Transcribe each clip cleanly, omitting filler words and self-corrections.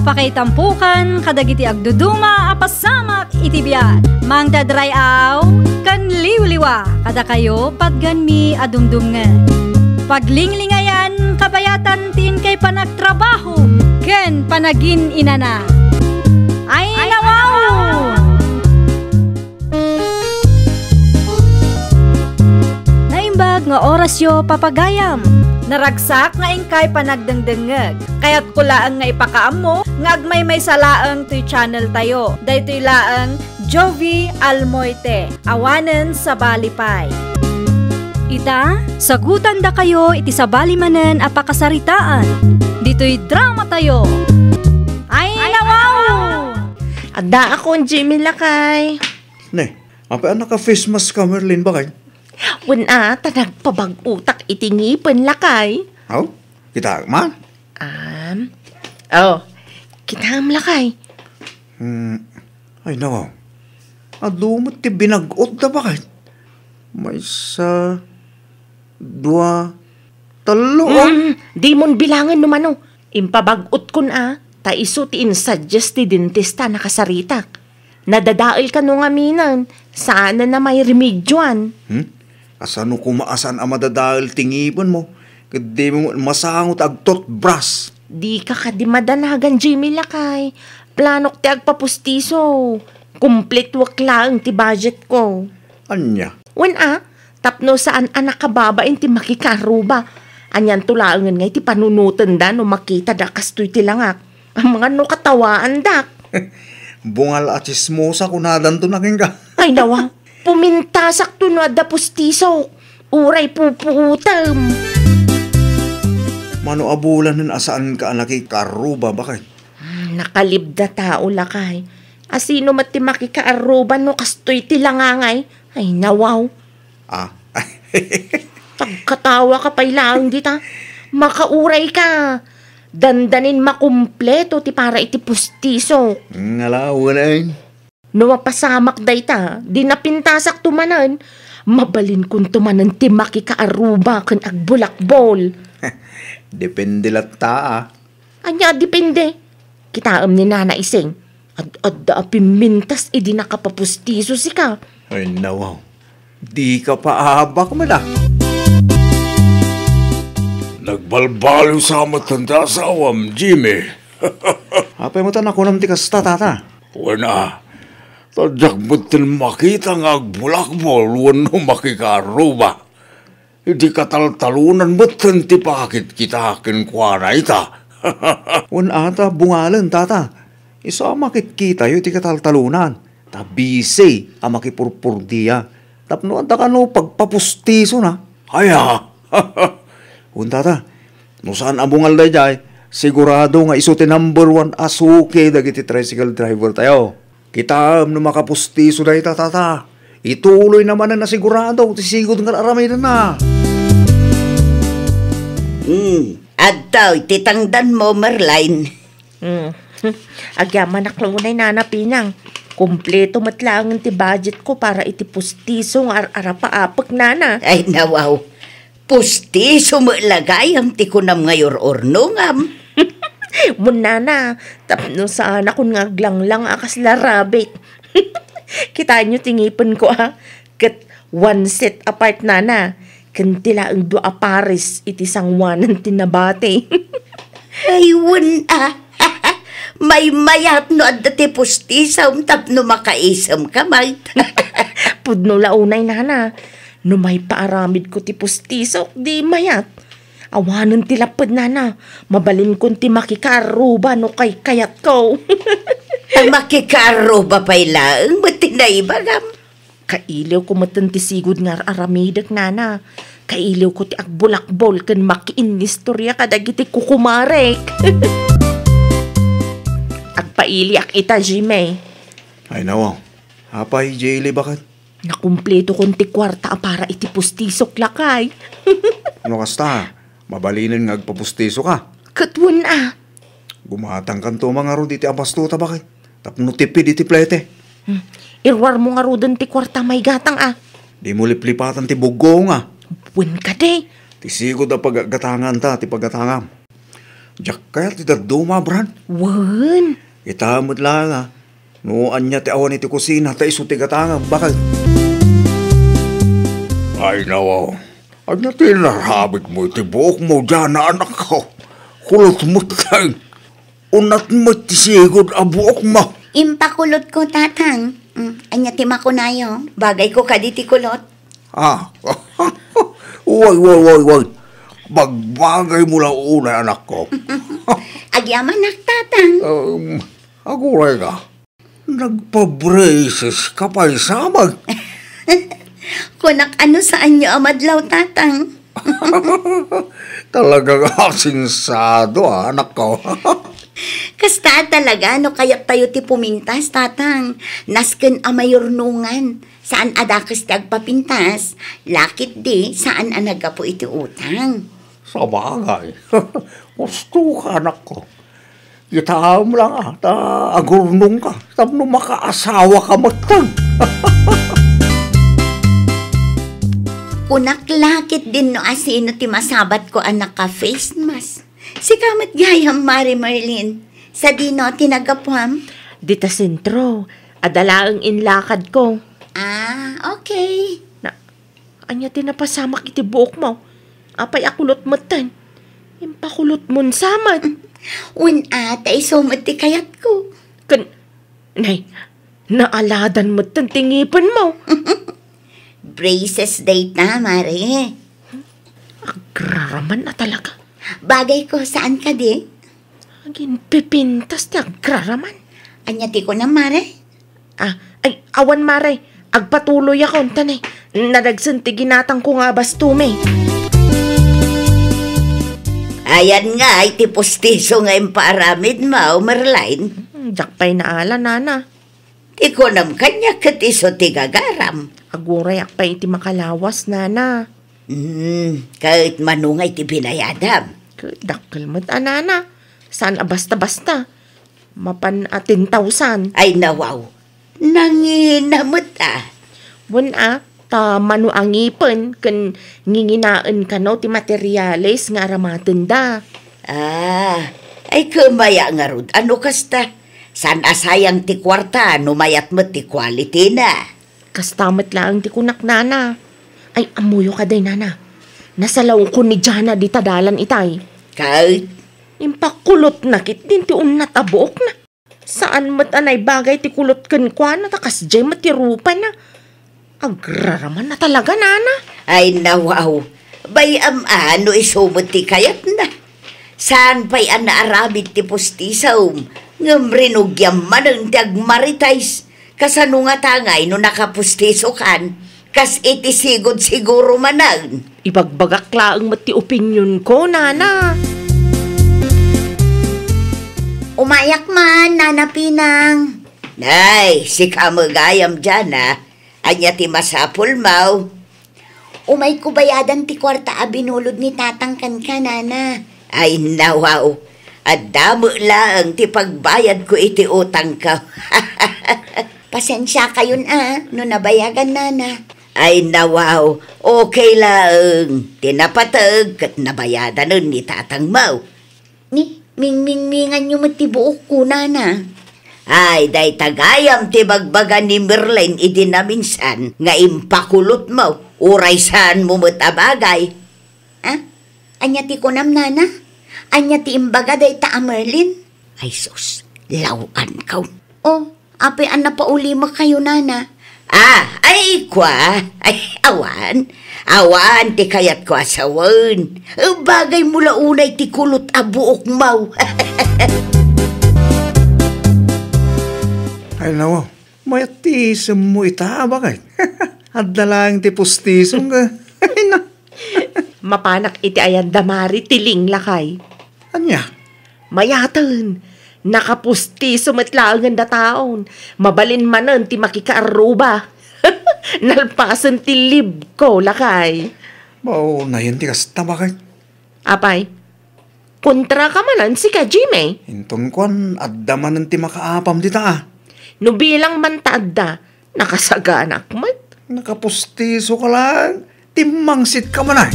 apakay tampukan, kadagiti agduduma, apasamak itibiyat. Mang dadrayaw, kan liwliwa, kada kayo padgan mi adumdumngan. Paglinglingayan, kabayatan tin kay panagtrabaho, ken panagin inana. Ay nawaw! Naimbag nga orasyo papagayam. Naragsak nga ingkay panagdengdengeg. Kaya't kulaang nga ipakaam mo, nga agmay salaang to'y channel tayo. Daytoy laang Jovi Almoite, awanen sa balipay. Ita, sagutan da kayo iti sabali manen apakasaritaan. Dito'y drama tayo. Ay nawaw! Ada akong Jimmy Lakay. Ne, apa naka-face mask ka, Merlin, bakit? Wala, tanagpabag-utak itingipan Lakay. Aw, kita man? Kita Lakay. Ay, nawaw. Adumot ti binagot da bakit? May isa, dua, talo. Di mon bilangan numano. Impabagot kun ta iso ti insuggest ti dentista nakasaritak. Nadadail ka nung aminan. Sana na may remedyoan. Asano kumaasan ang madadahil tingipon mo? Kadi mo masangot agtot bras. Di ka kadimadanagan, Jimmy Lakay. Planok ti agpapustiso. Complete waklang ti budget ko. Anya? Tapno saan anak kababain ti makikaruba. Anyan tulaangan nga ti panunutan da no makita da kastoy ti langak. Ang mga no katawaan dak. Bungal at chismosa kunadan to naking ka. Ay nawa, pumintasak to no da pustiso. Uray puputam. Mano abulan nun asaan ka nakikaruba bakit? Nakalibda tao Lakay. Asino mati makikaaruban no kastoy ti langangay. Ay nawaw. Pagkatawa ka pa ilang dita. Makauray ka. Dandanin makumpleto ti para iti pustiso. Ngalawan ay. No mapasamak day ta. Di napintasak tumanan. Mabalin kun tumanan ti makikaaruba kan agbulakbol. Depende lata Anya depende. Kitaam ni Nana Iseng. Adda pimintas di nakapapustiso si ka. Ay nawaw. Di ka paabak mo na. Nagbalbalo sa matanda sa awam, Jimmy. Apay mo tanak ko naman ti kasta, tata. Wana, tadyak mo tin makita nga agbulakbol, wano makikaruba. Hindi kataltalunan mo tin ti pakit kita akin kwa na ita. Wana ata bungalan, tata. Isa makit kita yung ti kataltalunan. Tabisi ang makipurpurdiya. Tapno anta ka no pagpapustiso na. Aya. Tata, no saan ang bungal na jay, sigurado nga iso ti number 1 asuke dagiti tricycle driver tayo. Kita no makapustiso na ita, tata. Ituloy naman na sigurado, tisigod nga aramay na. Adtaw, titangdan mo, Merline. Agyaman naklaunay nanapinang. Kompleto matlangan ti budget ko para iti pustiso nga arapaapak nana. Ay, nawaw. Pustiso mo lagay ang tikunam ngayor ornongam. Muna na, tapno saan ako nga glanglang akas larabit. Kita nyo tingipan ko kat one set apart nana. Kantila ang dua pares iti sangwanan tinabate. Ay, may mayat no at dati pustisaw tapno makaisam kamay. Pudno launay nana. No may paaramid ko ti pustiso, di mayat. Awanan ti lapad nana. Mabalin ko ti makikaruba no kay kayat ko. Ang makikaruba pa'y lang, ba't tinaibagam? Kailiw ko matantisigod nga aramidak nana. Kailiw ko ti agbulakbol kan makiinistorya kadagiti kukumarek. Agpailiak ita, Jimmy. Ay nawaw, apay Jaylee bakit? Nakumpleto kong ti kwarta para iti pustisok Lakay. Ano kasta, mabalinin nga agpapustiso ka. Katwan Gumatang kanto mga ro diti abastuta bakit? Tapno tipid iti plete. Irwar mo nga ro ti kwarta may gatang Di mo liplipatan ti bugo nga. Buwan ka de. Ti sigod na paggatangan ta, ti paggatangam. Jak kaya ti daduma, Bran. Wan. Itamad lang Nuan niya ti awan iti kusina, ta iso ti gatanga, bakal. Ay nawaw, anya tinarabik mo iti buok mo dyan na anak ko. Kulot mo tayo. Unat mo ti sigod a buok mo. Impakulot ko, tatang. Anya ti makunayo. Bagay ko kaditi kulot. Wag. Bagbagay mo lang una, anak ko. Agyaman nak, tatang. Aguray ka. Nagpa-braces ka pa isamag. Kunak ano saan nyo amadlaw, tatang? Talagang asinsado, anak ko. Kasta talaga, no kaya tayo ti pumintas, tatang. Nasken a mayurnungan. Saan adakas ti agpapintas? Lakit di, saan anagapo iti utang? Sa bagay. Gusto ka, anak ko. Itaam lang agurnong ka. Tapno makaasawa ka matag. Kunak lakit din no asino ti masabat ko anak ka face mask. Si kamat gayam, Mari Marlene. Sa dino tinagapuam? Dita sentro. Adalaang inlakad ko. Okay. Na, anya tinapasamak iti buok mo. Apay akulot mo tan. Impakulot mon samad. Tay sumot ti kayat ko. Nay, naaladan mo tan tingipan mo. Braces date na, Mari. Agraraman na talaga. Bagay ko, saan ka di? Agin pipintas ti agraraman. Anya ti ko na, Mari? Ay, awan mare. Agpatuloy ako, tanay. Nadagsan ti ginatang ko nga bastume. Ayan nga, ay ti postiso nga imparamid mo, Merline. Jakpay na ala, nana. Ti ko nam kanya katiso ti gagaram. Aguray akpay iti makalawas, nana. Kahit manungay ti binayadam. Dakkel mo't anana. Saan basta-basta? Mapan 10,000. Ay nawaw. Nanginamot Wan ta manu ang ipon kan nginginaan ka no ti materyales nga aramaten da. Ay kumaya nga rod. Ano kasta? San asayang ti kwarta no mayat mo ti quality na. Kastamat lang ti kunak, nana. Ay amuyo ka day, nana. Nasalaw ko ni Jana di tadalan itay. Kahit? Impakulot na kit din ti unat abuok na. Saan mat anay bagay ti kulot kan kwa na takas jay matirupa na. Agraraman na talaga, nana. Ay nawaw. Bayam ano isumot ti kayat na. Saan pa'y anaarabit ti pustisaw? Ngamrinugyam manang ti agmaritize. Kasano nga tangay no nakapustiso kan. Kas iti sigod siguro manang. Ibagbagak laang mati opinyon ko, nana. Umayak man, Nana Pinang. Nay, si kamagayam dyan Anya ti masapul mau. Umay ko bayadan ti kwarta binulod ni tatang kan ka, nana. Ay nawaw. At damo lang ti pagbayad ko iti utang ka. Pasensya kayon no nabayagan, nana. Ay nawaw. Okay lang. Tinapatag kat nabayadan nun ni tatang mau. Ni, ming-ming-mingan nyo matibuok ko, nana. Ay, day tagayam ti bagbagan ni Merlin idinaminsan nga impakulot mo, uray saan mo matabagay. Anya ti kunam, nana? Anya ti imbaga day ta Merlin? Ay sus, lawan ka. Ape na pauli mo kayo, nana. Ay kwa, ay awan. Awan ti kayat ko asawan. Bagay mula unay ti kulot abuok mau. Ay nawa, mayatism mo itabagay. At dalang ti pustisong ka. Ay na. Mapanak iti ayan damari tiling lakay. Anya? Mayatan. Nakapusti sumatlaangan da taon. Mabalin manan ti makikaaruba. Nalpasan ti lib ko lakay. Bao na yun ti kasta bakay. Apay, kontra ka manan si ka Jimmy. Inton kwan, addaman ng ti makaapam dita No bilang mantadda, nakasaganak mat. Nakapustiso ka lang. Timangsit ka man ay.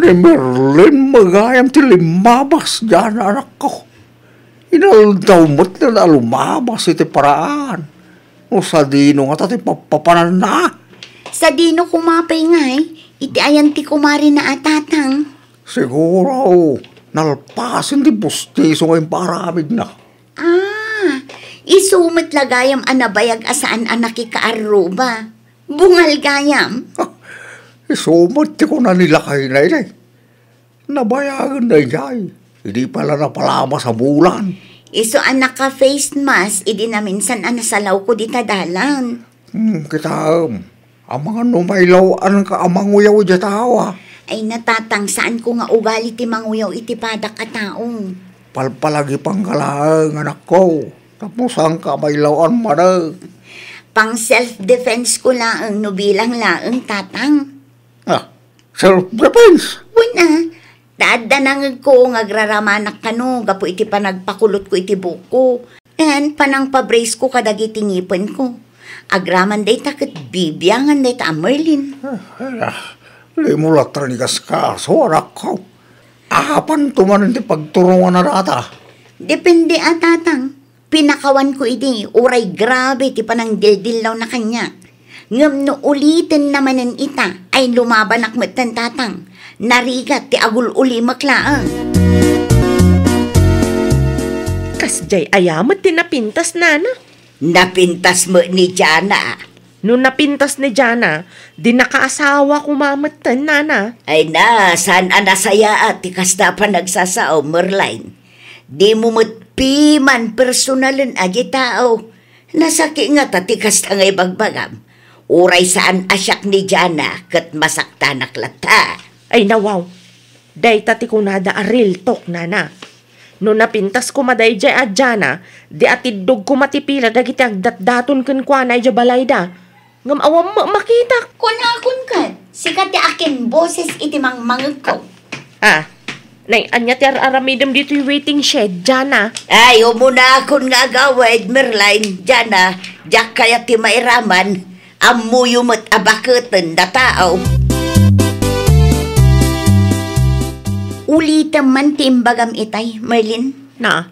ni Merlin magayam ti limabas dyan, anak ko. Inaldaw mo't na lumabas iti paraan. O sa dino nga tati papapanan na. Sa dino kumapay nga iti ayan ti kumari na atatang. Siguro, nalpasin ti pustiso ngayong paramid na. Isumit lagayam anabayag asaan anak ika-aruba. Bungal gayam. Isumot ti ko na nilakay na inay. Nabayagan na yay. Hindi pala napalama sa bulan. Iso anak ka face mask, idi na minsan anasalaw ko di tadalan. Kita, ang mga numaylawan ka amanguyaw di tawa. Ay natatang saan ko nga ugali ti manguyaw iti padak a taong. Palpalagi pang kalaang anak ko. Tapos ang kamaylawan manag. Pang self-defense ko laang no bilang laang tatang. Self-defense? Una, dadanangag ko ngagraramanak ka no, gapo iti panagpakulot ko iti buko. And panang pabrace ko kadagiti ngipin ko. Agraman day takit bibiyangan day ta Merlin. Limulat rin kaso, anak ko. Apan tumanin ti pagturungan na rata. Depende atatang. Pinakawan ko iti, uray grabe ti panang dildilaw na kanya. Ngam no ulitin namanen ita, ay lumaban akmatan tatang. Narigat ti agul uli maklaan. Kasjay ayamat ti napintas nana. Napintas mo ni Jana. Nung napintas ni Jana, di nakaasawa kumamatan nana. Ay na, saan anasaya at tikasta pa nagsasao, Merlin. Di mo matpiman personalan agi tao. Nasaki nga tatikas na ngay bagbagam. Uray saan asyak ni Jana kat masaktanak lata. Ay nawaw, day tati ko nada aril tok nana. Nung napintas ko maday jay at Jana, di atidog ko matipila dagiti agdat-daton kun kwa na balayda. Ngam awam makita. Kunakon ka, sikat ti akin boses iti mangmangag ko. Nay, anya ti aramidam dito yung waiting shed, Jana. Ay, umuna akon nga agawad, Merlin, Jana, jak kaya ti mairaman, amuyo mo't abakutan na tao. Ulitam man ti imbagam itay, Merlin. Na,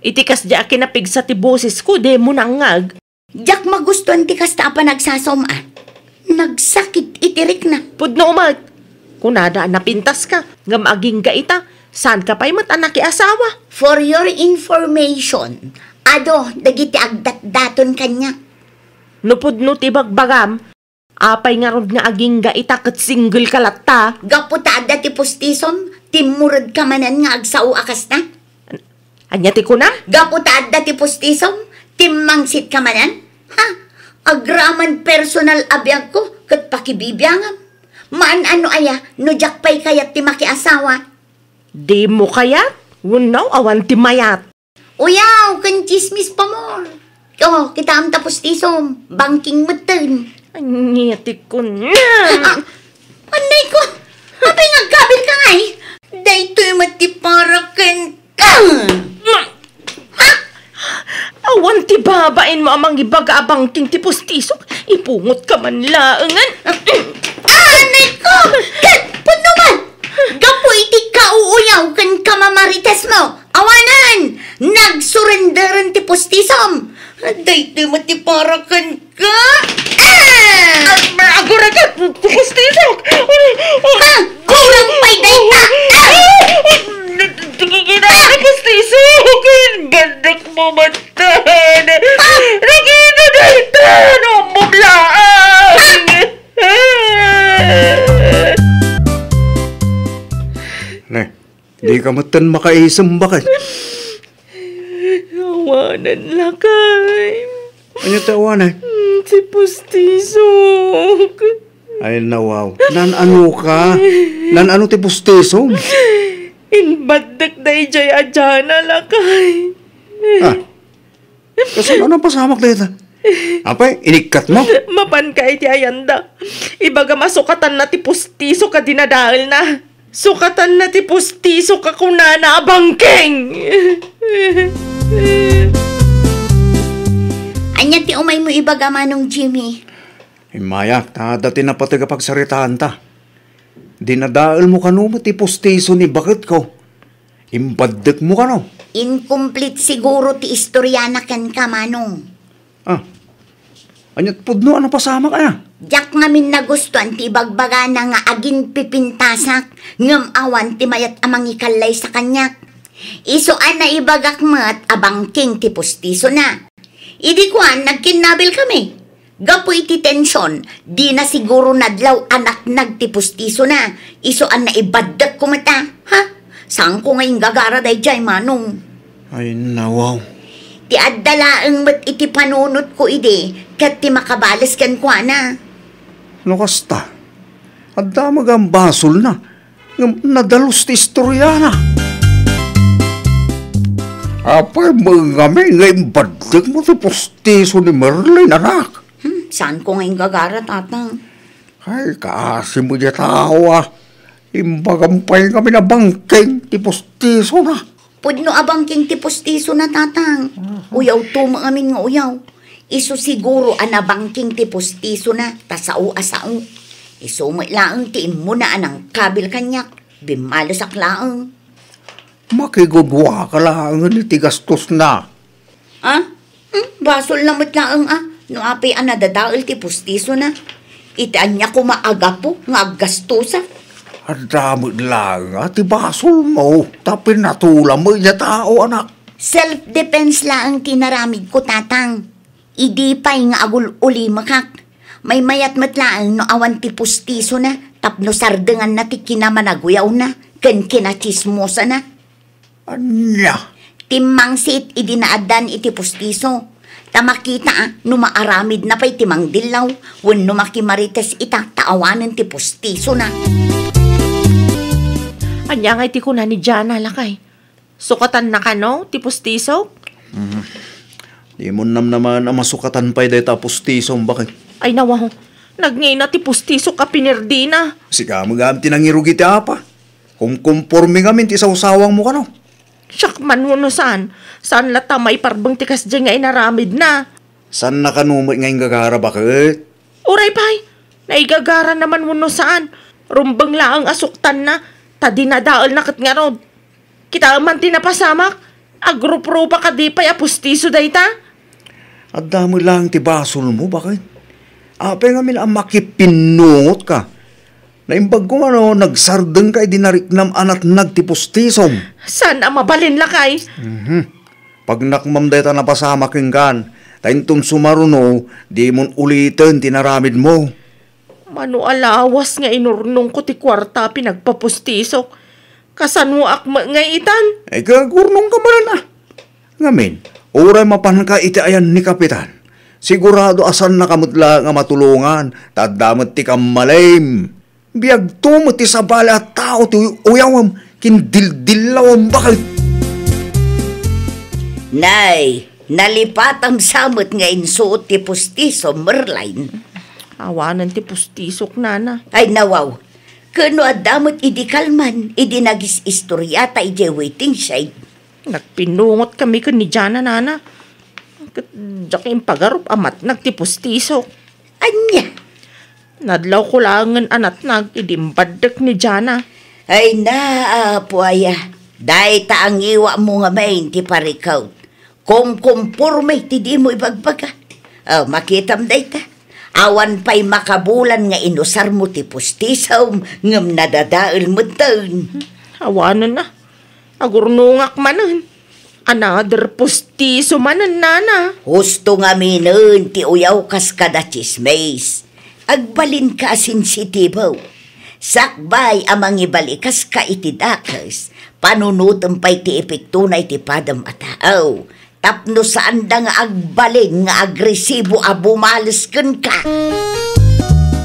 itikas di akin napig sa ti boses ko, de mo nangag. Jak magustuhan ti kasta pa nagsasomaan. Nagsakit itirik na. Pudno umat. Kunada napintas ka, ngam aging gaita, saan ka pa'y matanak asawa? For your information, ado, dagiti agdat-daton kanya. Nupudno ti bagbagam, apay nga rod nga aging gaita kat single kalatta. Gaputada ti pustisom, timurad ka manan nga agsao akas na. Anya ti ko na? Gaputada ti pustisom, timmangsit ka manan. Agraman personal abiyag ko, kat pakibibiyangam. Maan ano aya, no jakpay kayat ti makiasawa. Di mo kayat? Unaw, awan ti mayat. Uyaw, kan chismis pa mo. Oh, kita am tapos tisom, banking meten. Anyati ko na. Anday ko, apay nagkabil ka ngay. Dayto'y matiparakan ka. Awan ti babain mo amang ibaga-abang king ti pustisok. Ipungot ka man laangan. Anay ko! Puno man! Gapo iti kauuyaw kan kamamarites mo! Awanan! Nagsurrenderan ti pustisom! Dayto'y matiparakan ka! Agura ka! Pustisok! Kurang pa'y dayta! Tingigina ka pustisok! Bandak mo matan! Nagina dayta! Numumlaan! Ne, di ka matan makaisam bakit? Awanan lakay. Ano tawanan? Si pustisok. Ay nawaw. Nan-ano ka? Nan-ano ti pustiso? Inbadak na ijay adyana lakay. Kasi ano pasamak dito? Apay, inikat mo? Mapan ka iti ayanda. Ibaga masukatan na ti pustiso ka dinadahil na. Sukatan na ti pustiso ka kunana abangking. Anya ti umay mo ibaga manong Jimmy. Mayak, dati na pati kapagsaritaan ta. dinadaal mo kano mo ti pustiso ni bakit ko? Imbadek mo kano? Incomplete siguro ti istoryana ken ka, Manong. Ah, anyat pudno ano pasama kaya? Diyak ngamin nagustuhan ti bagbaga na nga agin pipintasak ngam awan ti mayat amang ikalay sa kanyak. Isuan na ibagak mat abang king ti pustiso na. Idi kuan nagkinabil kami. Gapo iti tensyon, di na siguro nadlaw anak nagtipustiso na. Isuan na ibaddak ko mata, ha? Saan ko ngayon gagara day jay, Manong? Ay, nawaw. Ti addalaang mat iti panunot ko ide, kat ti makabalas kan ko na. Ano kasta? At damag ang basol na. Nadalos ti istorya na. Apay mga ngayon badak mo ti pustiso ni Merlin, anak. Saan ko ngayon gagara, tatang? Ay, kasi mo niya tao ah. Imbagampay kami na bangking ti pustiso na. Pudno abang king ti pustiso na, tatang. Uyaw tuma amin nga uyaw. Iso siguro anabang king ti pustiso na, tasao asao. Iso mo ilaang ti mo na anang kabil kanyak. Bimalasak laang. Makigudwa ka lang ti gastos na. Ah? Basol na matlaang No apay anadadaal ti pustiso na. Itaan niya ko maaga po, nga gastusa. Ang dami lang ti basol mo. Tapi natula mo niya tao, anak. Self-defense lang tinaramid ko, tatang. Idi pa'y nga agul uli makak. May mayat matlaang no awan ti pustiso na. Tapno sardengan na ti kinamanaguyaw na. Ken kinachismosa na. Anya? Timang sit idinaadan iti pustiso. Tamakita no maaramid na pa'y timang dilaw. Wen no makimarites ita taawanan ti pustiso na. Anya nga iti kuna ni Jana lakay. Sukatan na ka no, ti pustiso? Di mo naman ang masukatan pa'y dahil ta pustiso bakit? Ay nawa, nagngay na ti pustiso ka pinerdina. Sika magam tinangirugi ti apa. Kung kumporme kami ti sausawang mo ka no. Siyak man no saan? Saan lata may parbang tikas dyan nga inaramid na? San nakanumot ngayong gagara bakit? Uray pay, naigagara naman no saan? Rumbang laang asuktan na, tadi na daol na kat nga rod. Kita man tinapasamak, agrup-rupa ka di pa'y apustiso day ta? At dami lang ti basol mo bakit? Apay ngamin ang makipinungot ka. Naimbag ko nagsardeng ka dinariknam anat nagtipustisom. Saan ang mabalin lakay? Pag nakmam deta napasama king kan, taintum sumaruno, di mon ulitin tinaramid mo. Mano alawas nga inurnong ko ti kwarta pinagpapustisok. Kasano akma nga itan? Ay kagurnong ka man na. Ngamin, oray mapan ka iti ayan ni Kapitan. Sigurado asan nakamutla nga matulungan, tadamot ti kamalim. Biyag tumot ti sabala at tao ti uyawam, kindildillawam bakit? Nay, nalipatam samot nga insuot ti pustiso, Merlin. Awanan ti pustisok nana. Ay nawaw, kano adamot idi kalman, idi nagis istoryata ije waiting side. Nagpinungot kami kan ni Jana nana. Diyak yung pagarup amat nagtipustisok. Anya? Nadlaw ko langan anat nag-idimbadak ni Jana. Ay na, puaya. Dahi ta ang iwa mo nga main ti parikaw. Kung kumpurme ti di mo ibagbaga. Makitam dahi ta. Awan pa'y makabulan nga inusar mo ti pustisaw ngam nadadaal mo taon. Awanan na. Agurnungak manan. Another pustiso manan nana. Husto nga minun ti uyaw kas kada chismes. Agbalin ka sensitibo. Sakbay amang ibalikas ka itidakas. Panunutom pa'y ti epekto na iti padam ataaw. Tapno saan da nga agbalin nga agresibo a bumalasken ka.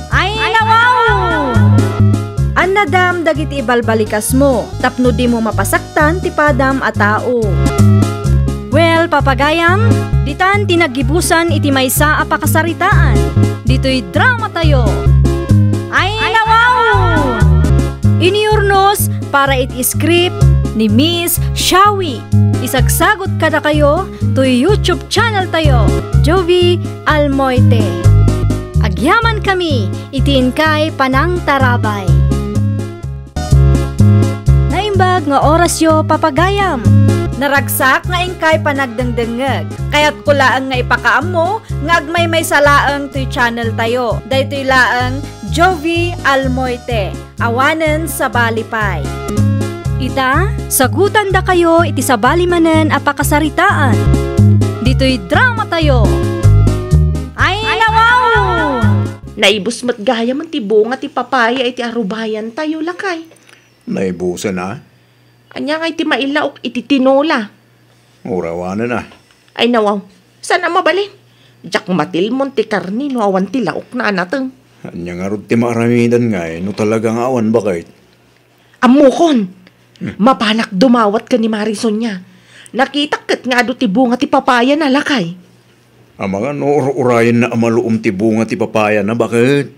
Ay, nawaw! Anadam dagiti ibalbalikas mo, tapno di mo mapasaktan ti padam a tao. Well, papagayam, ditan tinagibusan iti maysa a pakasaritaan. Dito'y drama tayo. Ay, nawaw! Iniurnos para iti script ni Miss Shawi. Isagsagot kada kayo to YouTube channel tayo, Jovi Almoite. Agyaman kami, itiin kay Panang Tarabay. imbag nga oras yo papagayam. Naragsak nga ingkay panagdengdengeg. Kaya't kulaang nga ipakaamo nga agmay may salaang to'y channel tayo. Daytoy laang Jovi Almoite. Awanen sa Balipay. Ita, sagutan da kayo iti sa balimanen apakasaritaan. Dito'y drama tayo. Ay nawaw! Naibus mat gaya man ti bunga ti papaya iti arubayan tayo lakay. Naibusan na. Anya nga iti mailaok iti tinola. Urawanan na. Ay nawaw, saan na mabalin? Diyak matilmon ti karni no awan ti laok na anateng. Anya nga rin ti maramidan nga no talagang awan bakit? Amukon! Mapanak dumawat ka ni Marison niya. Nakitakit nga ado ti bunga ti papaya na lakay. Mga urayan na amaluom ti bunga ti papaya na bakit?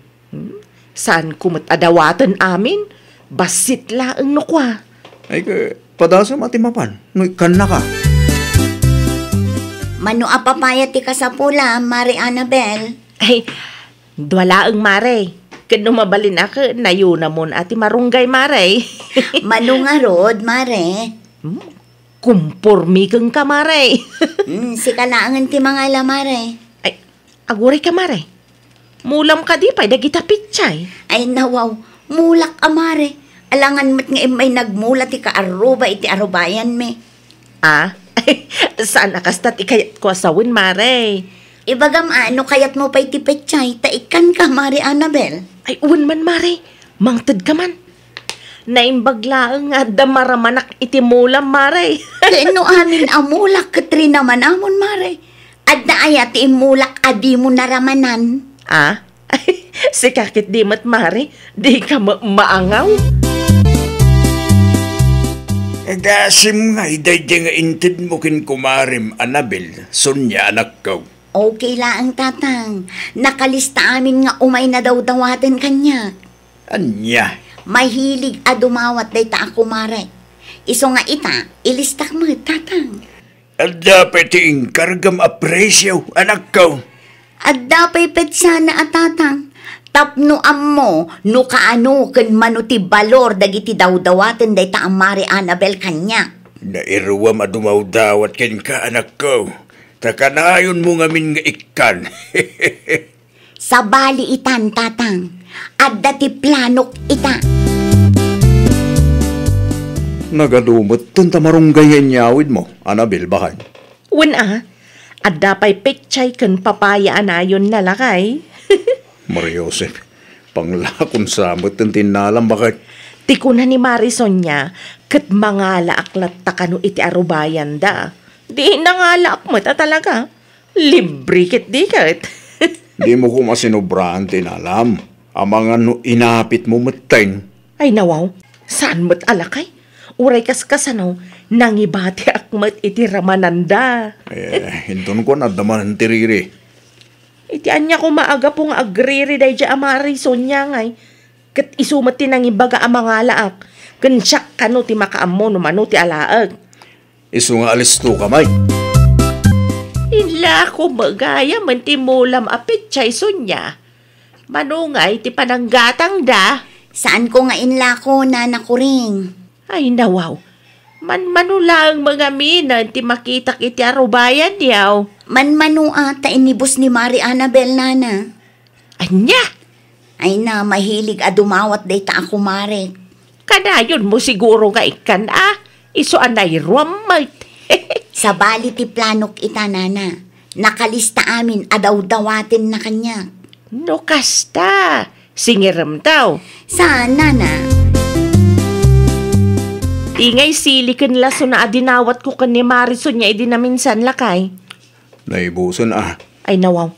Saan kumat adawatan amin? Basit laeng no kwa. Ay padasa matimapan. No ikan na ka. Mano a papaya ti kasapula, Mari Annabel? Ay, dwalaeng mare. Kano mabalin ako, nayuna mo na ati marunggay mare. Mano nga rod, Mare? Kumpurmi kang ka mare. Si kalaangan ti mga ila, Mare. Ay, aguray ka mare. Mulam ka di pa, dagita pichay. Ay nawaw, mulak a, Mare. Alangan mo't nga may nagmula ti kaaruba iti arubayan me. Ah? Saan nakastat ikayat ko asawin, mare? Ibagam ano kayat mo pa iti pechay, taikan ka, Mari Annabel. Ay, uwan man, mare. Mangtad ka man. Naimbaglaang nga damaramanak iti mulam, mare. Kano amin amulak katri naman amon, Mare. At naayat imulak adi mo naramanan. Ah? Ay, si kakit di mat, mare. Di ka maangaw. Agasim nga, iday nga intid mo kin kumarim, Annabel, Sonya anak ko. Okay lang, tatang. Nakalista amin nga umay na daw dawatin kanya. Anya? Mahilig a dumawat day ta ako, Mare. Iso nga ita, ilistak mo, tatang. At dapat iingkargam apresyo, anak ko. At dapay petsana at tatang. Tapno ammo, no kaano ken manuti balor dagiti dawdawaten day ta ang Mari Annabel kanya. Nairuwam adumaw dawat ken ka, anak ko. Takanayon mo ngamin nga ikan. Sa bali itan, tatang. At dati planok ita. Nagadumot tun tamarunggayan nyawid mo, Annabel bakan. Uwan at dapay pichay kan papaya anayon na lakay. Mariosep, panglakon samot ng tinalam bakit? Tiko na ni Marison niya, kat mga laaklat takano iti arubayan da. Di na nga laak mata talaga. Libre kit di kat. Di mo ko masinobrahan tinalam. Ang mga inapit mo matain. Ay nawaw, saan mat alakay? Uray kaskasanaw, nangibati akmat iti ramananda. Hinton ko na daman ang tiriri. Iti anya ko maaga pong agriri day dya Marison niya ngay. Kat isumati nang ibaga ang mga laak. Kansyak kano ti makaammo no mano ti alaag. Isu nga alisto ka, May. Ila ko magaya man ti mulam apit chay sunya. Manungay ti pananggatang da. Saan ko nga inlako, nana ko ring? Ay nawaw. Manulang mga minan ti makitak iti arubayan yaw. Manmanua ta inibus ni Mari Annabel, nana. Anya? Ay na, mahilig a dumawat day ta ako, Mare. Kanayon mo siguro nga ikan Iso anay ruamay. Sa bali ti planok ita, nana. Nakalista amin adaw-dawatin na kanya. No kasta. Singiram daw. Saan, nana? Ingay silikan laso na adinawat ko kan ni Marison niya idinaminsan lakay. Naibusan Ay nawaw.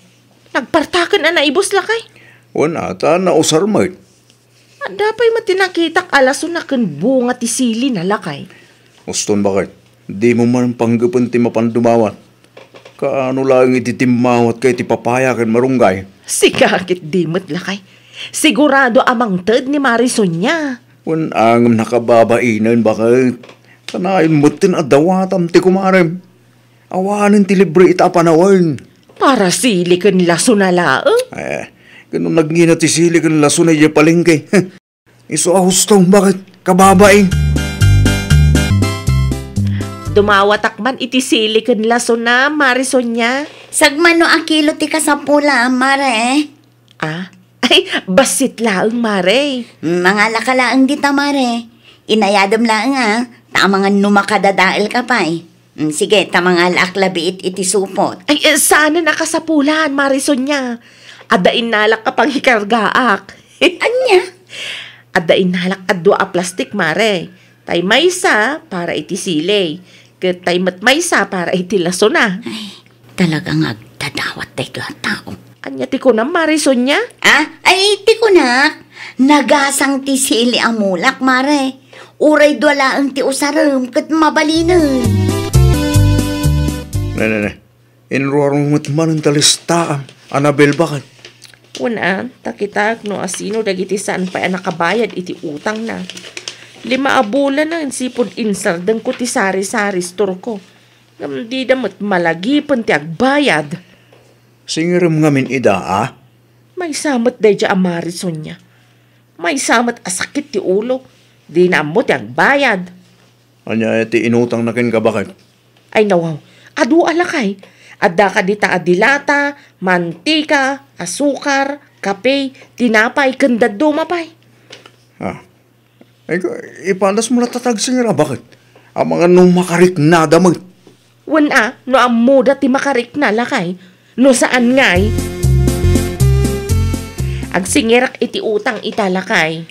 Nagpartakan naibus lakay. Wana ta na usarmay. Dapay matinakitak alaso na kan bunga ti sili na lakay. Uston bakit? Di mo man panggapan ti mapandumawat. Kaano lang ititimawat kay ti papaya kan marunggay. Sikakit dimot lakay. Sigurado amang ted ni Marison niya. Wan angam nakababainan bakit? Kanayon mutin at dawatam ti kumarem. Awanin ti libre ita panawan. Para sili kan laso na laang. Ganun nagngina ti sili kan laso na iya palengke. Iso ahustong bakit kababaing? Dumawatak man iti silikan laso na, Marison niya. Sagmano a kilo ti kasapula, mare. Ah, ay, basit laang, Mare. Mga lakalaang dita, mare. Inayadam lang tamangan numakadadaal ka pa eh. Sige, tamang alaklabiit iti supot. Ay, sana nakasapulan, Marison niya. Adain nalak kapang hikargaak. Anya? Adain nalak adwa a plastik, Mare. Tay maysa para iti silay. Ket tay matmaysa para iti laso na. Ay, talagang agdadawat tayo tao. Anya ti ko na, Marison niya? Ay, ti ko na. Nagasang ti sili amulak, mare. Uray dwala ang ti usaram kat mabalinan. Ne. Inruarong matman ang talista. Annabel, bakit? Una, takitag no asino dagiti saan pa nakabayad iti utang na. 5 abulan na insipod insardang ko ti sari-sari store ko. Di damot malagi pan ti agbayad. Singiram ngamin ida, May samat day dya Marison niya. May samat asakit ti ulo. Di na mo ti agbayad. Anya, ti inutang na kin ka, bakit? Ay nawaw, adu alakay. Adda ka dita adilata, mantika, asukar, kape, tinapay, kandad dumapay. Ay, ipandas mo na tatag singira, bakit? Ang mga nung makarik na damag. Wana, no amuda ti makarik na lakay. No saan ngay? Agsingirak iti utang italakay.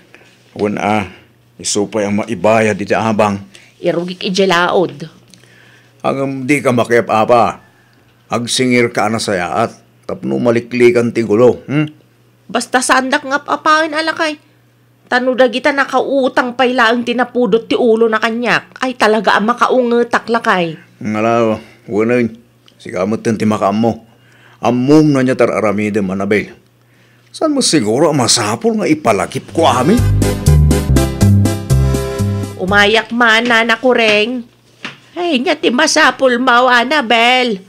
Wana, isupay ang maibayad iti abang. Irugik ijelaod. Hanggang di ka makiap-apa. Agsingir ka na saya at tapno maliklikan ti gulo. Basta sandak nga papain alakay. Tanuda kita nakautang pay laang tinapudot ti ulo na kanyak. Ay talaga ang makaungetak lakay. Ngalaw, wana yun. Sigamot ti makaam mo. Among na niya tararamide Annabel. Saan mo siguro masapol nga ipalakip ko amin? Umayak man na kureng. Ay nga ti masapol mo, Annabel.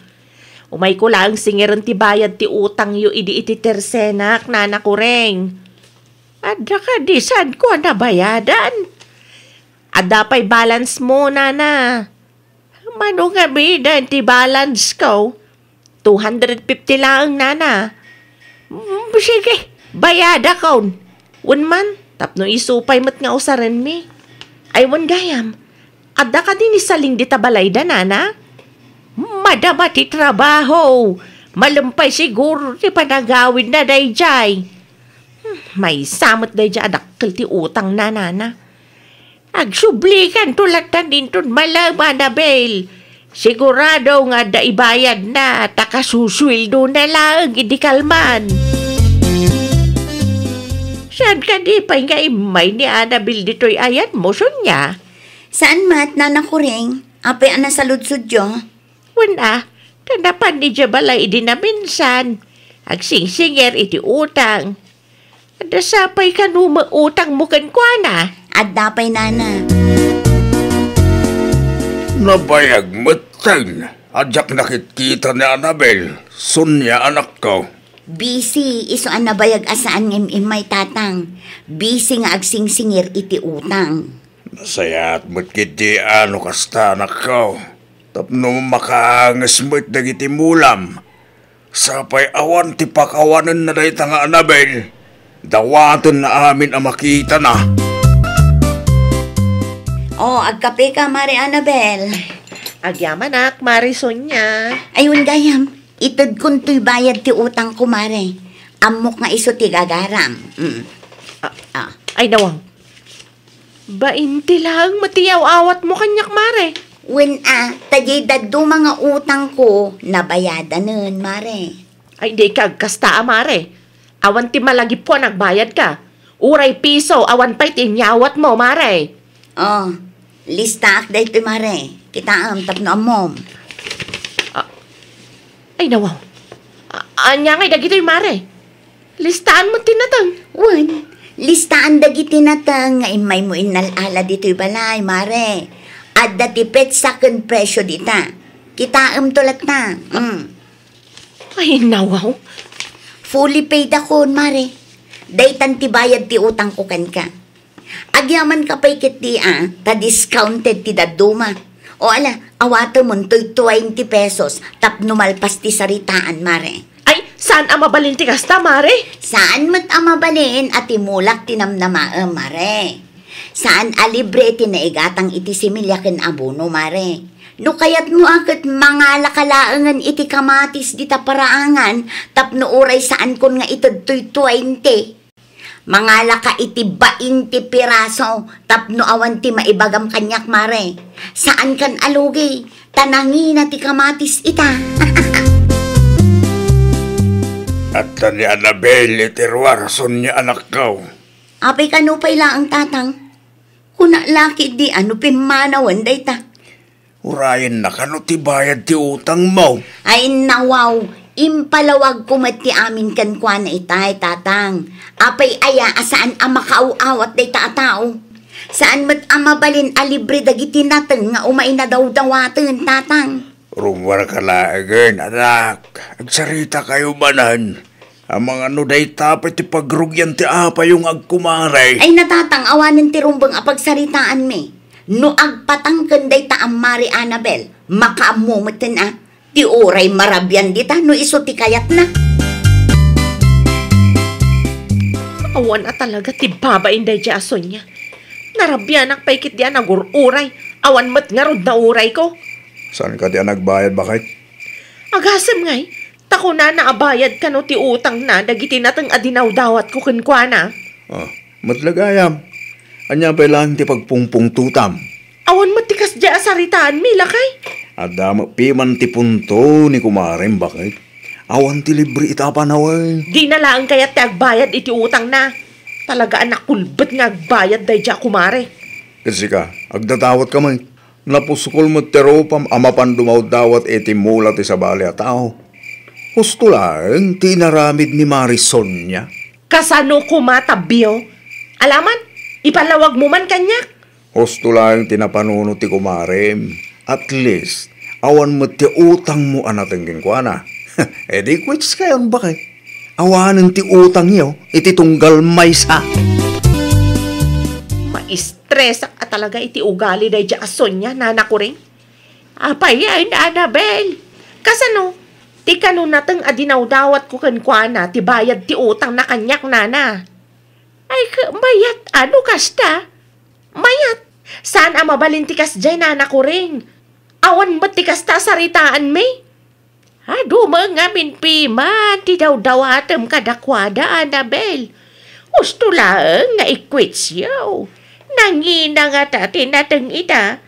Umay ko lang singiran ti bayad ti utang yu idi iti tersenak, nana kureng. Adda ka di saan ko nabayadan? Adda pa'y balance mo, nana. Mano nga bidan ti balance ko? 250 lang, nana. Sige, bayada ko. Unman, tapno isupay mat nga usaran mi. Ay, wan gayam. Adda ka din isaling di tabalayda, nana? Madama ti trabaho. Malumpay siguro ti panagawin na dayjay. May samot dayjay adakkel ti utang na, nana. Agsublikan tulatan din ton malam, Annabel. Sigurado nga da ibayad na takasusuldo na lang idikalman. Saan ka di pa nga imay ni Annabel dito'y ayan mo, Sonya? Saan mat, nana kureng? Ape ana sa ludsudyo? Wala, tanapan ni Jabalay di na minsan. Agsinger iti utang. Adasapay ka numa utang mo kan kwa na. Adda pa'y nana. Nabayag matang. Adyak nakikita ni Annabel. Sonya anak ko. Busy, iso ang nabayag asaan ng imay tatang. Busy nga agsingsingir iti utang. Nasayat mo't kiti ano kasta anak ko. Tapno makaangas mo't dagiti mulam. Sapay awan ti pakawanan na dahi nga Annabel. Dawatan na amin ang makita na. Agkape ka, Mari Annabel. Agyaman ak, Marison niya. Ayun gayam, itod kun to'y bayad ti utang ko, Mare. Amok nga iso ti gagaram. Ay nawang. Bainti lang matiyaw awat mo kanyak, Mare. When tadyay daddo mga utang ko, nabayadan nun, Mare. Ay di kagkasta, Mare. Awan ti malagi po nagbayad ka. Uray piso, awan pa'y tinyawat mo, Mare. Lista ak dahil Mare. Kita tapno amom. Ay nawaw. Anya ngay dagito'y, Mare. Listaan mo tinatang. Wan, listaan dagiti natang nga imay mo inalala dito'y balay, Mare. Adda tipet sakon presyo dita. Kita tulat na. Ay nawaw. Fully paid ako, Mare. Daytan ti bayad ti utang ko kan ka. Agyaman ka pa'y kit di ta discounted ti daduma. O ala, awato mo to'y 20 pesos, tapno malpas ti saritaan, mare. Ay, saan ang mabalinti kasta, Mare? Saan mat amabalin at imulak tinamnama, mare? Saan alibre tinaigatang iti similyakin abuno, mare? No kayat mo agad mga lakalaangan iti kamatis di taparaangan, tapno uray saan kon nga itod to'y 20. Mga laka iti 20 piraso, tapno awan ti maibagam kanyak, mare. Saan kan alugi? Tanangi na ti kamatis ita. At ni Annabel, itirwarason niya anak ko. Apay kanupay lang ang tatang. Kuna laki di ano pimanawan day ta. Urayan na kano ti bayad ti utang mo. Ay nawaw, impalawag kumat ti amin kan kwa na itay tatang. Apay aya asaan ang makauawat day tatao. Saan mat amabalin alibre dagiti natin nga umay na daw-dawatan tatang. Rumwar ka laagan, anak. Agsarita kayo banan. Ang mga nuday tapay ti pagrugyan ti apa yung agkumaray. Ay natatang awanan ti rumbang apagsaritaan me. No agpatangken day ta ang Mari Annabel, makaamumutin ti oray marabyan dita no iso ti kayat na. Awan na talaga ti babain day di ason niya. Narabyan ang paikit diyan nagururay. Awan mat nga rod na uray ko. Saan ka diyan nagbayad, bakit? Agasem ngay, tako na naabayad ka no ti utang na dagiti natang adinaw dawat ko kenkwana. Matlagayam. Anya pa lang ti pagpungpung tutam. Awan matikas di asaritaan mi lakay. Adama piman ti punto ni kumarem, bakit? Awan ti libre itapanaway. Di na lang kaya ti agbayad iti utang na. Talaga anak kulbet nga agbayad day di kumare. Kasi ka, agdatawat ka man. Napusukol mo teropam amapan dumaw dawat iti mula ti sabali a tao. Husto lang, tinaramid ni Marisol niya. Kasano kumatabiyo? Alaman, ipalawag mo man kanyak. Husto lang tinapanuno ti kumarem. At least, awan mo ti utang mo anatang ginkwana. Di quits kayon bakit? Awanan ti utang niyo, iti tunggal maysa. Ma-stress at talaga iti ugali day di ason niya, nana ko rin. Apay yan, Annabel. Kasano, ti kano natang adinaw dawat ko kenkwana, ti bayad ti utang na kanyak, nana. Ay, mayat, ano kasta? Mayat, saan ang mabalintikas dyan, nana ko rin? Awan ba't ti kasta saritaan me? Ado mga minpiman, ti daw-dawatem kadakwada, Annabel. Gusto lang nga ikwits yaw. Nangina nga ta, tinatang ita.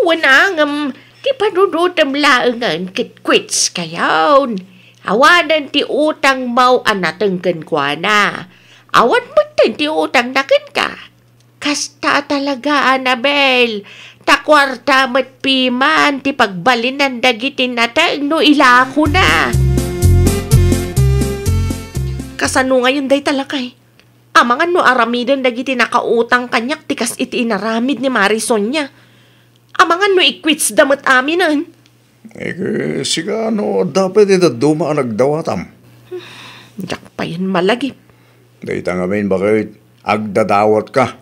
Wanang, ti panunutam laangan kitkwits kayaw. Awanan ti utang mau anatang kenkwana. Awan mo ti utang nakin ka. Kasta talaga, Annabel. Takwarta mat piman, ti pagbalinan dagitin natang no ilako na. Kasano ngayon day talakay? Amangan no aramidan dagiti nakautang kanyak tikas iti inaramid ni Marisol niya. Amangan no ikwits damat aminan. Sigano, dapat ito duma ang nagdawatam. Yak pa yan malagip. Dahita nga main, bakit? Agdadawat ka.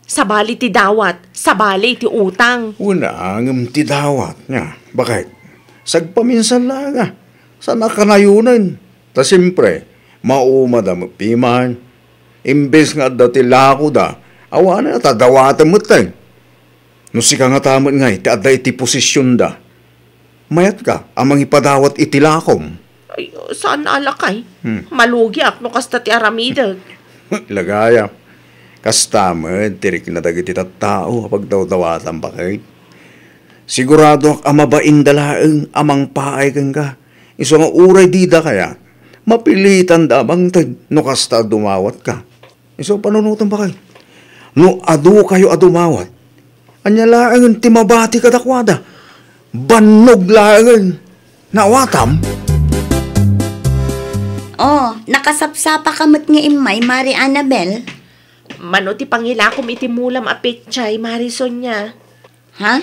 Sabali ti dawat, sabali ti utang. Unang ti dawat niya. Bakit? Sagpaminsan lang sa nakanayunan. Ta siyempre, maumadam piman. Imbes nga dati lako da, awan na tadawatan mo tayo. No si ka nga tamot nga, ti adda iti posisyon da. Mayat ka, amang ipadawat iti lakom. Ay, saan alakay? Malugi ak no kasta ti aramidag. Lagaya. Kastamad, tirik na dagiti tattao kapag daw-dawatan ba kayo? Sigurado ak amabain dalaang amang paay kang ka. Iso nga uray dida kaya, mapilitan damang tag no kasta dumawat ka. Iso panunutan ba kayo? No adu kayo adumawat. Anya laangan timabati kadakwada. Banog laangan. Nawatam? Oh, nakasapsapa kamot nga imay, Mari Annabel. Mano ti pangilakom iti mulam apetchay, Marisol niya. Ha?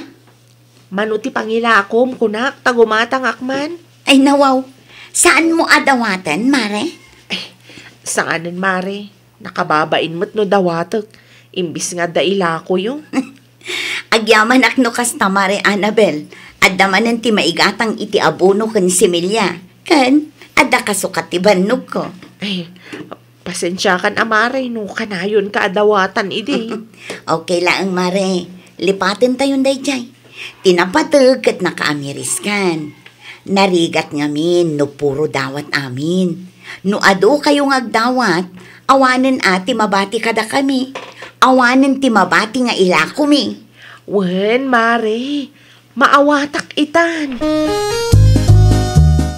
Mano ti pangilakom kunak tagumatang akman. Ay nawaw, saan mo adawatan, Mare? Saanin, Mare? Nakababain mo't no dawatak. Imbis nga daila ko yung. Agyaman akno kasta Mare Annabel, adamanan ti maigatang iti abono ken similya. Ken, adda kasukat ti bannog ko. Ay, pasensya kan amare, no, kanayon ka adawatan idi. Okay lang, Mare. Lipatin tayon dayjay. Tinapatag kat nakaamiris kan. Narigat ngamin, no puro dawat amin. No ado kayo ngagdawat, awanen ati mabati kada kami. Awanen ti mabati nga ila kumi. Wen, mare, maawatak itan.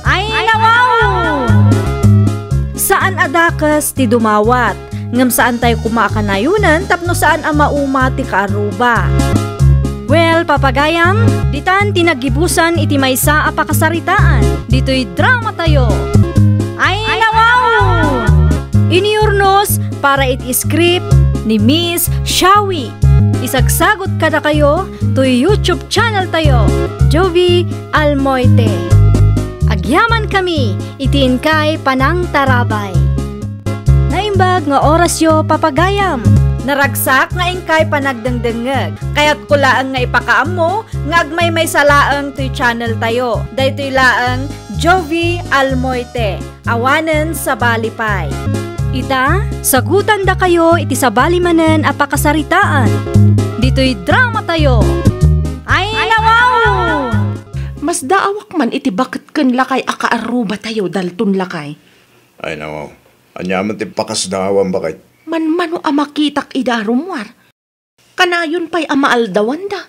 Ay, nawaw! Saan adakas ti dumawat? Ngam saan tayo kumakanayunan tapno saan ang mauma ti kaaruba? Well, papagayam, ditan tinagibusan iti maysa a pakasaritaan. Dito'y drama tayo. Ay, nawaw! Iniurnos para iti script ni Miss Shawi. Isagsagot kada kayo to YouTube channel tayo, Jovi Almoite. Agyaman kami, itiin kay Panang Tarabay. Naimbag nga orasyo papagayam. Naragsak nga ingkay panagdengdengeg. Kaya't kulaan nga ipakaam mo, nga agmay may salaang to'y channel tayo. Daytoy laang Jovi Almoite. Awanen sa balipay. Ita, sagutan da kayo iti sabali manen a pakasaritaan. Dito'y drama tayo. Ay, nawaw! Mas daawak man iti bakit ken lakay akaaruba tayo dalton lakay. Ay nawaw, anyaman ti pakasdawan bakit? Manmano amakitak idarumwar. Kanayon pa'y amaaldawan da.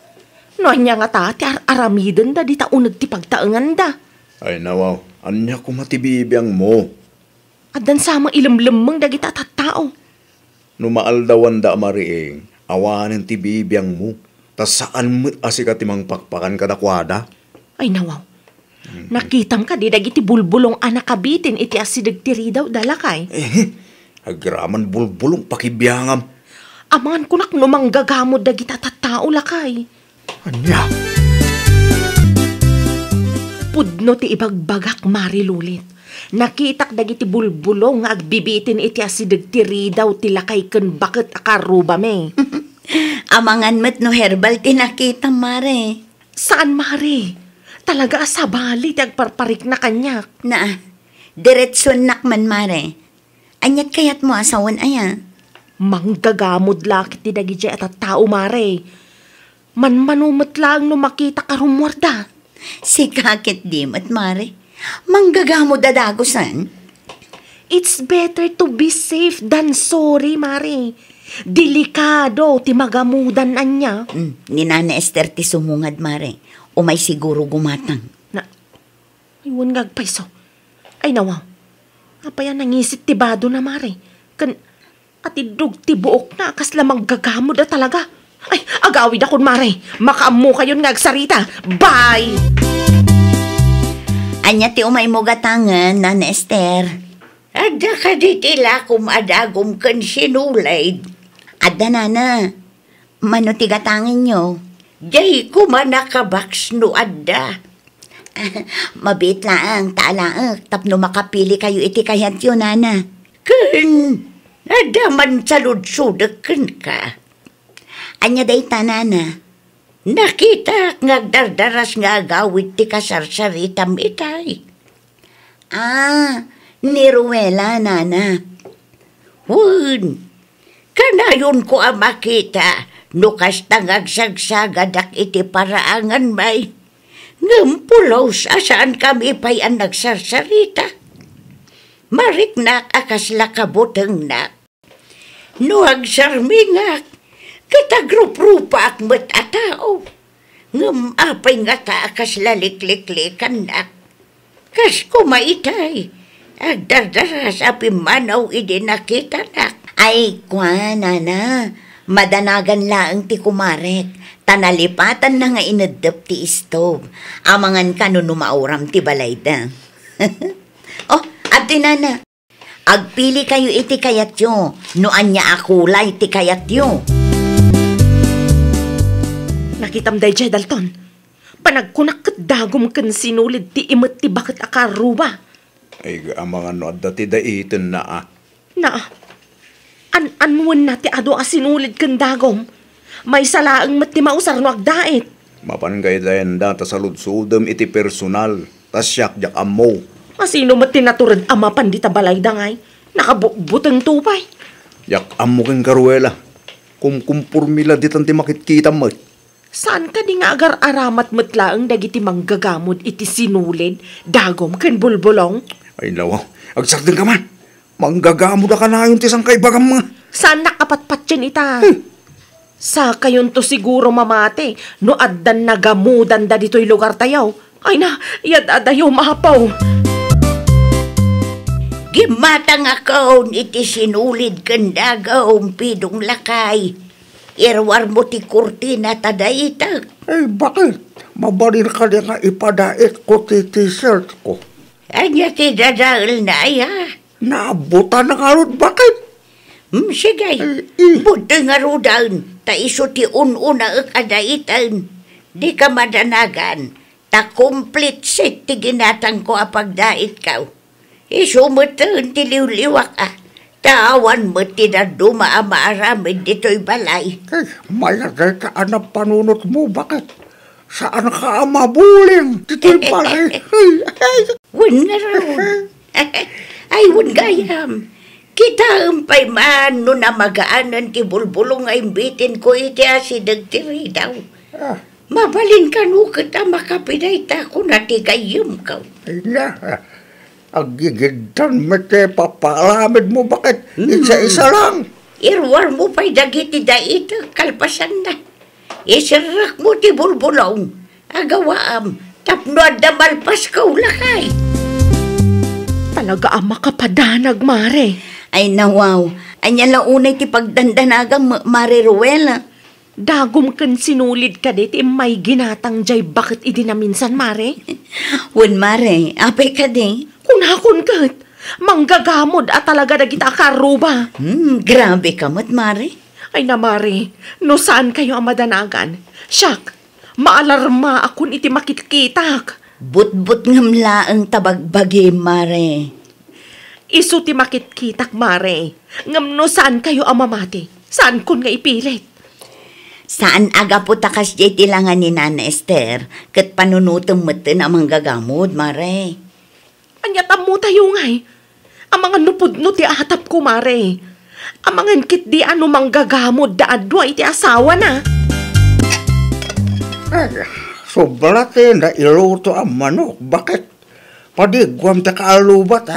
No anya nga ta, ti aramiden da, di taunag ti pagtaengan da. Ay nawaw, anya kumatibibiyang mo. Adan samang ilamlamang dagita tattao. Numaaldawan da amariing, awanin ti bibiyang mo. Tas saan mo asika timang pakpakan kadakwada? Ay nawaw. Nakitam ka di dagiti bulbulong anak kabitin iti asidag tiri daw dalakay. Agraman bulbulong pakibiyangam. Amangan kunak numanggagamod dagita tattao lakay. Anya? Pudno ti ibagbagak marilulit. Nakitak dagiti bulbulong nga agbibitin iti asidag tiri daw ti lakay ken bakit akaruba me. Amangan met no herbal tinakita, Mare. Saan mare? Talaga asabali ti agparparik na kanyak. Na, diretson nakman, Mare. Anyat kayat mo asawan aya. Manggagamod lakit ti dagiti at tao mare. Manmanumot lang no makita karumwarda. Si kakit dimat, Mare. Manggagamod dadagosan. It's better to be safe than sorry, mare. Delikado ti magamudan anya. Ni Nana Esther ti sumungad, Mare. O may siguro gumatang. Na, ayun ngagpaiso. Ay nawaw. Apayan nangisit ti bado na, mare. Kan, atidog ti buok na kas lamang gagamod na talaga. Ay, agawid akon, mare. Makaammo kayon ngagsarita. Bye! Anya ti umay mo gatangan, Nana Esther. Ada ka di tila kumadagom kan sinulaid. Ada, Nana. Mano ti gatangin nyo? Jay kumanakabaks no adda. Mabit lang, taalaak. Tapno makapili kayo iti kayat yun, Nana. Kun, ada man salud-sudakan ka. Anya day ta, Nana. Nakita ngagdardaras nga agawid ti kasarsaritam itay. Ni Ruela, Nana. Wun, kanayon ko ang makita, nukas tangagsagsaga iti paraangan may. Ngampulaw sa saan kami pa'y ang nagsarsarita. Mariknak akas lakabutang na. Nuag sarmingak, katagrup-rupa ak mat atao. Ngam apay nga ta akas lalik-liklikan na. Kas kumaitay, agdardara sa pimanaw idi nakita na. Ay, kwa, Nana, madanagan laang ti kumarek. Tanalipatan na nga inadap ti istove. Amangan ka no numauram ti balayda. Oh, abdi, Nana. Agpili kayo iti kayatyo. No anya akulay ti kayatyo. Nakitam day jay Dalton. Panagkunak kat dagom kan sinulid ti imet ti bakit akaruba. Ay amangan no adda ti daitin na Na, anwan na ti ado asinulid kan dagom. may salaang mati mausar no agdait. Mapanggay dayan da, ta saludsudem iti personal, ta siyak jak ammo. Masino mati naturad ama pandita balay dangay, nakabuteng tupay. Jak ammo ken karuela, kumpurmila ditan ti makikita mo. Saan ka di nga agar aramat matlaang dagiti manggagamod iti sinulid, dagom ken bulbulong? Ay lawa, agsakden ka man. Manggagamod ka na yung tisang kaibagam mga. Saan nakapatpat yan ita? Sa kayon to siguro mamate, no addan nagamudan da dito'y lugar tayaw. Ay na, yad adayo mahapaw. Gimatang akaw iti sinulid kandagaw pidong lakay. Irwar mo ti kurtina tadayita. Ay, bakit? Mabalir ka na nga ipadait ko ti t-shirt ko. Anya ti dadaal na ya. Naabutan na nga ron, bakit? Sige, buti nga rudan, ta iso ti ununa kadaitan. Di ka madanagan, ta complete set ti ginatang ko apagdait ka. Iso mo ti liwliwak tawan mo ti na dumaamaaramid dito'y balay. Ay, mayagay ka anap panunot mo, bakit? Saan ka mabuling? Dito'y balay. Wun nga ron. Ay, wun gayam. Kita umpay man no na magaanan ti bulbulong ay imbitin ko iti asidag ti ridaw. Mabalin ka no kita makapiday ta ko na ti gayam ka. Ay na, agigidan mo ti papalamid mo, bakit? Isa-isa lang. Irwar mo pa'y dagiti dait, kalpasan na. Isirak mo ti bulbulong. Agawaam, tapno at damalpas ka ulakay. Talaga ama kapadanag, mare. Ay nawaw, anya launay ti pagdandanagang Mare Ruela. Dagom kan sinulid ka dit, may ginatang jay bakit idi na minsan, mare? Wen Mare, apay ka di? Kunakon kat, manggagamod at talaga dagita karuba. Grabe ka mat, Mare. Ay na, mare, no saan kayo ang madanagan? Siyak, maalarma akon iti makitkitak. But-but ngamla ang tabagbagi, Mare. Isu ti makitkitak, mare. Ngam no saan kayo ang mamati? Saan kun nga ipilit? Saan aga po takas jay tilangan ni Nana Esther, kat panunutong matin ang manggagamod, Mare. Anyatam mo tayo ngay. Ang mga nupudno ti atap ko, mare. Ang mga kit di ano manggagamod da adwa iti asawa na. Ay, sobrate na iluto ang manok, bakit? Padigwam ta kaalubat,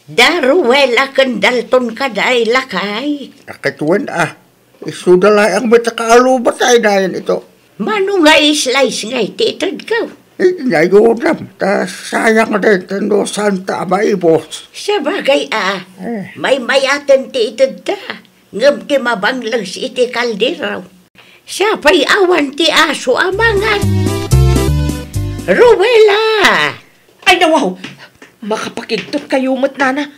Daruela kandalton ka day lakay. Akitwen, isudalay ang may kaalubat ay dayan ito. Mano nga islice nga ititad ka? Ngayunam, sayang din, tando santa maibos. Sa bagay may mayatan ti itad ta. Ngam ti mabanglang si iti kaldiraw. Siya pa'y awan ti aso amangan. Ruela! Ay nawaw, makapakigtot kayo mat nana.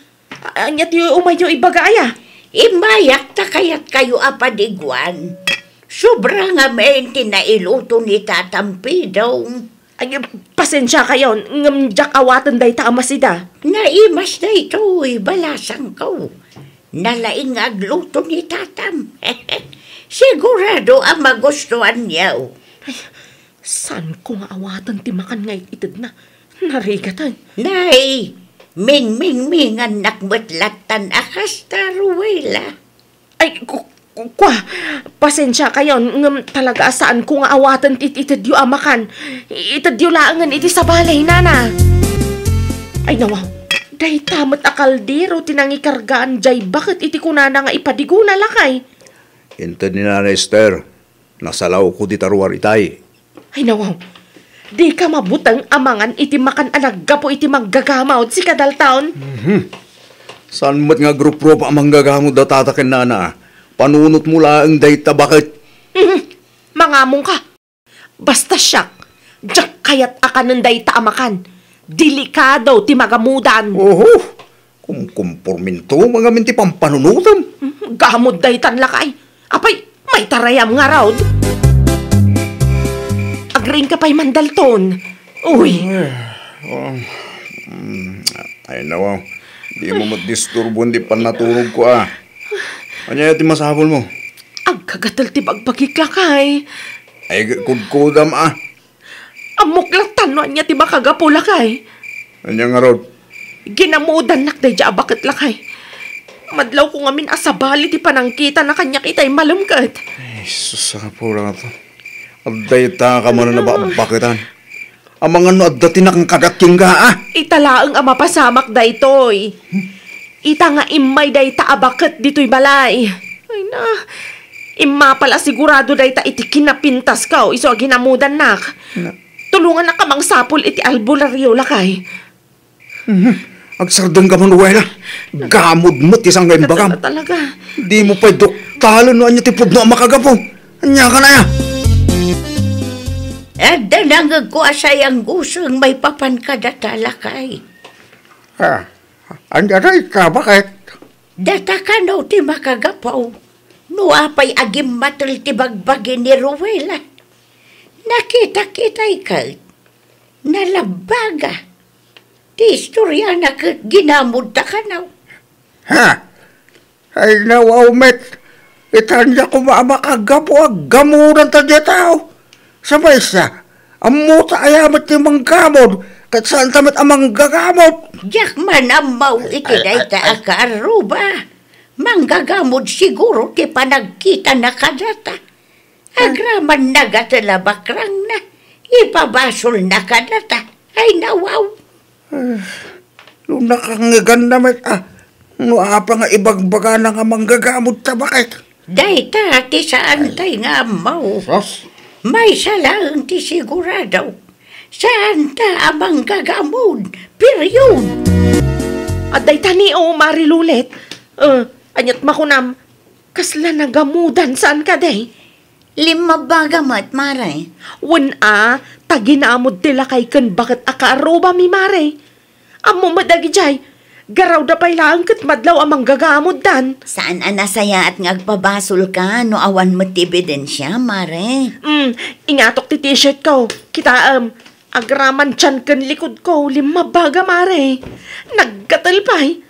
Anyat yung umayo ibagaya. Imayak ta kayat kayo apadigwan. Sobra nga menti na iluto ni tatampi daw. Ay, pasensya kayo, ngam jak awatan day ta amasida. Naimas na ito'y balasang ko. Nalaing agluto ni tatam. Sigurado ang magustuhan niya. Ay, saan ko nga awatan ti makan ngay itid na? Narigatan. Nay, ming-ming-mingan nakmatlatan akas taruwela. Ay, kwa, pasensya kayo, ngam talaga saan ko nga awatan itid yu amakan. Itid yu laangan iti sa balay, nana. Ay nawaw, day tamat akaldero tinangikargaan jay bakit iti kunana nga ipadiguna lakay. Ito ni Nana Esther, nasalaw ko di taruar itay. Ay nawaw, di ka mabutang amangan iti makan anagga po iti maggagamawd si kadaltaon. Saan mat nga grupo pa ang manggagamod da tatakin nana? Panunot mo laang dayta bakit? Mangamong ka. Basta siyak, jak kayat akanan dayta amakan. Delikado ti magamudan. Oho, kumporminto mga minti pampanunutan. Gamod daytan lakay. Apay, may tarayam nga raod. Agring ka pa'y mandalton. Uy. Ay nawaw, di mo matdisturbo, di pa natulog ko Anya ti masabol mo? Kagatal ti bagbagiklakay. Ay, kudkudam Amok lang tanuan niya ti makagapulakay. Anya nga rod? Ginamudan nak day bakit lakay. Madlaw ko ngamin asabali ti panangkita na kanya kita'y malumkat. Ay, sus, po lang ito. Aday ta ka man na bakitan. Ang mga no, adati na kang kadaking ka, Italaang ang mapasamak day toy. Ita nga imay day ta abakit dito'y balay. Ay na, imma pala sigurado day ta iti kinapintas ka o iso ginamudan nak. Tulungan na kamang sapol iti albularyo lakay. Agsardang ka man, Wela. Gamod mo, tisang ngayon bagam. Talaga. Di mo pa'y doktalo no, anya tipod no, makagapo. Anya ka na ya. Danangag ko asay ang gusong may papan ka datalakay. Anya rin ka, bakit? Data ka no ti makagapaw. No apay agim matul ti bagbagin ni Rowela. Nakita-kita'y ka. Nalabaga. Ti istorya na ginamod ta ka na. Ay nawaw, met. Itanya ko makagapo, gamuran ta dya tao. Sabay siya, amuta ayamat ni manggamod, kat saan tamat amang gagamod. Diyak man amaw itiday ta akaruba. Manggagamod siguro ti panagkita na kadata. Agraman nagatalabakrang na. Ipabasol na kadata. Ay nawaw. Lunakanggan na met, no apa nga ibagbaga na nga manggagamod ta bakit? Dayta ti saan tay nga amaw. May salang ti sigurado. Saan ta amang gagamod? Period. Aday tani o marilulit. Anyat makunam. Kasla nagamudan saan ka day? 5 bagamat, maray. Taginamod tila kay kan bakit akaaruba mi maray. Amo madagi jay. Garaw da pay lang kat madlaw amang gagamod dan. Saan anasaya at ngagpabasol ka no awan mo ti ebidensya, mare? Ingatok ti t-shirt ko. Kita agraman tiyan kan likod ko. 5 baga mare. Nagkatalpay.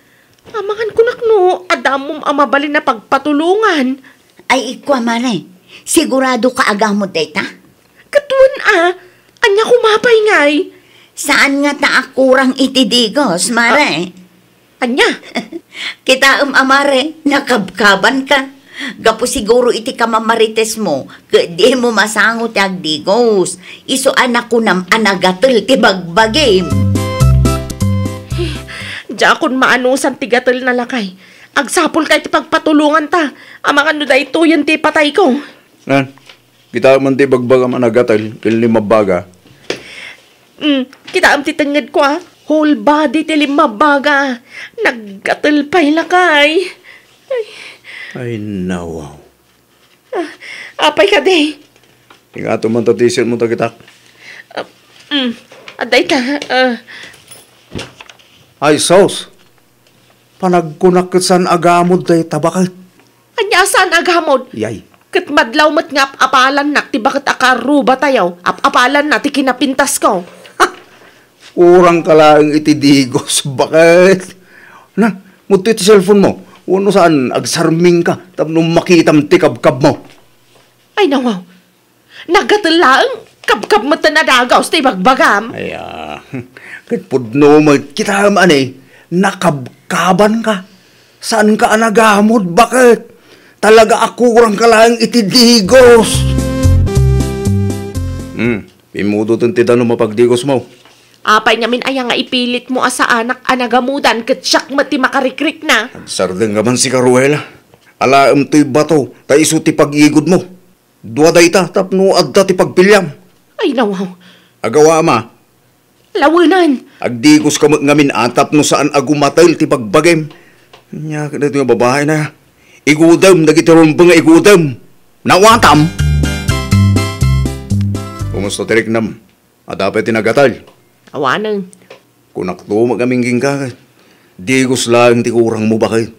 Amangan kunak no, adamom amabali na pagpatulungan. Ay ikwa, mare. Sigurado ka agamod dayta? Katuan anya kumapay ngay. Saan nga ta akurang itidigos, mare? Anya? Kita amare, nakabkaban ka. Gapo siguro iti kamamarites mo, di mo masangot agdigos. Iso anak ko nam anagatul ti bagbagim. Diya akong maanusan ti gatul na lakay. Agsapol kay ti pagpatulungan ta. Amangan no da ito yung ti patay ko. Nan, kita man ti bagbaga managatal, kili 5 baga. Kita ti tangad ko whole body ti 5 baga. Naggatul pa'y lakay. Ay, nawaw. Apay ka day. Ingato man tatisir mo tagitak. Aday ta. Ay, Sos. Panagkunak kat saan agamod day tabakal. Anya saan agamod? Yay. Kat madlaw mat nga apalan na ti bakit akaruba tayo. Apalan na ti kinapintas ko. Urang ka lang itidigos. Bakit? Na, muto iti cellphone mo. Uno saan, agsarming ka. Tapos makitam ti kabkab mo. Ay nawaw. Nagatilaang kabkab mo tanadagaw sa bagbagam. Ay, kitpudno mo, kita man nakabkaban ka. Saan ka anagamod? Bakit? Talaga ako urang ka lang itidigos. Pimudo tong titano mapagdigos mo. Apay namin aya nga ipilit mo asa anak anagamudan ket siyak mati makarikrik na. Sardeng ka man si Caruela. Alaam to'y bato, ta iso ti pag-igod mo. Dua day ta, tapno adda ti pagpilyam. Ay nawaw. Agawa ma, Lawanan. agdigos ka ngamin atap no saan agumatal ti pagbagem. Nya ka na ito yung babae na. Igudam, nagitiron ba nga igudam? Nawatam! Kumusta tirik nam? At dapat tinagatal. Awanan. Kunak to magamingking ka. Digos lang ti kurang mo bakit?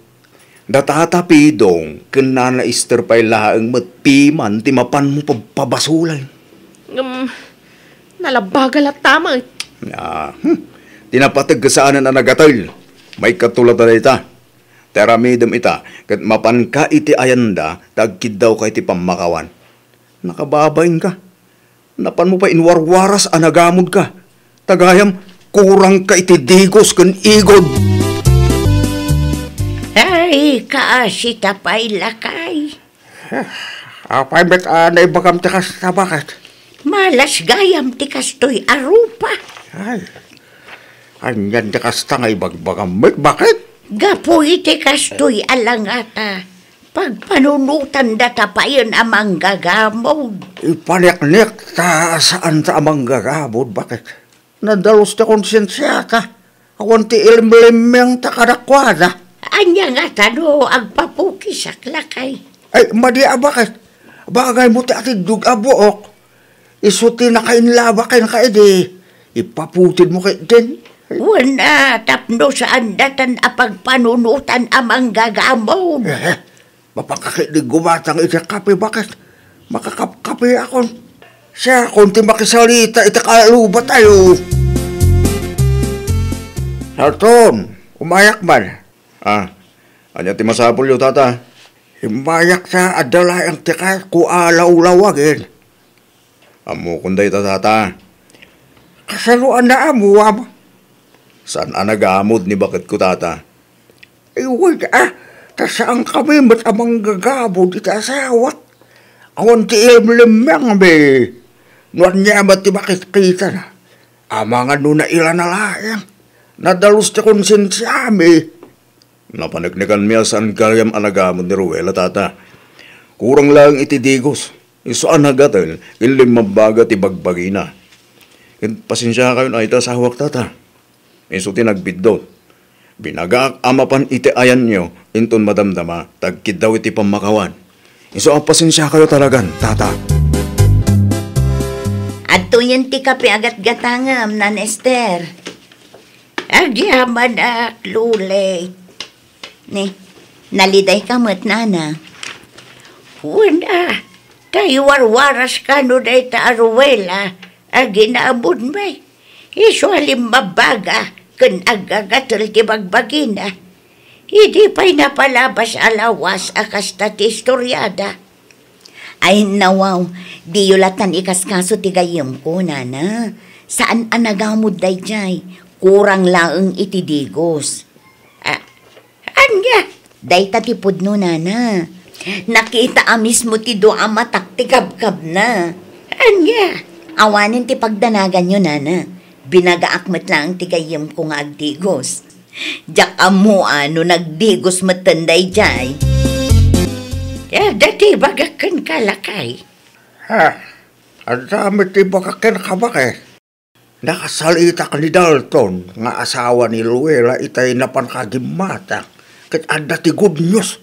Datatapidong, kena na ister pa'y laang matpiman, ti mapan mo pabasulan. Nalabagal at tama. Tinapatag ka saan na nagatal. May katulad na ita. Teramidem ita, kat mapan ka iti ayanda, tagkid daw ka iti pamakawan. Nakababain ka. Napan mo pa inwarwaras anagamod ka. Tagayam, kurang ka iti digos kan igod. Ay, kaasita pa'y lakay. Apay met naibagam tikas na bakit? Malas gayam tikas to'y arupa. Ay, anyan tikas ta nga ibagbagam met, bakit? Gapo iti kastoy alangata. Pagpanunutan data pa yun amang gagamod. Ipanik-nik ta saan ta amang gagabod, bakit? Nadalos ta konsensya ta. Awan ti ilmlimeng ta kadakwada. Anya nga tano, agpapukis aklakay. Ay, madia bakit? Bagay mo ti ati dugabuok. Isuti na kainlabakin ka edi. Ipaputid mo kay din. Wala, tapno saan datan apagpanunutan amang gagamod. Mapakakilig gumatang iti kape, bakit? Makakapkape ako. Siya, kunti makisalita, iti kaluba tayo. Harton, umayak man. Anya ti masapul yo, tata. Himayak sa adala ang tika kualaw-lawagin. Amo kunday ta, tata. Kasaluan na amuam. Saan anagamod ni bakit ko, tata? Wait, tasaan kami mat amang gagabod iti asawat. Awan ti ilmlimang be. Nuan niya ba't ti bakit kita na? Amangan no na ilan na layang. Nadalos ti konsensya mi. Napanagnikan miya saan kayam anagamod ni Ruela, tata. Kurang lang iti digos. Isuan hagatan, ilimmabaga ti bagbagina. Pasensya kayo na ita sa hawak, tata. Iso ti nagbidot. Binagak amapan iti ayan nyo, inton madamdama, tagkid daw iti pamakawan. Iso ang pasensya kayo talagan, tata. At tuyan ti kape agat gatangam, Nan Esther. Agyaman ak, lulay. Ni, naliday ka mo't nana. Wala, tayo warwaras ka no day ta Aruela, aginaabod may. Iso alim mabaga, kan agagatal ti bagbagina. Hindi pa'y napalabas alawas akas ti istoryada. Ay nawaw, di yulatan ikaskaso ti gayem ko, nana. Saan anagamod day jay? Kurang laeng iti digos. Anya, day tatipod no, nana. Nakita amis mo ti doa matak ti kabkab na. Anya, awanin ti pagdanagan nyo, nana. Binagaakmat lang ti gayem ko nga agdigos. Diyak amo ano nagdigos matanday jay. Dati bagakan kalakay. Ang dami ti bagakan ka bakit? Nakasalita ka ni Dalton, nga asawa ni Luella, itay napankagimata. Kat anda ti good news.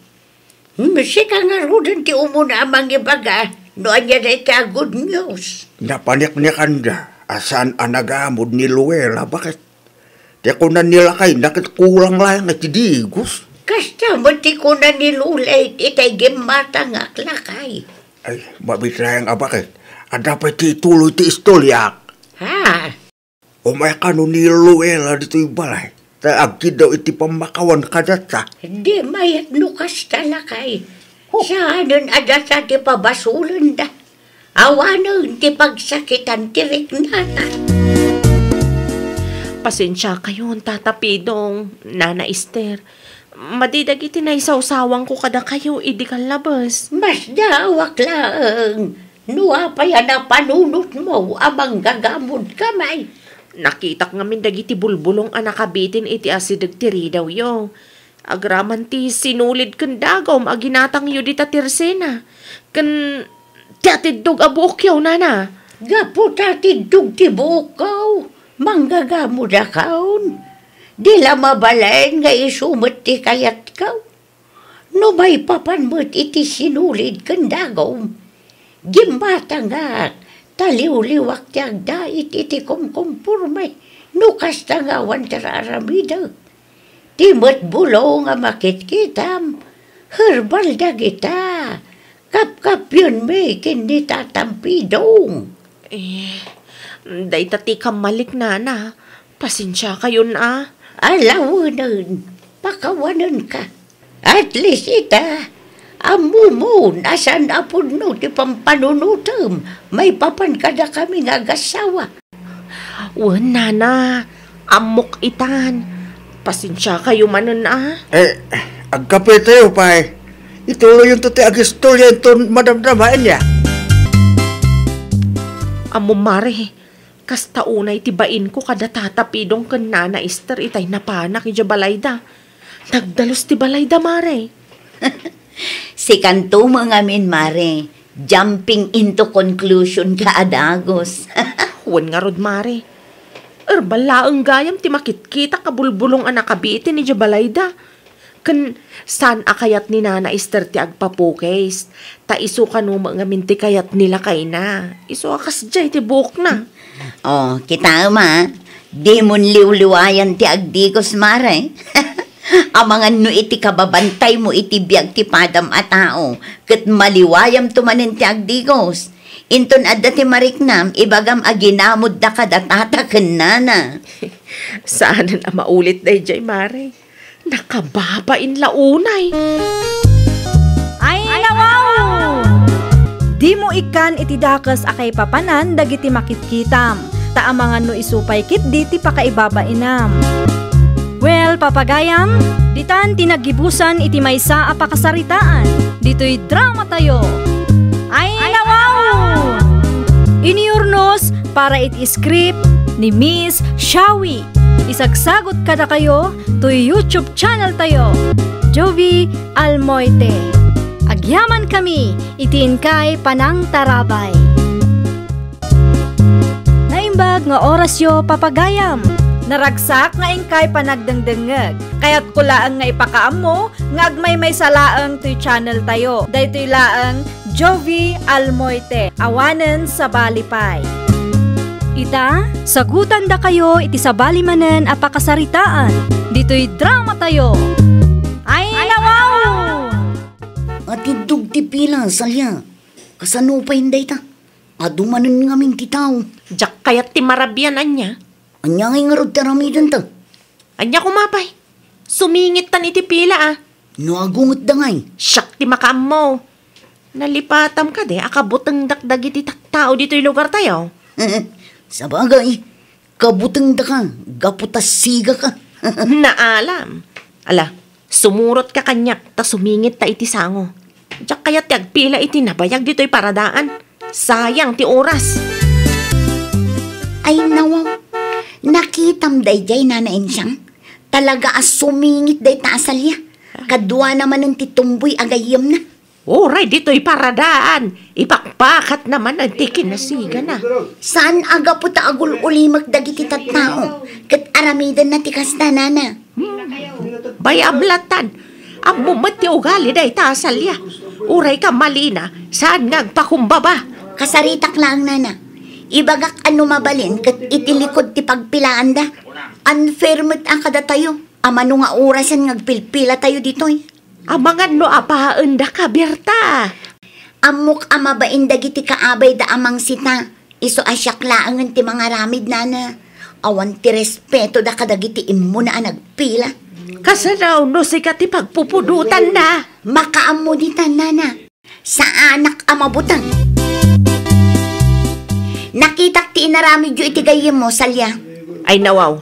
Masika nga rudan ti umuna amang ibaga, noan niya na ita good news. Napanik-nikan niya, asan anagamod ni Luella, bakit? Di ko na nilakay, nakit kulang lang at digos. Kasta mo ti ko na nilulay, itay gimata nga klakay. Ay, mabitlayang bakit? Dapat ti tuloy ti istolyak. Ha? Umay ka no ni Luella dito'y balay. Taagkid daw iti pamakawan kadata. Di mayat nukas talakay. Saanan adata ti pabasulan da. Awanan ti pagsakitan ti riknata. Pasensya kayo, Tata Pidong, Nana Esther. Madidag itinay-sawsawang ko kada kayo, idi kang labas. Mas dawak lang. Nuwa pa yan na panunot mo, abang gagamod kamay. Nakitak ngamin dagiti bulbulong anakabitin iti asidag tiri daw yo. Agraman ti sinulid kan dagom aginatang yu di tatirsena. Kan tiatidog abuok yaw, Nana. Gapo tatidog ti bukaw. Manggagamod akaon. Di la mabalain nga isumot ti kayat kaw. No bay papan mo't iti sinulid kan dagom. Gimata nga, taliw-liwak ti agdait iti kumkumpurmay. No kasta nga wan tararamida. Ti mo't bulo nga makitkitam. Herbal da kita. Kap-kap yun may kindi tatampidong. Day tati kamalik, Nana. Pasensya kayo na. Alawanan, pakawanan ka. At least ita, amo mo, nasan apod no, ti pampanunutom. May papan kada kami nga gasawa. Wan, nana. Amok itan. Pasensya kayo manon Agkape tayo, pay. Ituloy yung tuti agistolya ito madamdamain niya. Amo mare, kasta unay tibain ko kada tatapidong kan nana Esther itay napanak ija balayda. Nagdalos ti balayda mare. Si kanto mga min, mare. Jumping into conclusion ka adagos. Wan nga rod mare. Bala ang gayam ti makit-kita kabulbulong anak kabitin ni Jabalayda. Kan saan akayat ni Nana Esther ti agpapukes. Ta iso ka no mga minti kayat nila kay na. Iso akas jay ti buok na. Oh, kita ma. Di mon liwliwayan ti agdigos, mare. Ang mga no iti kababantay mo iti biyag ti padam a tao. Kat maliwayam tumanin ti agdigos. Inton adda ti mariknam, ibagam aginamod da kadatataken nana. Saan na maulit day jay mare? Nakababain launay. Ay, nawaw! Di mo ikan iti dakas akay papanan dagiti makitkitam. Ta mga no isupay kit di ti pakaibabainam. Well, papagayam, ditan tinagibusan iti maysa a pakasaritaan. Dito'y drama tayo. Ay, nawaw! Iniurnos para iti script ni Miss Shawi. Isagsagot kada kayo to YouTube channel tayo, Jovi Almoite. Agyaman kami, itiin kay Panang Tarabay. Naimbag nga orasyo papagayam. Naragsak nga ingkay panagdengdengeg. Kaya't kulaan nga ipakaam mo, nga agmay may salaang to'y channel tayo. Dahito'y laang Jovi Almoite. Awanen sa Balipay. Ita, sagutan da kayo iti sabali manen a pakasaritaan. Dito'y drama tayo. Ay, nawaw! At idug ti pila, salya. Kasano pa hinday ta? Adumanan nga min ti tao. Jak kayat ti marabyanan niya. Anya ngay nga rod taramidan ta. Anya kumapay. Sumingit tan iti pila Nuagungot da ngay. Siyak ti makaam mo. Nalipatam ka de, akabutang dakdag iti tao dito'y lugar tayo. Sa bagay, kabutang da ka, gaputas siga ka. Naalam. Ala, sumurot ka kanyak, ta sumingit ta iti sango. Diyak kaya ti agpila iti nabayag dito'y paradaan. Sayang ti oras. Ay nawaw, nakitam day jay nanain siyang. Talaga as sumingit day taasalya. Kadwa naman ng titumboy agayam na. Oray, dito'y paradaan. Ipakpakat naman ang tikin na siga na. Saan aga po taagul ulimak dagiti tattao? Kat aramidan na tikas na nana. Bayablatan. Ang bumat ti ugali day tasalya. Uray ka malina, saan ngagpakumbaba? Kasaritak lang nana. Ibagak ano mabalin kat itilikod ti pagpilaan da. Unfair mo't ang kada tayo. Amano nga orasan ngagpilpila tayo dito'y. Amangan no apaan da ka, Berta. Amok amabain dagiti kaabay da amang sita. Iso asyak laangan ti mga ramid nana. Awan ti respeto da kadagiti immo na nagpila. Kasanaw no sikat ti pagpupudutan na. Makaamo ditan nana. Sa anak amabutang. Nakitak ti inaramid yu iti gayem mo, salya. Ay nawaw,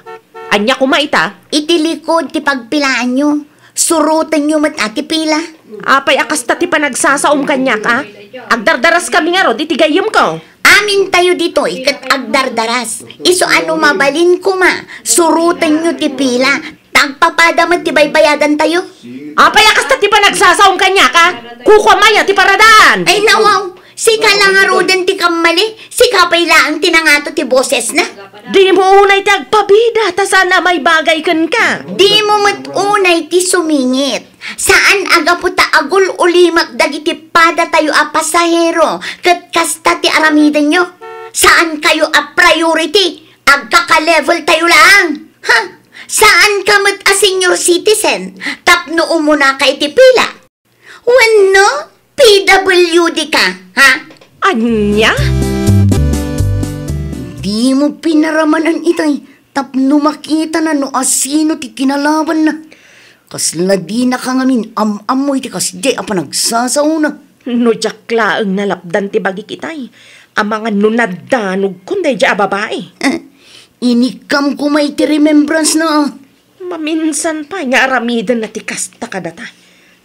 anya kumaita? Itilikod ti pagpilaan nyo. Surutan nyo mat ati pila. Apay akas ta ti panagsasaom kanyak Agdardaras kami nga rod, itigayom ko. Amin tayo dito, ikat agdardaras. Iso ano mabalin ko ma. Surutan nyo ti pila. Tagpapadamat ti baybayadan tayo. Apay akas ta ti panagsasaom kanyak Kukwamaya ti paradaan. Ay nawaw, sika lang arudan ti kamali. Sika pa'y laang tinangato ti boses na. Di mo unay ti agpabida, ta sana may bagay kan ka. Di mo matunay ti sumingit. Saan aga po agul ulimak dagiti pada tayo a pasahero kat kasta ti aramidan nyo? Saan kayo a priority? Agkaka-level tayo lang. Ha? Saan ka mat a senior citizen? Tapno umuna kay ti pila. Wano? PWD ka, ha? Anya? Di mo pinaramanan itay. Tapno makita na no asino ti kinalaban na. Kasla di na ka ngamin amoy ti kasdi apa nagsasauna. No jakla ang nalapdan ti bagi kitay. Ang mga nunadanog kunday dya babae. Inikam ko may ti remembrance na. Maminsan pa nga aramidan na ti kasta kadata.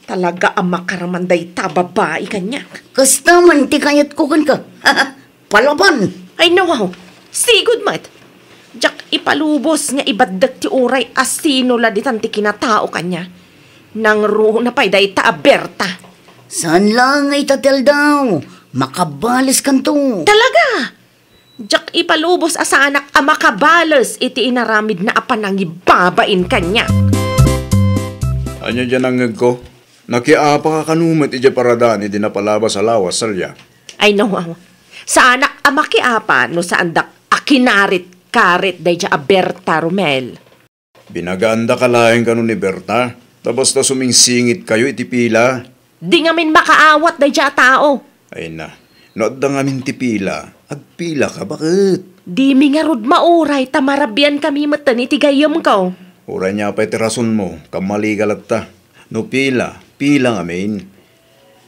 Talaga ang makaramanday ta babae kanya. Kasta man ti kayat ko kan ka. Palaban. Ay nawaw, sigod mat. Jak ipalubos nga ibaddag ti uray asino la ditan ti kinatao kanya. Nang ruho na pa'y day ta aberta. Saan lang ay tatel daw? Makabalis kan to. Talaga! Jak ipalubos asanak a makabalos iti inaramid na apan ang ibabain kanya. Anya dyan ang ngag ko? Nakiapa ka kanumat iti paradaan iti napalaba sa lawas salya. Ay nawaw, sa anak a makiapa no sa andak akinarit karit day dya aberta Romel. Binaganda ka laeng ka ni Berta. Tapos na sumingsingit kayo iti pila. Di nga min makaawat day dya tao. Ay na, nood da nga min ti pila. Agpila ka, bakit? Di mi nga rod mauray tamarabyan kami matan iti gayam ko. Ura niya pa iti rason mo, kamali galat ta. No pila nga main.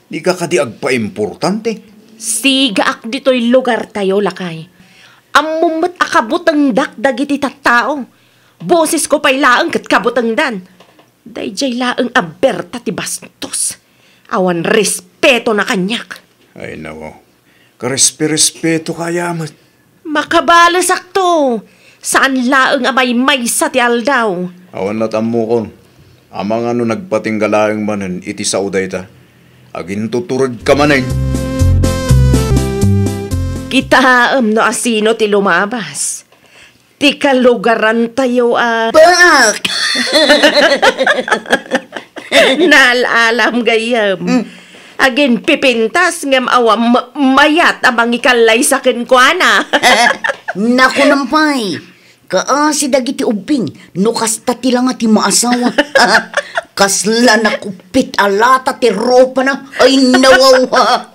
Di ka kadi agpa-importante. Siga ak dito'y lugar tayo lakay. Amumat akabutang dakdag iti tattao. Boses ko pa'y laang kat kabutang dan. Dayjay laang aberta ti bastos. Awan respeto na kanyak. Ay nawo, karespe-respeto kaya mat. Makabalas akto. Saan laang amay sa ti aldaw. Awan na tamo kon. Amang ano nagpatinggalaang manan iti sauday ta. Agin tuturod ka maneng. Kitaam no asino ti lumabas. Ti kalugaran tayo Bak! Nalalam gayam. Agin pipintas ngam awam mayat amang ikalay sa kenkwana. Naku nampay. Kaasi dagiti ubing. No kasta ti lang ati maasawa. Kasla nakupit alata ti ropa na. Ay nawawa.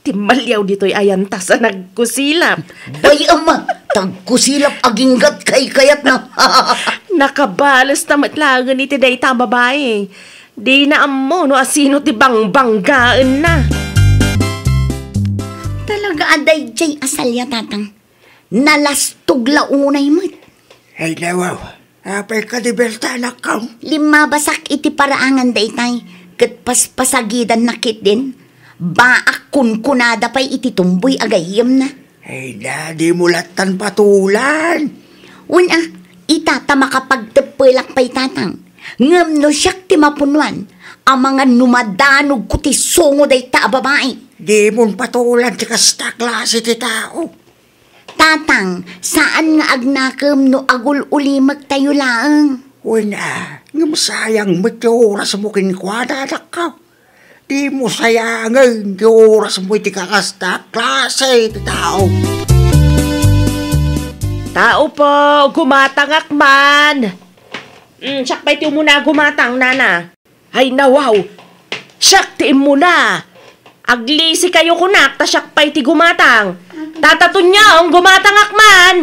Timalyaw dito'y ayanta sa nagkusilap. Bay ama, tagkusilap aginggat kay kayat na. Nakabalas tamat lagan iti dayta babae. Di na amo no asino ti bangbanggaan na. Talaga aday jay asalya tatang. Nalastog launay mo't. Ay nawaw, apay ka di Berta anak ka. Limabasak iti paraangan daytay. Kat paspasagidan nakit din. Baak kunada pa'y iti tumboy agayam na. Ay na, di mulatan patulan. Una, itata makapagtepelak pa'y tatang. Ngam no siyak ti mapunuan. Ang mga numadanog ko ti songo day ta babae. Di mon patulan ti kasta klase ti tao. Tatang, saan nga agnakam no agul ulimag tayo laang? Una, ngam sayang mo't yung oras mo kinkwada anak ka. Di mo sayangan yung oras mo iti kakasta klase iti tao. Tao po, gumatangak man. Siyak pa'y ti muna gumatang, nana. Ay nawaw, siyak ti muna. Aglisi kayo kunak, ta siyak pa'y ti gumatang. Tatatun niya ang gumatangak man.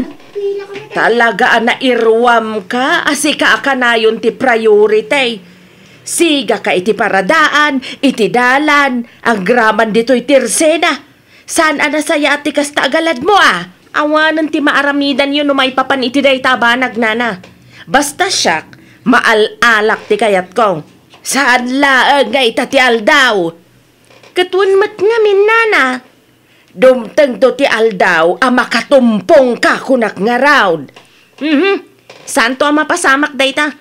Talaga na irwam ka, asi ka akanayon ti priority. Siga ka iti paradaan, iti dalan, ang graman dito'y tirsena. Saan anasaya ati kasta agalad mo Awanan ti maaramidan yun no may papan iti day tabanag nana. Basta siyak, maalak ti kayat ko. Saan laang nga itatial daw? Katun mat ngamin nana. Dumteng to ti aldaw, makatumpong ka kunak nga round. Saan to mapasamak day ta?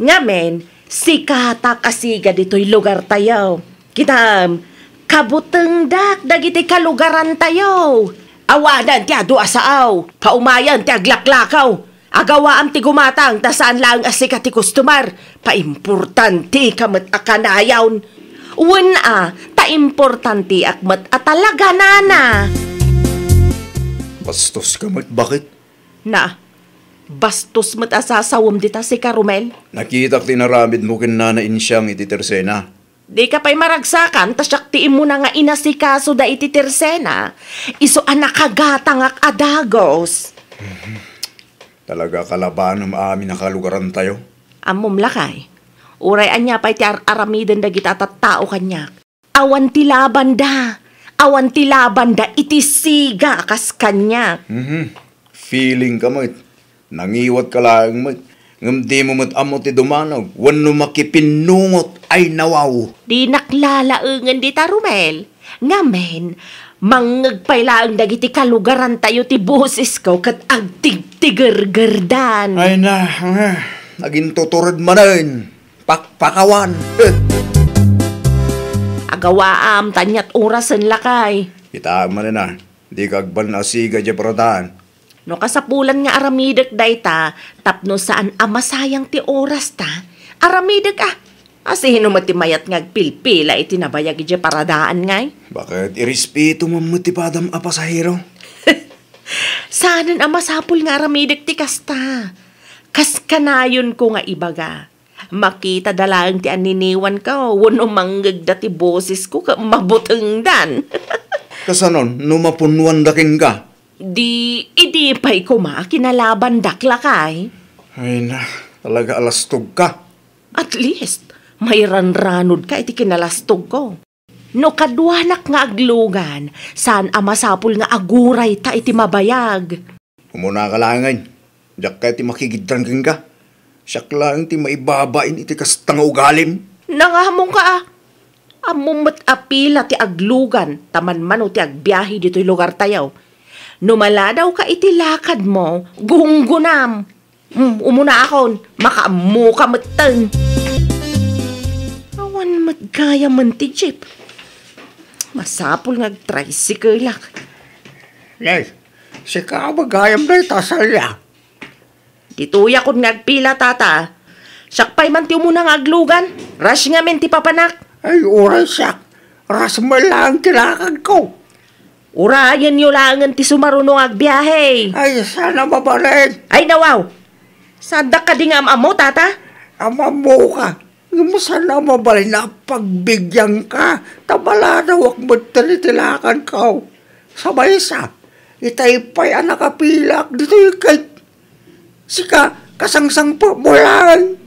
Ngamen, sikata kasiga dito'y lugar tayo. Kitam, kabuteng dagiti kalugaran tayo. Awanan ti adu asaaw, paumayan ti aglaklakaw. Agawaam ti gumatang, ta saan lang asika ti kustumar. Paimportanti kamat akanayawn. Uwan ta importanti akmat atalaga nana. Bastos ka mat, bakit? Na, bastos mat asasawam dita si Karumel. Nakita tinaramid mo kinanain siyang iti tersena. Di ka pa'y maragsakan, tasyak tiin mo na nga inasikaso da iti tersena. Iso anakagatang ak adagos. Talaga kalaban ng amin nakalugaran tayo. Amom lakay, Uray anya pa iti aramiden da kita tattao kanyak. Awan ti laban da iti siga kas kanyak. Feeling ka mo, nangiwat ka lang mo. Ngam di mo amo ti dumanog, wano makipinungot ay nawaw. Di naklalaengan di Romel. Ngamen, mangagpailaang dagiti kalugaran tayo ti boses ko kat agtig-tigergerdan. Ay na, naging tuturad manin, pakpakawan. Agawaam, tanyat orasan lakay. Kita man na, di kagban na siga dya paradaan. No kasapulan nga aramidek dayta, tapno saan amasayang ti oras ta, aramidek Asihin mo ti mayat ngagpilpila iti nabayag iti paradaan ngay. Bakit irespeto mo ti padam a pasahero? Saanan amasapul nga aramidek ti kasta. Kas kanayon ko nga ibaga. Makita dalang ti aniniwan ka, wano manggagda ti boses ko ka mabuteng dan. Kasanon, numapunuan daking ka? Idi pa'y kuma, kinalaban daklakay. Ay na, talaga alastog ka. At least, may ranranod ka iti kinalastog ko. No kadwanak nga aglugan, saan amasapul nga aguray ta iti mabayag. Umuna ka langay, diyak ka iti makigidran king ka. Siyak lang iti maibabain iti kastang ugalim. Nangahamong ka Amumot apila ti aglugan, taman man o ti agbiyahe dito'y lugar tayaw. Numala daw ka iti lakad mo, gunggunam. Umuna akon, makaamu ka matang. Awan magkaya man ti jeep. Masapul ngag-tricycle lak. Nay, si kabagayam na itasalya. Dituya kun ngagpila tata. Sakpay man ti umuna ngaglugan, rush nga men ti papanak. Ay, oray siyak. Rasmal lang tilakad ko. Urayan nyo langan ti sumarunong agbiyahe. Ay, sana mabalik. Ay nawaw, sadak ka di nga amamo, tata? Ama mo ka. Yung sana mabalik na pagbigyan ka. Tabala na wak mo tinitilakan ko. Sabay sa, itaypay ang nakapilak. Dito yung kay sika kasangsang po mo lang.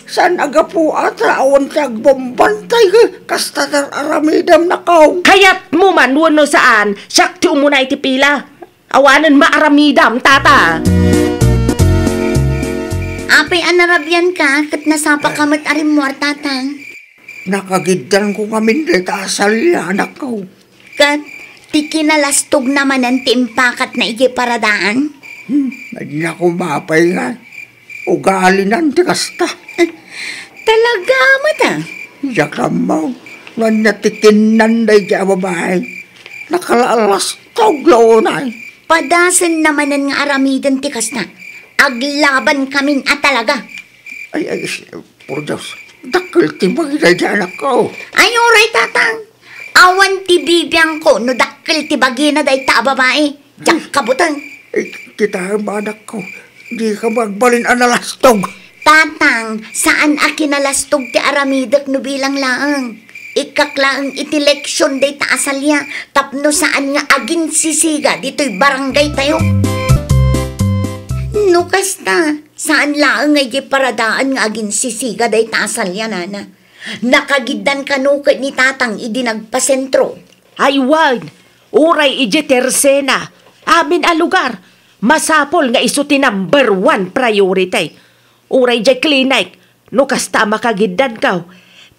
Saan aga po at raon tiyag bombantay kasta aramidam na kaw. Kayat mo man, wano saan, siyak ti umuna iti pila. Awanan maaramidam, tata. Apay anarabyan ka, kat nasapa kamat arimuar tatang. Nakagiddan ko kami dito asalya anak ko. Kat, ti kinalastog naman ang timpakat na igi paradaan. Hindi na ko mapay nga. Ugali ng tikasta. Talaga, mata. Yakam mo, nanyatikin nanday kaya babae. Nakalaalastog launay. Padasan naman ang aramidan ti kasta. Aglaban kaming talaga. Ay, por Diyos, dakil ti bagay anak ko. Ay, oray tatang. Awan ti bibiyang ko, no dakil ti bagina day ta babae. Diyak kabutang. Ay, kita ang anak ko, di ka magbalin analastog. Tatang, saan akinalastog ti aramidak no bilang laang? Ikaklaang iti leksyon day ta asalya, tapno saan nga agin sisiga dito'y barangay tayo. No kasta, saan laang nga di paradaan nga agin sisiga day ta asalya, nana? Nakagiddan kanukit ni tatang idinagpasentro. Ay wag, uray ije tersena. Amin a lugar, masapol nga iso ti number 1 priority. Uray jay klinik, no kasta makagiddan kaw.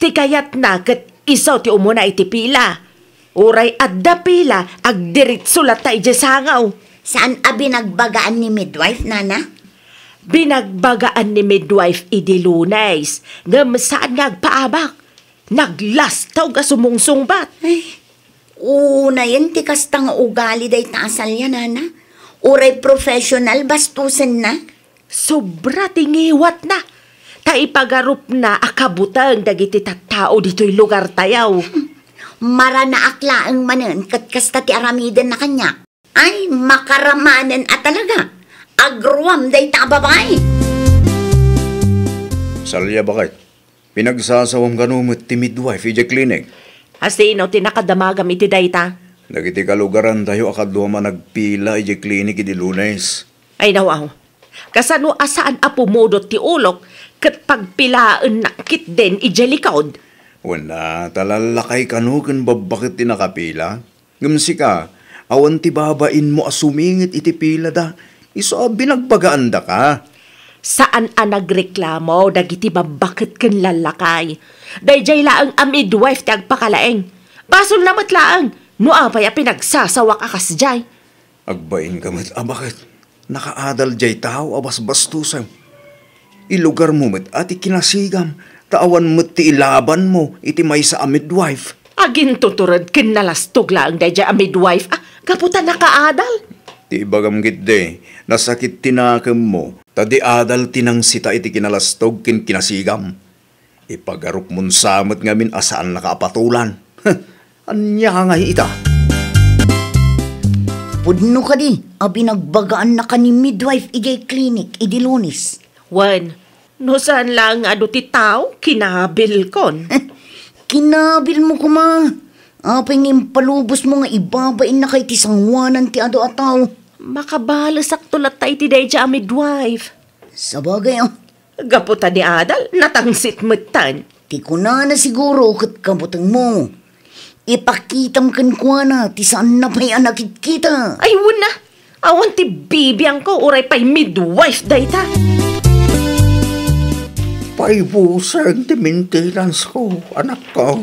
Ti kayat na kat isaw ti umuna iti pila. Uray adda pila, agdiritso lata ije sangaw. Saan abi nagbagaan ni midwife, nana? Binagbagaan ni midwife idi Lunes. Ngam saan nagpaabak. Naglastaw ka sumungsungbat. Ay, una yan ti kastang ugali day taasal yan, nana. Uray professional, bastusan na. Sobra tingiwat na. Taipagarup na akabutang dagiti tattao dito'y lugar tayaw. Marana aklaang manan kat kasta ti aramidan na kanya. Ay, makaramanan at talaga. Agruam day ta babae. Salya bakit? Pinagsasawang ganumot ti midwife ije klinik. Asino tinakadamagam iti dayta? Dagiti kalugaran tayo akadwa nagpila ije klinik iti Lunes. Ay nawaw. Kasano asaan apumudot ti ulok, Kat pagpilaan nakit din ijalikod. Wala, talalakay ka no, kan babakit ti nakapila. Gamsi ka, awan ti babain mo asumingit iti pila da. Iso binagbagaan da ka. Saan nagreklamo dagiti babakit kan lalakay? Dayjay laang a midwife ti agpakalaeng. Basol namat laang, no apay a pinagsasawak akas jay. Agbain ka mat, bakit? Nakaadal jay tao, abas bastusan. Ilugar mo mat, ati kinasigam. Tawan mo't ti ilaban mo, iti may sa a midwife. Agin tuturad kin nalastog laang dayjay a midwife. Kaputan nakaadal. Ti ibagam gitde, nasakit tinakam mo, tadi adal tinang sita iti kinalastog kin kinasigam. Ipagaruk mon samot ngamin asaan nakapatulan. Anya nga ita. Pudno ka di, binagbagaan na ka ni midwife ijay clinic, idi Lunes. Wan, no saan lang ado ti tao, kinabil kon. Kinabil mo kuma. Apeng palubos mo nga ibabain na kay tisangwanan ti ado ataw. Makabalasak tulat tayo ti dayja a midwife. Sabagay Gaputa ni Adal, natangsit mutan. Ti ko na siguro kat kabutang mo. Ipakitam kan kwa na, ti saan na pa'y anakit kita. Ay, wala. Awan ti bibiyang ko, uray pa'y midwife dayta. Paibusang ti maintenance ko, anak ko.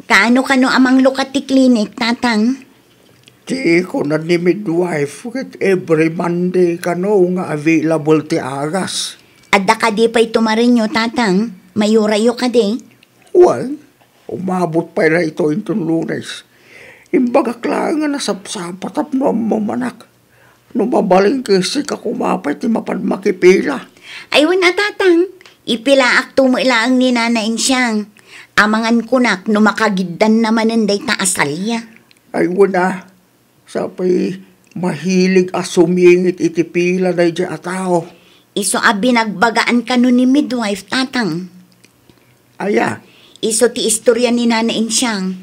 Kaano kano amang lukat ti clinic, tatang? Di ko na ni midwife, kat every Monday ka no nga available ti agas. Adda ka di pa'y tumarinyo, tatang? Mayurayo ka di? Well, umabot pa na ito itong Lunes. Imbagak lang nga nasapsapat no mamanak. No mabaling kasi ka kumapay ti mapadmakipila. Ay, wala, tatang. Ipilaak tumuilaang ni nanain siyang. Amangan kunak no makagiddan naman ang day taasalya. Ay wala. Sapay mahilig asumingit iti pila na iti atao. Iso binagbagaan ka no ni midwife, tatang. Aya. Iso ti istorya ni nanain siyang.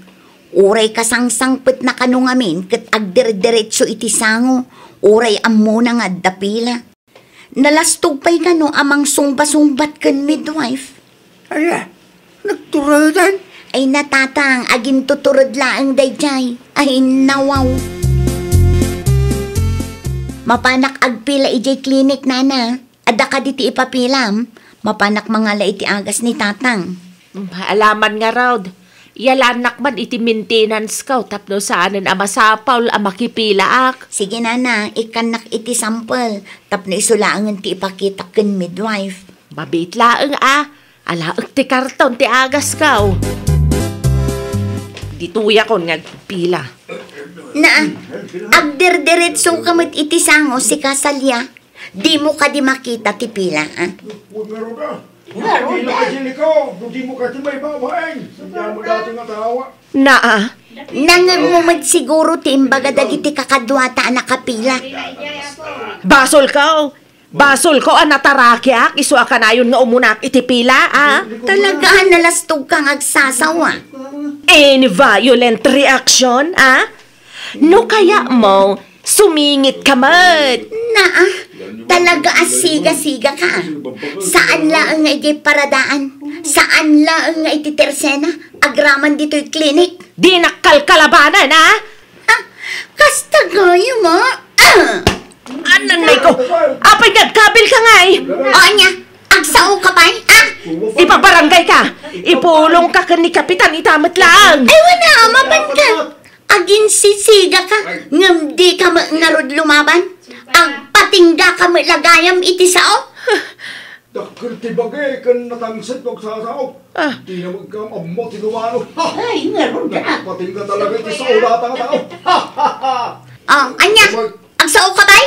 Uray kasangsangpet na kano ngamin kat agder-derecho iti sango. Uray amo na nga dapila. Nalastog pa'y kano amang sumba-sumbat kan midwife. Aya. Nagturadan. Ay natatang, agin tuturod laang dayjay. Ay nawaw. Mapanak agpila ijay clinic, nana. Ada ka diti ipapilam. Mapanak mga la iti agas ni tatang. Alaman nga raw. Yalanak man iti maintenance ka. Tapno saanan amasapaw makipila ak. Sige, nana, ikanak iti sample. Tapno isulaangan ti ipakita kan midwife. Mabit laang alaag ti karton ti agas ka. Dituya kon nga pila. Agder-deretso kamit iti sango si kasalya. Di mo ka di makita ti pila, Meron ka. Hindi na kasi ikaw. Hindi mo kasi may babaeng. Sadya mo dati nga tawa. Nangag mo siguro ti imbaga dagiti kakadwata na kapila. Basol ka. Basol ko natarakyak. Isu ka na yun nga umunak iti pila, Talagaan nalastog kang agsasawa. Any violent reaction, No kaya mo, sumingit ka mat. Talaga asiga-siga ka. Saan lang nga iti paradaan? Saan lang nga iti tersena? Agraman dito'y klinik? Di nakalkalabanan, Kasta gayo mo? Ananay ko, apay nagkabil ka nga O anya, agsao ka pa Ipabarangay ka. Ipulong ka ni Kapitan itamat lang. Ay wala, mapan ka. Agin sisiga ka. Ngam di ka ngarod lumaban. Ang patingga ka lagayam iti sao. Dakil ti bagay kan natangsit wag sasaw. Di na magkamamo tinuwano. Ay, ngarod ka. Pating ka talaga iti sao lahat ang tao. Anya, agsao ka ba?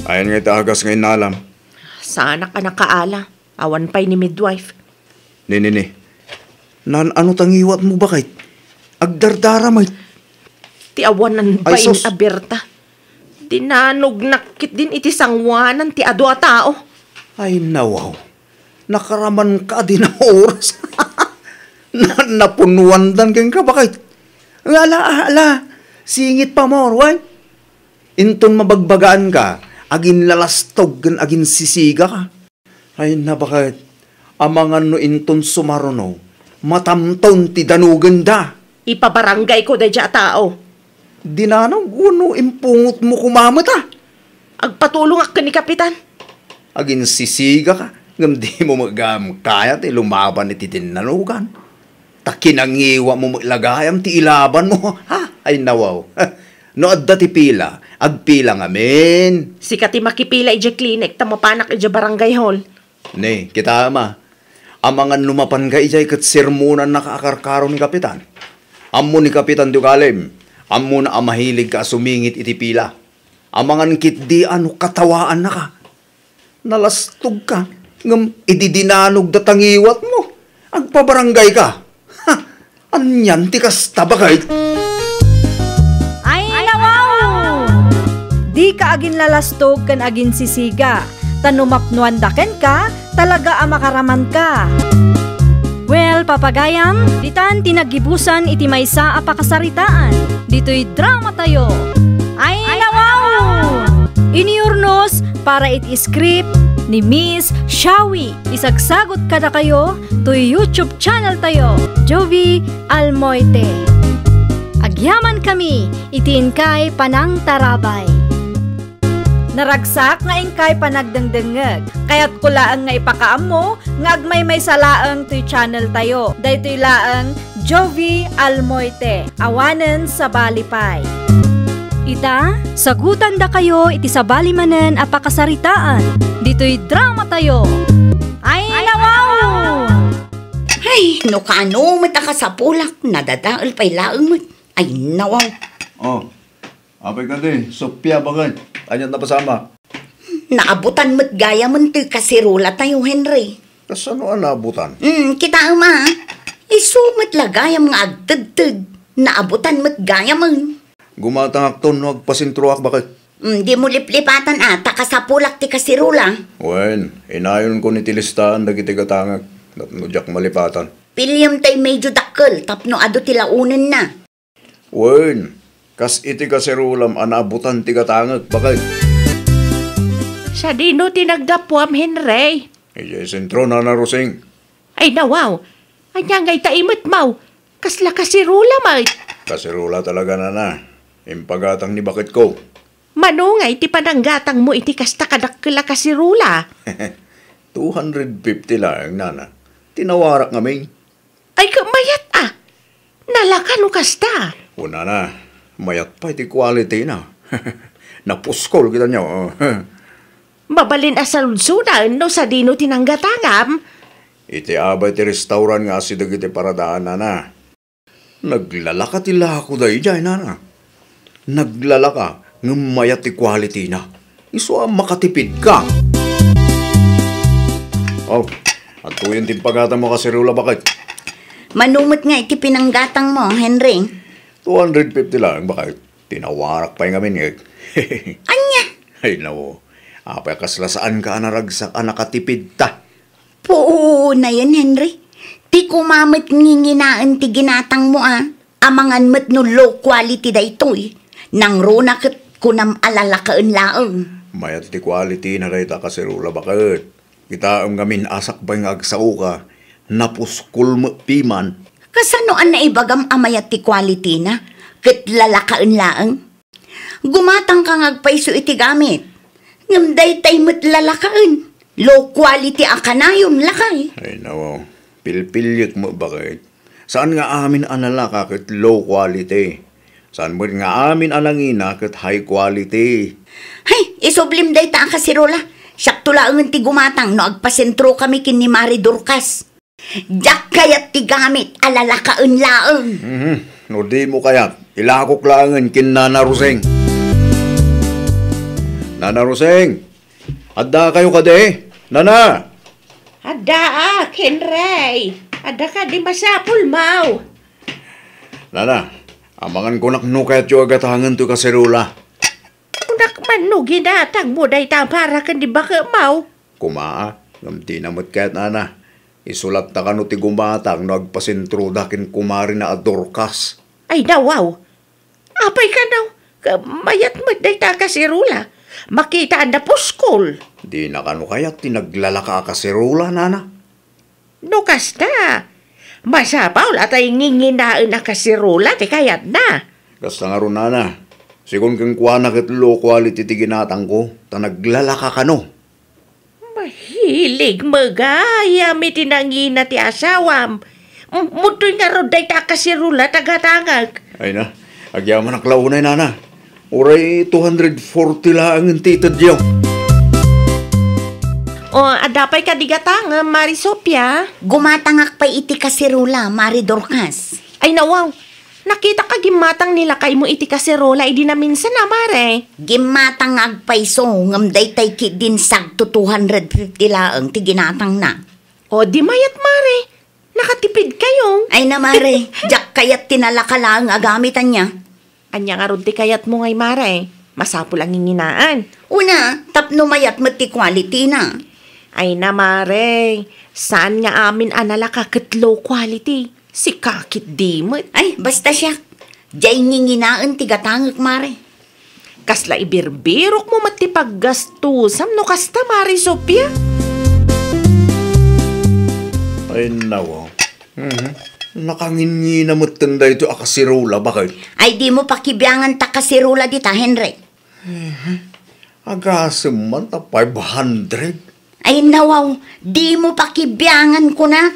Ayan nga itahagas ngayon na alam. Sana ka nakaala. Awan pa'y ni midwife. Nini. Ano tangiwat mo bakit? Agdardara may. Ti awanan Ay, pa'y ni Aberta. Dinanog nakit din iti sangwanan ti ado a tao. Ay nawaw. Nakaraman ka din ang oras. Napunuan dan kang ka bakit? Ala. Singit pa mo, right? Inton mabagbagaan ka. agin lalastog gan agin sisiga ka. Ay na bakit, amangan no inton sumaruno, matamton ti danugan da. Ipabarangay ko da dya tao. Dinanaw, uno impungot mo kumamata. Agpatulong ak ni Kapitan. Agin sisiga ka, ngam di mo kaya ti lumaban iti tinanugan. Takinangiwa mo maglagayam ti ilaban mo. Ha? Ay nawaw. No adda ti pila, agpila ngamin. Sikat ti makipila ija klinik, tamapanak ija barangay hall. Ne, kita ama. Amangan lumapan ka ijay kat sermonan nakaakarkaro ni Kapitan. Ammo ni Kapitan Dugalim, ammo na amahilig ka sumingit iti pila. Amangan kit di ano katawaan na ka. Nalastog ka, ngam ididinanog datangiwat mo. Agpabarangay ka. Ha, anyan ti kasta bakay. Ay, wow! Di ka agin lalastog kan agin sisiga. Tanumapnuandaken ka, talaga amakaraman ka. Well, papagayam, ditan tinagibusan iti maysa a pakasaritaan. Dito'y drama tayo. Ay, wow! Iniurnos para iti script ni Miss Shawi. Isagsagot kada kayo to YouTube channel tayo, Jovi Almoite. Agyaman kami, itiin kay Panang Tarabay. Naragsak nga ingkay panagdengdengeg, kaya't kulaan nga ipakaam mo, nga agmay may salaang to'y channel tayo. Daytoy laang Jovi Almoite, awanen sa balipay. Ita, sagutan da kayo iti sabali manen a pakasaritaan. Dito'y drama tayo. Ay, wow! Ay, no kano mata ka sa pulak, nadadaal pa'y laang mo. Ay, nawaw. Oh, apay ka di, Sophia bakit? Anyan na pasama. Naabutan mo't gaya mo to'y kasirula tayo, Henry. Tas ano ang naabutan? Kita ama, isumat lagayam nga agtagtag. Naabutan mo't gaya mo. Gumatang akton no agpasintruak bakit? Di mo liplipatan ata ka sa pulak ti kasirula. Wen, inayon ko ni tilistaan dagiti katangag. Natnudyak malipatan. Pilyam tay medyo dakkel, tapno ado tilaunan na. Wen, kas iti kasirulam anaabutan ti katangag bakit? Sa dino tinagdapuam, Henry. Iya sentro na narusing. Ay nawaw, anya ngay taimot mau. Kasla kasirula may. Kasirula talaga na. Impagatang ni bakit ko. Manungay ti pananggatang mo iti kasta kadakila kasirula. 250 lang, nana. Tinawarak ngamin. Ay kamayat ah. Nalakan o kasta. Una na, mayat pa iti quality na. Napuskol kita nyo. Mabalin asalunsunan no sa dino tinanggatangam. Iti abay ti restaurant nga si dagiti paradaan na. Naglalaka ti lako dahi dyan, nana. Naglalaka ng mayat ti quality na. Iso ang makatipid ka. Oh, at tuyon timpagatan mo kasirula bakit? Manumot nga iti pinanggatang mo, Henry. 250 lang bakit? Tinawarak pa yung amin eh. Anya? Ay nawo, apay kaslasaan ka naragsak nakatipid ta. Oo na yan, Henry. Ti kumamit nginginaan ti ginatang mo Amangan mo't no low quality da ito Nang runa kat kunam alalakaan laang. Mayat ti quality na rayta kasirula bakit? Kita ang gamin asak ba yung agsao ka? Napuskul mo piman. Kasanoan na ibagam amayat ti quality na? Kat lalakaan laang? Gumatang kang agpaiso iti gamit. Ngamday tay mo't lalakaan. Low quality akanayon lakay. Ay nawo, pilpilyek mo bakit? Saan nga amin analaka kat low quality? Saan mo nga amin anangina kat high quality? Hay, isublim day ta kasirola. Sakto laang ti gumatang no agpasentro kami kin ni Mari Durkas. Diyak kayat ti gamit alalakaan laang. No di mo kayat, ilakok laangan kin Nana Ruseng. Nana Ruseng, adda kayo kade? Nana! Ada Henry. Ada ka di masapul mau. Nana, amangan ko naknukayat yung agatangan to kasirula. Unak man no ginatang mo day para kan di baka mau. Kumaa, ngamti namot kayat nana. Isulat na ka no ti gumatang no agpasintro dakin kumari na adorkas. Ay dawaw. Apay ka daw. Mayat mo day ta kasirula. Makita anda puskol. Di na kano kaya't tinaglalaka ka si Rula, nana. No kasta. Masapaw atay nginginaan na kasirula ti kayat na. Kasta nga ron, nana. Sigun kang kuwana kat low quality ti ginatang ko, ta naglalaka ka no. Mahilig magaya mi tinangina ti asawam. Mutoy nga ron day ta kasirula tagatangag. Ay na, agyaman ang klaunay, nana. Uray 240 lang ang titad yaw. O, adapay ka digatang, Mari Sophia. Gumatangak pa iti kasirula, Mari Dorcas. Ay nawaw, nakita ka gimatang nila kay mo iti kaserola, idi na minsan na, Mare. Gimatangag pa iso, ngamday tay din sagto 250 laang ti ginatang na. O, di mayat, Mare. Nakatipid kayo. Ay na, Mare, jak kayat tinalaka lang agamitan niya. Anya nga ron ti kayat mo ngay, Mare. Masapul ang nginginaan. Una, tapno mayat mati quality na. Ay na, Mare. Saan nga amin analaka ket low quality? Si kakit dimot. Ay, basta siya. Diyay nginginaan ti gatangak, Mare. Kasla ibirbirok mo matipaggastusam no kasta, Mari Sophia. Ay nawa. Nakangin na matanda ito akasirula, bakit? Ay, di mo pakibiyangan ta kasirula dita, Henry. Agasam man ta 500. Ay, nawaw, di mo pakibiyangan ko na.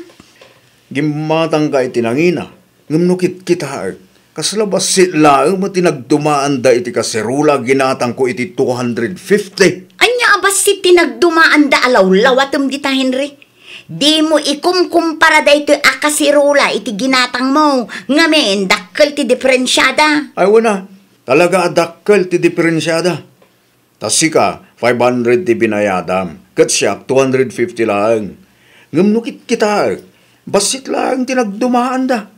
Gimatang ka itinangina. Ngamnukit kita. Kaslabas sila ang matinagdumaan da iti kasirula, ginatang ko iti 250. Anya abas si tinagdumaan da alaw-lawatom dita, Henry. Di mo ikumkumpara da ito akasirula iti ginatang mo. Ngamen, dakkel ti diferensyada. Ay wana, talaga adakkel ti diferensyada. Tasika, 500 ti binayadam. Kat siya, 250 lang. Ngamnukit kita. Basit lang tinagdumaan da.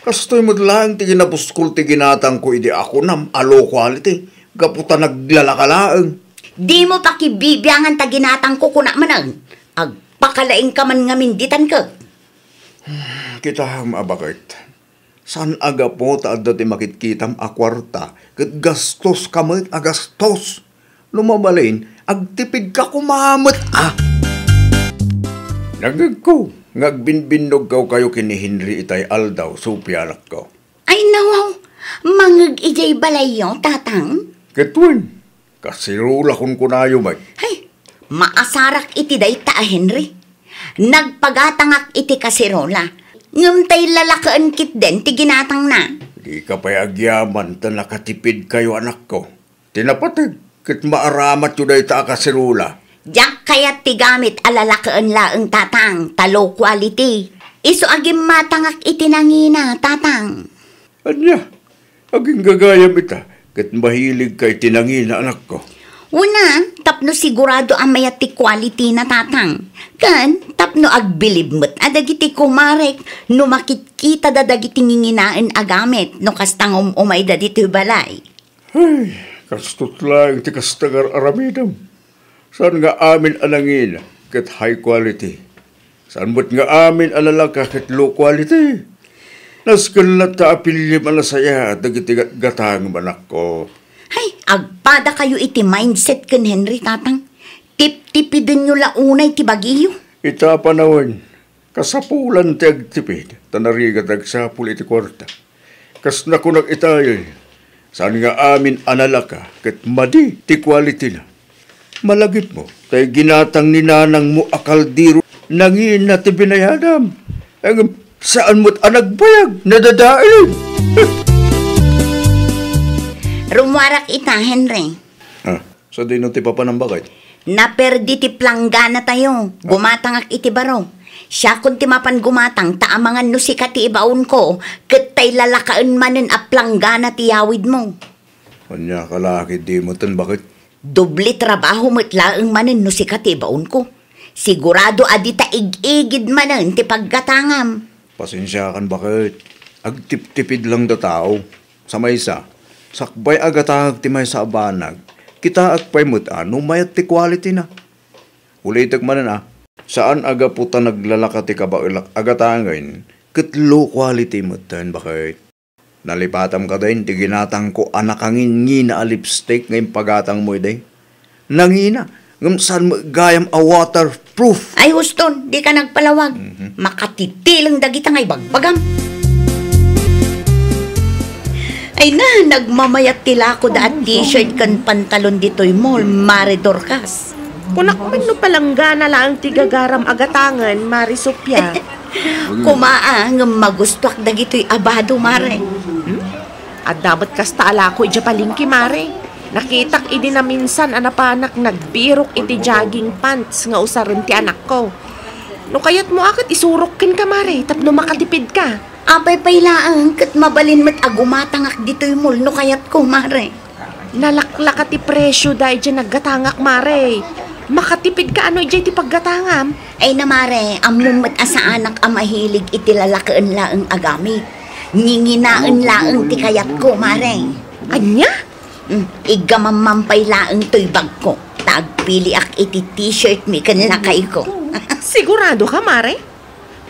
Kastoy mo lang ti ginabuskul ti ginatang ko iti ako nam alo quality. Kaputa naglalakalaang. Di mo pakibibiyangan ta ginatang ko kuna manang. Agpakalaing ka man ngamin ditan ka. Kita maabakit. San aga po taadda ti makitkitam a kwarta. Kat gastos kamit agastos. Lumabalin, agtipid ka kumamot Nagag ko. Ngagbinbinog kaw kayo kini Henry itay aldaw, supyalak ko. Ay nawaw, mangag ijay balayo, tatang. Ketwin, kasirula kung kunayo may. Hay, maasarak iti day ta, Henry. Nagpagatangak iti kasirola. Ngumtay lalakaan kit den, ti ginatang na. Di ka pa'y agyaman ta nakatipid kayo anak ko. Tinapatig, kit maaramat yun day ta kasirula. Diyak kaya't tigamit alalakaan laang tatang, talo quality. Iso agim matangak itinangina, tatang. Anya, aging gagayam ita, kat mahilig kay tinangina anak ko. Una, tapno sigurado ang mayati quality na tatang. Kan, tapno agbilib mo't adagiti kumarek, no makitkita dadagiti nginginaan agamit, no kastang umay daditi balay. Ay, kastot lang ti kastagar aramidam. Saan nga amin alangin kat high quality? Saan mo't nga amin alalaka kat low quality? Naskan na ta apilim alasaya dagiti gatang manak ko. Hay, agpada kayo iti mindset kan Henry, tatang. Tip-tipidin nyo launay ti bagiyo. Ita panawin, kasapulan ti agtipid, tanarigat agsapul iti kwarta. Kas na kunak itayoy, saan nga amin analaka kat madi ti quality na. Malagip mo, kay ginatang ni nanang mo akaldiro, nangin na ti binayadam. Ang saan mo't anagbayag, nadadailin. Rumwarak ita, Henry. So di no ti papanambakay? Naperdi ti planggana tayo. Gumatangak iti baro. Siya kun ti mapan gumatang, taamangan no si kati ibaon ko, katay lalakaan manen a planggana ti yawid mo. Kanya kalaki di mo tan bakit? Doble trabaho mo't laang manen no si kati ibaon ko. Sigurado adita ig-igid manen ti paggatangam. Pasensya kan bakit? Agtip-tipid lang da tao. Sa maysa, sakbay agatag ti may sa abanag. Kita agpay mo't mayat ti quality na. Ulitag manan saan aga puta naglalaka ti kabailak agatangin, ket low quality mo't tan bakit? Nalipatam ka din, ti ginatang ko anakangin na lipstick ngayon pagatang mo day. Nangina, ngam saan gayam a waterproof. Ay, Huston, di ka nagpalawag. Makatitilang dagita ngay bagbagam. Ay na, nagmamayat tila ko daat t-shirt kan pantalon dito'y mall, Mare Dorcas. Kunak man no palanggana lang tigagaram agatangan, Mari Sophia. Kumaang magustuak dagito'y abado, Mare. At dapat kasta ala ko iti palingki, Mare. Nakitak idi na minsan anapanak nagbirok iti jogging pants nga usaran ti anak ko. No kayat mo akit isurokin ka, Mare, tapno makatipid ka. Apay pailaang kat mabalin mat agumatangak dito'y mall no kayat ko, Mare. Nalaklak ti presyo dahil dyan naggatangak, Mare. Makatipid ka ano dyan ti paggatangam. Ay na, Mare, among mat asa anak ang mahilig itilalakaan laang agamit. Nginginaan laang ti kayat ko, Mare. Anya? Igamamampay laang to'y bag ko. Tagpili ak iti t-shirt mi kan lakay ko. Sigurado ka, Mare?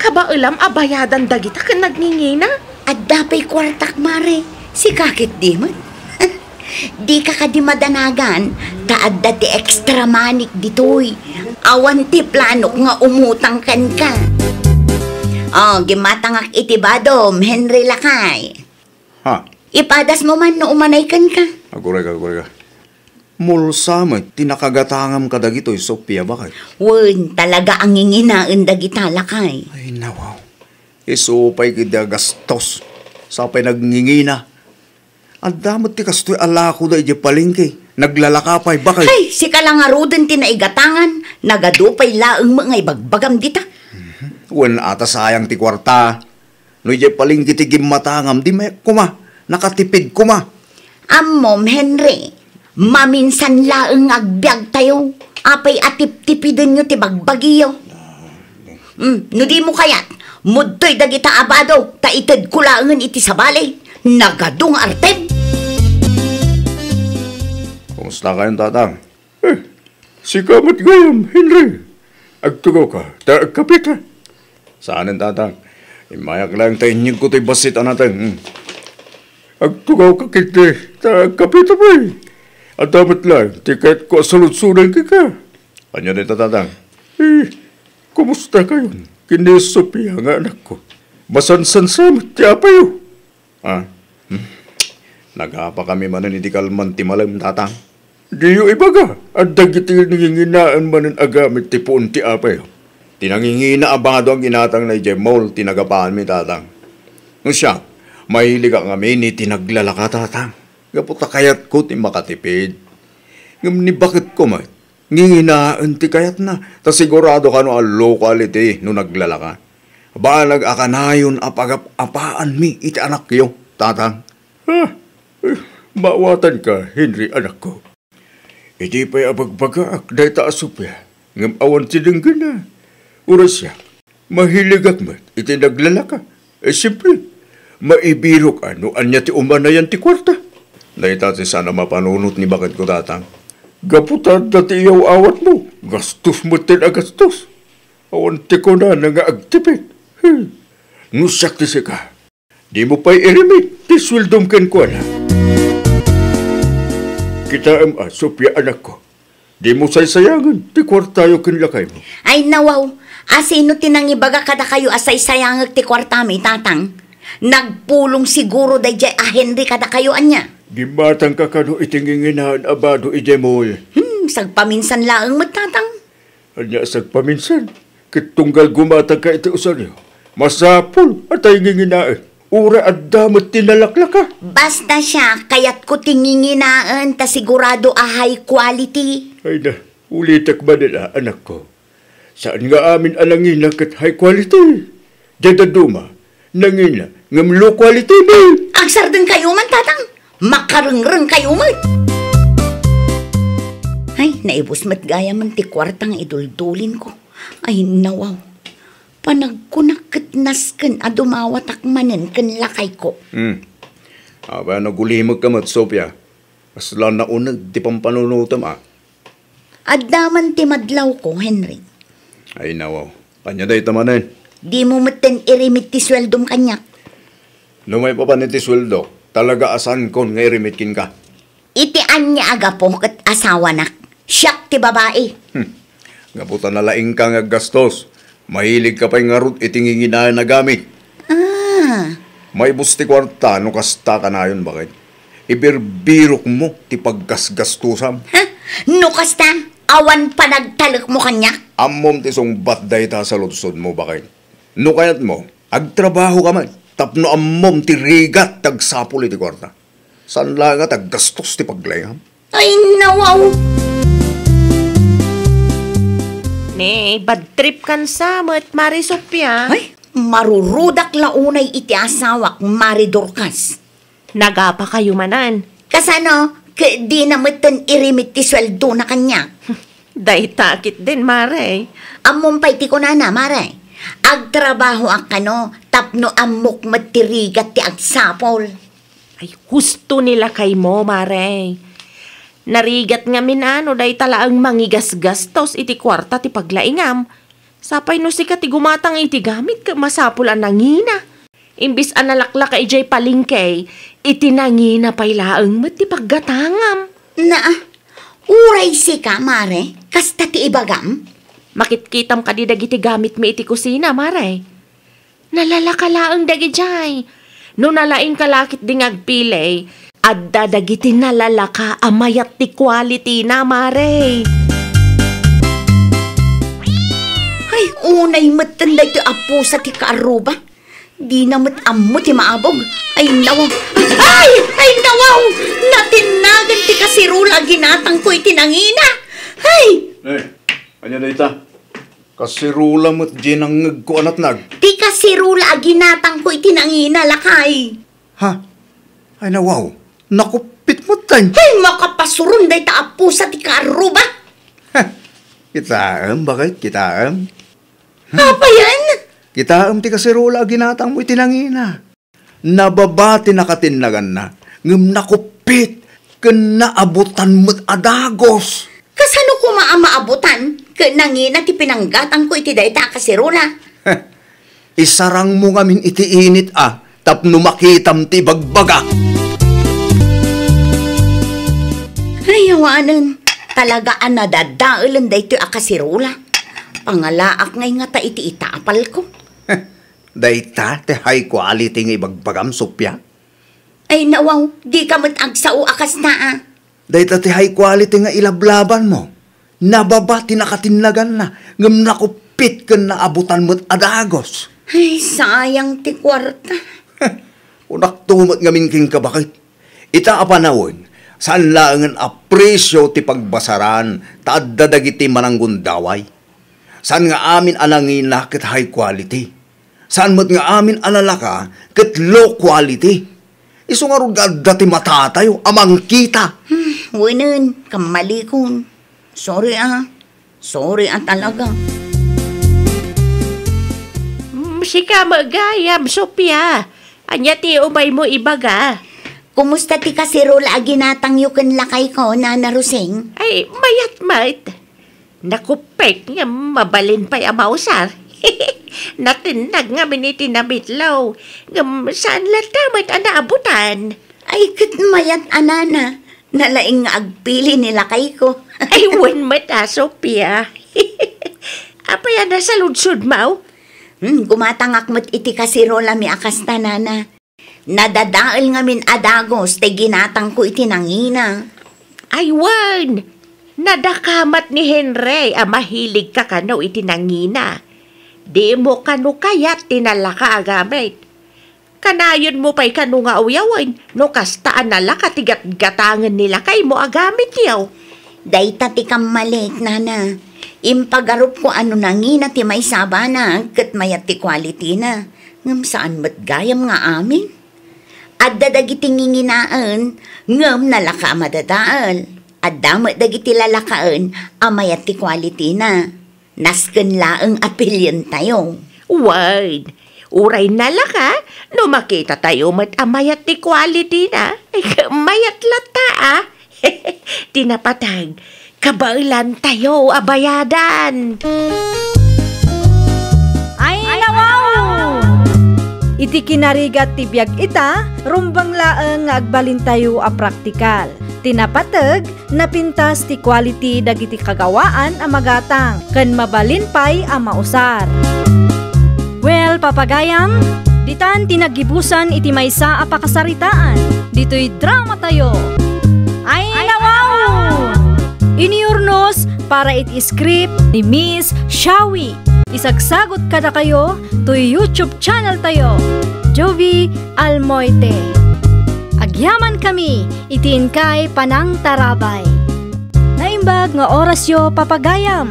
Kabailam abayadan dagita ka nagngingina? At dapay kwartak, Mare. Si kakit di man. Di ka kadimadanagan. Taad dati extra manik ditoy. Awan ti planok nga umutang kan ka. Oh, gimatangak iti badom, Henry Lakay. Ha? Ipadas mo man no umanay kan ka. Agurek. Mulsa mo, tinakagatangam ka dagito'y Sophia bakay. Wen, talaga ang nginginaan dagita, Lakay. Ay, nawaw. Isupay kida gastos. Sapay nagngingina. Ang damot ti kastoy alako da iti palengke. Naglalakapay bakay. Ay, si kalangarudan tinaigatangan. Nagadupay laang mga ibagbagam dita. Wen ata sayang ti kwarta. No iti palengke ti gimatangam. Di may kuma. Nakatipid kuma. Mom Henry, maminsan laang agbyag tayo. Apay atip-tipidin nyo ti bagbagiyo. No di mo kayat, mudtoy dagita abado, taitid kulaangan iti sabalay. Nagadong artem. Kumusta kayong tatang? Si kamat gayam, Henry. Agtugaw ka, agkapit ha. Saan ang tatang? Imayak lang tayo inyong ko tayo basit natin. Agtugaw ka kiti, agkapit ha ba eh. At dapat lang, tiket ko asalutsunan ka. Ano dito tatang? Kumusta kayo? Kini Sophia nga anak ko. Masansan-samit, ti apayo. Nagapa kami manan iti kalman ti malam tatang. Diyo ibaga, at dagiti nanginginaan manan agamit ti puon ti apayo. Tinangingina abado ang ginatang na ijemol, tinagapaan mi tatang. Nung siya, mahilig ang amin ni tinaglalaka tatang. Gaputa kayat ko ti makatipid. Ngam ni bakit ko man? Nginginaan ti kayat na. Ta sigurado ka no ang locality no naglalaka. Balag akanayon apagap-apaan mi iti anak yo, tatang. Mawatan ka, Henry, anak ko. Iti pa'y abagbagaak, dahi taasupya. Ngam awan tinanggan na. Uras siya, mahilig at mat, iti naglalaka. Siyempre, maibiro ka no anya ti umanayan ti kwarta. Dahi tati sana mapanunot ni bakit ko tatang. Gaputan dati iyaw awat mo, gastos mo tinagastos. Awan ti ko na nga agtipid. Nusak ti sika. Di mo pa'y irimit, ti swildom ken ko na. Kita Sophia anak ko. Di mo saysayangan, ti kwartayo kinlakay mo. Ay nawaw, asino tinangibaga kada kayo asay sayangag ti kwartami, tatang. Nagpulong siguro day jay Henry kada kayo anya. Gimatang ka kano itinginginahan abado ijemol. Sagpaminsan laang magtatang. Anya sagpaminsan, kitunggal gumatang ka iti usaryo. Masapul at ay nginginaan. Ura at damot tinalaklaka. Basta siya, kayat ko tinginginaan ta sigurado a high quality. Ay na, ulitak ba nila, anak ko? Saan nga amin alangina kat high quality? Dadaduma, nangina, ngam low quality ba? Agsardan kayo man, tatang. Makarengreng kayo man. Ay, naibos mat gaya man ti kwartang iduldulin ko. Ay, nawaw. Panagkunak nasken adumawatak manen ken lakay ko. Aba nagulimag ka mat, Sophia. Asla na unag di pampanunutam Addaman ti madlaw ko, Henry. Ay nawaw, kanya day tamanin. Di mo maten irimit ti sweldom kanyak. Lumay pa paniti sweldo, talaga asan kon nga iremitkin ka. Iti anya aga po kat asawa nak. Siyak ti babae. Ngabutan na laing ka nga gastos. Mahilig ka pa'y ngarot itinginginayan na gamit. May busti kwarta no kasta ka na yun bakit? Ibirbirok mo ti paggasgastusam. Ha? No kasta, awan pa nagtalak mo kanya. Ammom ti sungbat day ta sa lutsod mo bakit? No kayat mo, agtrabaho ka man. Tapno ammom ti rigat tagsapul iti kwarta. San lang nga taggastos ti paglayam? Ay, nawaw. Ne, bad trip kan samot, Mari Sophia. Ay, marurudak launay iti asawak, Mari Dorcas. Nagapa kayo manan. Kasano, di namatan irimit ti sweldo na kanya. Day takit din, Mare. Among pa'y ti ko na, Mare. Agtrabaho ang kano, tapno amok matirigat ti agsapol. Ay, husto nila kay mo, Mare. Narigat nga minano, day talaang mangigasgastos iti kwarta ti paglaingam. Sapay no sika ti gumatang iti gamit ka masapul ang nangina. Imbis analakla ka ijay palingkay, iti nangina pa'y laang mat ti paggatangam. Uray sika, Mare, kasta ti ibagam. Makitkitam ka di dagiti gamit mi iti kusina, Mare. Nalalaka laang dagi jay. No nalaing kalakit di ngagpilay, adda dagiti nalalaka amayat ti quality na, Mare. Ay, unay matanda ito apo sa ti kaaruba. Di na ammo ti maabog. Ay, nawaw. Ay, nawaw! Natinagan ti kasirula ginatang ko itinangina. Ay! Anya na ita? Kasirula mo't ginangag ko anatnag. Ti kasirula ginatang ko itinangina, lakay. Ha? Ay na wow. Nakupit mo tayo. Ay, makapasurun day ta apo sa ti kaaruba. Kitaam, bakit? Kitaam? Apa yan? Kitaam ti kasirula ginatang mo itinangina. Nababati nakatinagan na. Ngam nakupit. Kanaabutan mo't adagos. Kasano ko maamaabutan? Kanangina ti pinanggatang ko iti dayta kasirula. Isarang mo ngamin iti init tapno makitam ti bagbaga. Ay, awanan. Talagaan na dadailan da ito akasirula. Pangalaak ngay nga ta iti itapal ko. Dayta, te high quality nga ibagbagam, Sophia. Ay, nawaw. Di ka mag-agsao akas na Dayta, te high quality nga ilablaban mo. Nababati nakatinlagan na. Ngam nakupit ka na abutan mo't adagos. Ay, sayang ti kwarta. Unak tumot ngamin king kabakit. Ita apanawon. Saan lang ang apresyo ti pagbasaran, taadda dagiti mananggundaway. Saan nga amin anangina ket high quality. Saan mo't nga amin analaka ket low quality. Iso nga rugad dati matatayo, amang kita. Wanan, kamalikon. Sorry Sorry talaga. Sika magayam, Sophia. Anya ti umay mo ibaga. Kumusta ti kasirula ginatang yukan lakay ko, Nana Roseng? Ay, mayat. Nakupek nga mabalin pa'y amausar. Natinag nga minitinabitlaw. Saan latamat anaabutan? Ay, kat mayat anana. Nalaing nga agpili nila kay ko. Ay, wan mata, Sophia. Apa yan na sa ludsud, Mau? Gumatangak mo't iti kasirula mi akas tanana. Nadadaal nga min adagos, te ginatang ko iti nangina. Ay, wan! Nadakamat ni Henry, mahilig ka kano iti nangina. Di mo kano kayat tinalaka agamit. Kanayon mo pa'y kano nga uyawan, no kastaan nala katigat-gatangan nila kay mo agamit yaw. Dayta ti kam malik, Nana. Impagarup ko ano nangina ti may sabana, kat mayat ti quality na. Ngam saan mat gayam nga amin? At dadagiti nginginaan, ngam nalaka madadaal. At damat dagiti lalakaan, amayat ti quality na. Nasken laeng apilyan tayo. Wad, uray nalaka, no makita tayo mat amayat ti quality na. Ay, mayat lata Tinapatag, kabailan tayo abayadan. Ay, nawaw! Iti kinarigat ti biag ita, rumbang laeng nga agbalin tayo a praktikal. Tinapateg na pintas ti quality dagiti kagawaan a magatang ken mabalin pay a mausar. Well, papagayam, ditan tinagibusan iti maysa a pakasaritaan. Dito'y drama tayo. Ay nawaw! Iniurnos para iti script ni Miss Shawi. Isagsagot kada kayo to YouTube channel tayo, Jovi Almoite. Agyaman kami, itiin kay Panang Tarabay. Naimbag nga orasyo papagayam.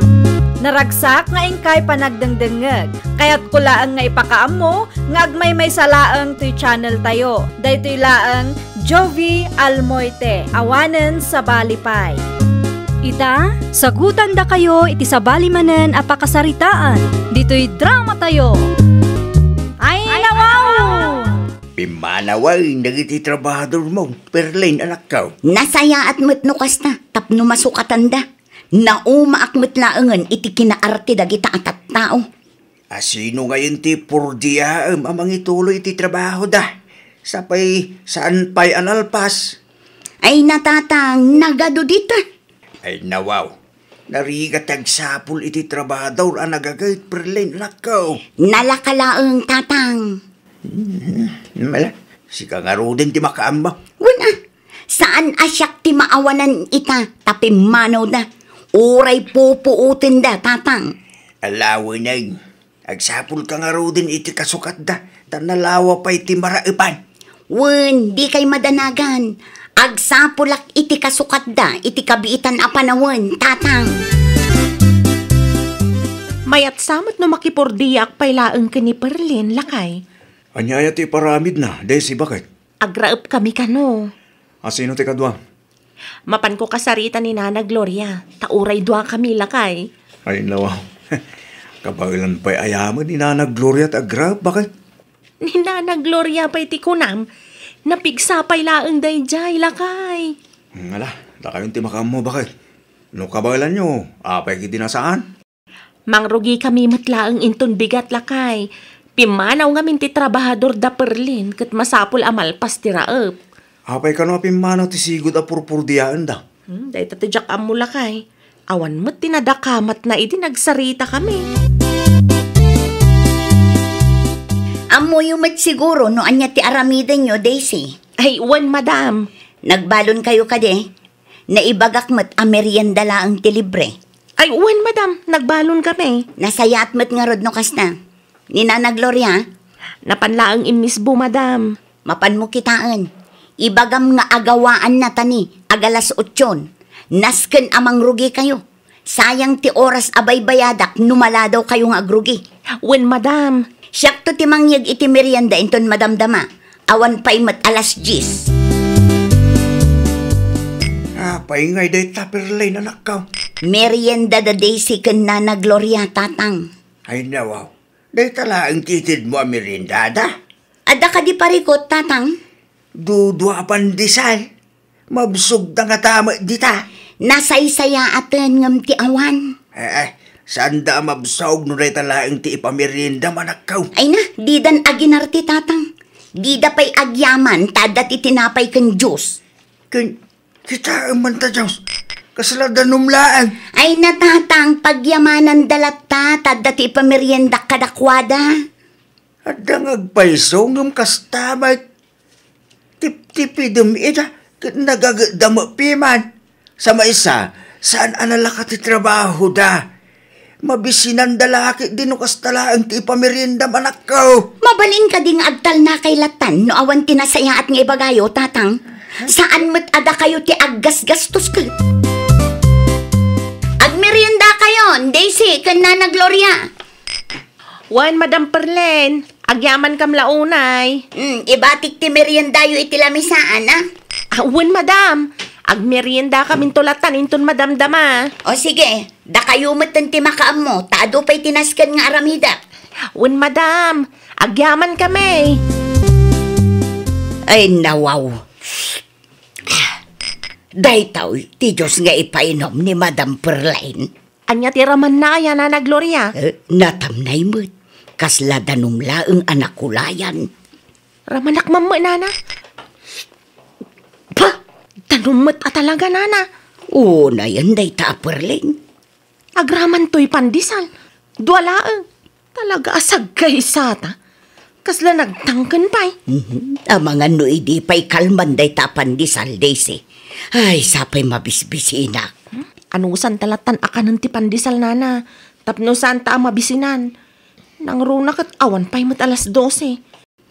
Naragsak nga ingkay panagdengdengeg. Kaya't kulaan nga ipakaam mo, nga agmay may salaang to'y channel tayo. Daytoy laang Jovi Almoite, awanen sa balipay. Ita, sagutan da kayo iti sabali manen a pakasaritaan. Dito'y drama tayo. Ay nawaw! Pimanaway, nagiti trabahador mo, Perlin anak ka. Nasaya at matnukas na, tapno masukatan da. Nauma ak matlaangan iti kinaarte dagita at tao. Asino ngayon ti purdiyaam amang ituloy iti trabaho da. Sapay saan pa'y analpas. Ay natatang, nagado dita. Ay nawaw, narigat tagsapul iti trabador ang nagagayt Perlin anak ka. Nalakalaang tatang. Mala, si kangarudin ti makaamba. Wala, saan asyak ti maawanan ita, tapi manaw da. Uray pupuutin da, tatang. Alawin ay, agsapul kangarudin iti kasukat da, tanalawa pa iti maraipan. Wen, di kay madanagan. Agsapulak iti kasukat da, iti kabiitan a panawen, tatang. Mayat samot no makipurdiyak pailaeng kani Perlin, lakay. Anyaya ti paramid na, Desi, bakit? Agraep kami kano. Asino ti kadwa? Mapan ko kasarita ni Nana Gloria. Tauray dua kami, lakay. Ay nawaw, kabailan pa'y ayaman ni Nana Gloria at agrab, bakit? Ni Nana Gloria pa'y ti kunam. Napigsa pailaeng dayjay, lakay. Ala, da kayong ti makam mo, bakit? No kabailan nyo, apay kiti nasaan? Mangrugi kami matlaeng inton bigat, lakay. Pimanaw ngamin ti trabahador da Perlin ket masapul amalpas ti raep. Apay ka no apimanaw ti sigod a purpurdiyaan da. Dahi tatadyak amula kay. Awan mo't tinadakamat na iti nagsarita kami. Amoy umat siguro no anya ti aramidan nyo, Daisy. Ay, wan madam. Nagbalon kayo kade. Naibagak mat amerienda laang ti libre. Ay, wan madam. Nagbalon kami. Nasayat mat nga rod no kasta. Ni Nana Gloria, Napanlaang imisbo, madam. mapan mo kitaan. Ibagam nga agawaan na tani, agalas 8. Nasken amang rugi kayo. Sayang ti oras abay bayadak, numala daw kayo nga agrugi. Wen, madam. Siyak to ti mangyag iti merienda inton madamdama. Awan pa'y mat alas 10. Apay ngay day ta Perlin anak ka. Merienda da Daisy ken Nana Gloria, tatang. Ay nawaw, day talaang kitid mo ang merindada. Ada ka di parikot, tatang? Dudwa pandisal. Mabsog na nga tama dita. Nasaysaya aten ngam ti awan. Saan da mabsog no day talaang ti ipamirinda manak ka. Ay na, di dan aginarti, tatang. Di da pa'y agyaman, tadat itinapay ken Diyos. Kita man ta Diyos. Kasaladan numlaan. Ay na, tatang, pagyamanan dalat ta, tadat ipamerienda kadakwada. At dangagpaisong ng kastamay. Tip-tipidum ita. Nagagadama piman. Sa maisa, saan analaka ti trabaho da? Mabisinan dalaki dinukas tala ang ti pamerienda manak ko. Mabalin ka ding agtal na kay latan, no awan tinasaya at nga ibagayo, tatang. Saan mo't ada kayo ti aggas-gastos ka? Agmerienda kayo, Daisy, ken Nana Gloria. Wan, madam Perlin. Agyaman kam launay. Ibatik ti meriendayo iti lamisaan, ah? Wan, madam. Agmerienda kamin tulatan inton madamdama. O sige, da kayo matan ti makaam mo, taado pa'y tinaskan nga aramida. Wan, madam. Agyaman kami. Ay, nawaw. Daytaw, ti Diyos nga ipainom ni Madam Perlin. Anya ti raman na yan, Nana Gloria. Natamnay mo't, kasla danumlaang anak kulayan. Ramanak mamma, Nana. Pa! Tanumat talaga, nana. Na yan day ta, Perling. Agraman to'y pandisal. Duwalaang. Talaga asag kay sata. Kasla nagtangkan pa'y. Amangan no idi pa'y kalman day ta pandisal, Daisy. Ay, sapay mabisbisina. Anusan talatan akanan ti pandisal, nana. Tapno saan ta mabisinan. Nang runak at awan pa'y mat alas 12.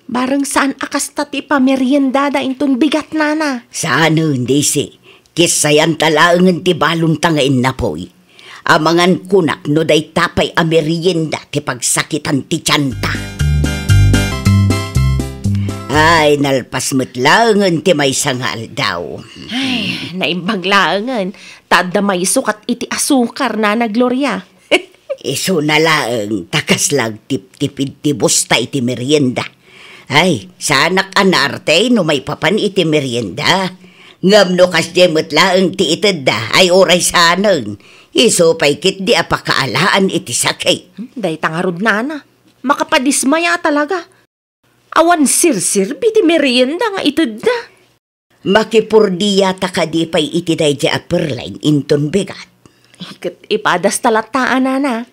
Barang saan akas tati pa meriendada inton bigat, nana. Saan Daisy? Kisayan talaangan ti balong tangain na po'y. Amangan kunak no day tapay a merienda ti pagsakitan ti tiyanta. Ay, nalpas metlangan ti may sangal daw. Ay, naimbaglaangan. Tada may sukat iti asukar, nana Gloria. Iso na lang, takas lang tip-tipid ti busta iti merienda. Ay, sanak anarte no may papan iti merienda. Ngam no kas jemot lang ti itad da, ay oray sanang. Iso pa'y kit di apakaalaan iti sakay. Day tangarod, nana. Makapadismaya talaga. Awan sirsir biti merienda nga itad da. Makipurdiya takadi pa'y iti day di aperlain inton bigat. Ikat ipadas talataan, nana.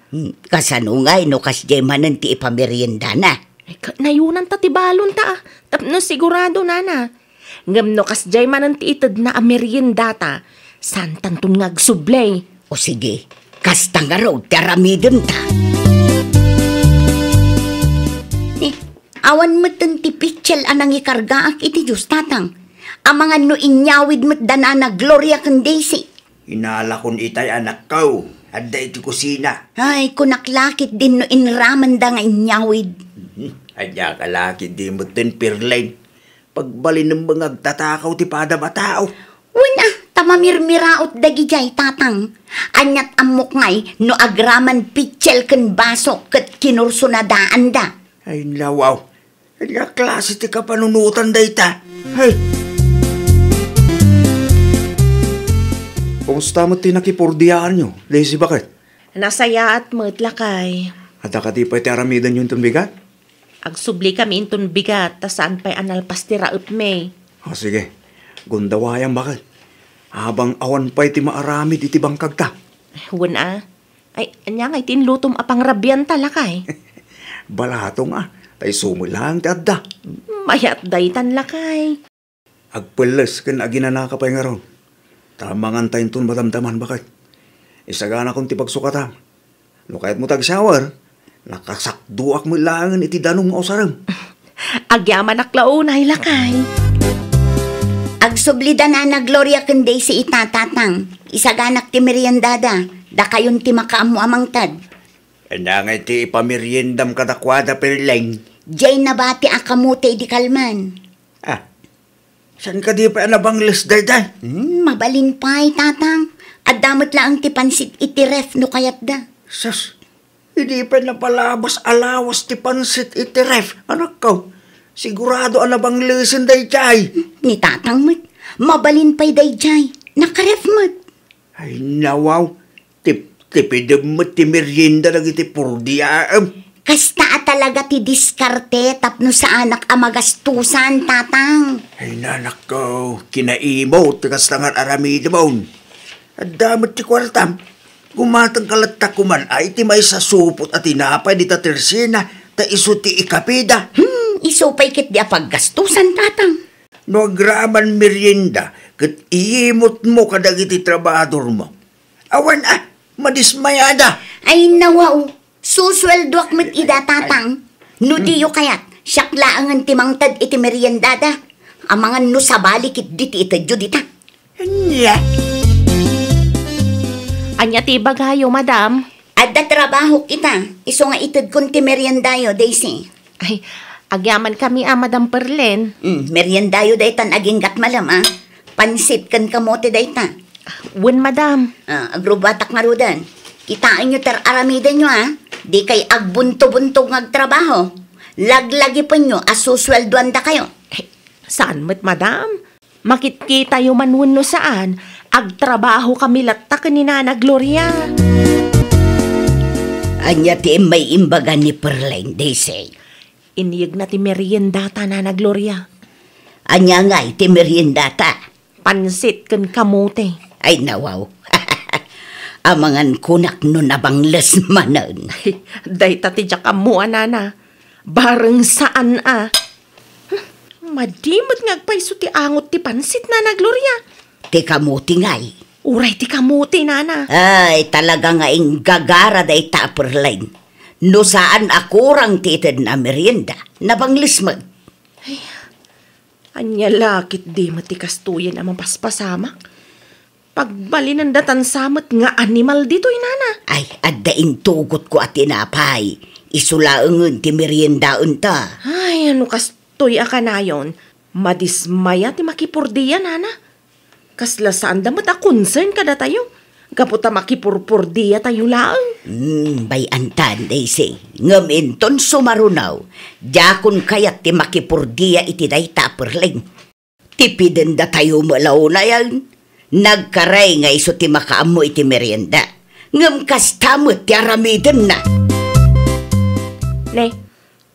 Kasanungay no kas jemanan ti ipamerienda na. Nayunan ta ti balon ta. Tapno sigurado, nana. Ngam no kas jay manan ti itad na merienda ta. Santan tun ngagsublay. O sige, kasta nga raw, taramidin ta. Awan mo ti pitchel anang ikargaak iti Diyos tatang. Amangan no inyawid mo't danana Gloria kang Daisy. Inala kon itay anak ko, adda iti kusina. Ay, kunaklakit din no inraman da nga inyawid. Adya kalakit di mo tin Perling. Pagbalin ng mga agtatakaw ti pada batao. Wala, tamamirmiraot dagijay tatang. Anyat amok ngay no agraman pitchel ken baso ket kinursunadaan da. Ay lawaw, adya klase ti kapanunutan day ta. Ay! Kumusta mo ti nakipurdiyaan nyo, Daisy, bakit? Nasaya at matlakay. Ada ka di pa iti aramidan yung bigat? Agsubli kami inton bigat, ta saan pa'y analpas ti raup me. O sige, gundawayang bakit? Habang awan pa'y ti maaramid iti bangkag ta. Wala. Ay, anya nga itinlutom apang rabyan talakay. Balatong tay sumulang ti adda. Mayat daytan lakay. Agpeles ken aginana ka pa'y nga ron. Tamangan tayo itong madamdaman, bakit? Isagana kong ti pagsukatam. No kahit mo tag-shower, nakasakduak mo langan iti danong mausarang. Agyaman aklaunay lakay. Agsublida na Gloria kang Daisy itatatang. Isaganak ti meriendada. Da kayon ti makaam mo amang tad. Nga ti ipameriendam kadakwada Perling. Jay nabati akamote di kalman. San ka di pa anabangles day? Mabalin pa'y tatang. At damot lang ti pansit iti ref no kayat da. Sus, hindi pa napalabas alawas ti pansit iti ref. Anak ko, sigurado anabanglesin day jay. Ni tatang mat, mabalin pa'y day jay. Nakaref mat. Ay nawaw, tipidem mo ti merienda na iti purdiyaam. Kasta talaga ti diskarte tapno sa anak amagastusan, tatang. Ay nanak ko, kinaimo, tikas tangan aramid mo. At damot ti kwartam, gumatang kalatak kuman ay ti may sa supot at tinapay di ta tersina, ta iso ti ikapida. Isupay kit di apaggastusan, tatang. No agraman merienda, kat iimot mo kadag iti trabador mo. Awan madismayada. Ay nawaw. Susweldoak mit ida tatang. No diyo kayat, syaklaangan timangtad iti meriendada. Amangan no sabali kit diti itadyo dita. Anya? Anya ti bagayo, madam. Adda trabaho kita. Iso nga itad kun ti meriendayo, Daisy. Ay, agyaman kami, madam Perlen. Meriendayo daytan aging gatmalam, Pansit kan kamote dayta. Wen, madam. Agrubatak nga rudan. Kitaan nyo aramidan nyo, Di kay agbunto-bunto ngagtrabaho. Laglagi pa nyo, asusweldoan da kayo. Saan met, madam? Makitkita yung manwun no saan. Agtrabaho kami latak ni Nana Gloria. Anya ti may imbaga ni Perling, Daisy. Iniyag na ti meriendata, Nana Gloria. Anya nga ti meriendata. pansit kan kamote. Ay nawaw. Amangan kunak no nabangles manan. Day tati jak amuan nana. Bareng saan Madimot ngagpaiso ti angot ti pansit nana Gloria. Ti kamuti ngay. Uray ti kamote nana. Ay talaga nga ing gagara day taperlain. No saan akurang tited na merienda. Nabangles mag. Anya lakit di matikastuyan ang mapaspasamak. Pagbalinan datan samot nga animal dito'y nana. Ay, addaing tugot ko at tinapay. Isulaangan ti meriendaon ta. Ay, ano kastoy akanayon? Madismaya ti makipurdiya nana. Kasla saan damat a concern kada tayo. Gaputa makipurpurdiya tayo laang. Bayantan, Daisy. Ngaminton sumarunaw. Jakon kayat ti makipurdiya iti day taperling. Tipiden da tayo malaw na yan. Nagkaray nga iso ti makaamo iti merienda. Ngam kastamot ti aramiden na. Ne,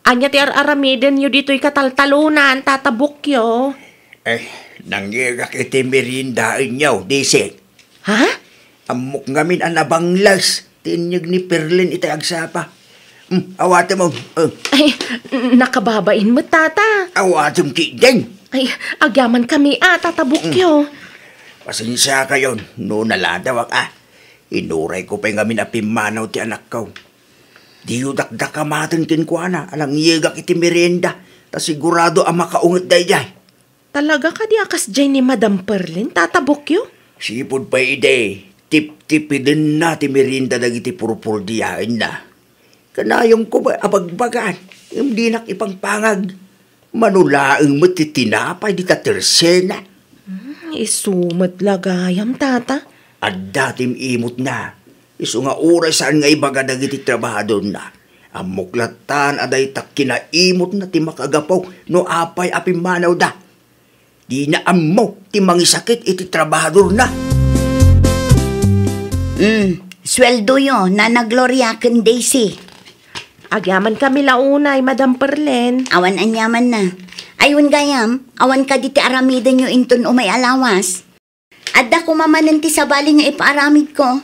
anya ti aramiden yo dito'y kataltalunan, tatabok yo. Nangyegak iti merindaan nyaw, Daisy. Ha? Amok ngamin anabanglas. Tinyag ni Perlin iti agsapa. Awate mo. Ay, nakababain mo, tata. Awate mo ti deng. Ay, agyaman kami, tatabok yo. Pasensya kayon, no naladawak Inuray ko pa yung ngamin apimanaw ti anak ko. Di yu dakdak kamatin kinkwana, alang yegak iti merienda, ta sigurado ang makaungot day. Talaga ka di akas dyan ni Madam Perlin, tatabok yo? Sipod pa ide, tip-tipidin na ti merienda dagiti purpurdiyain na. Kanayong ko ba abagbagan, hindi nak ipangpangag. Manulaang matitinapay di tatersena. Isumat lagayam, tata. At datim imot na. Isu nga oras saan nga ibaga dagiti trabahador na. Ang muklatan aday tak kinaimot na ti makagapaw no apay apimanaw da. Di na ammo ti mangisakit iti trabahador na. Sweldo yo, Nana Gloria ken Daisy. Agyaman kami launay, Madam Perlen. Awan anyaman na. Ayun gayam, awan ka diti aramiden nyo inton umay alawas. Adda ko mamanan ti sabali nga ipaaramid ko.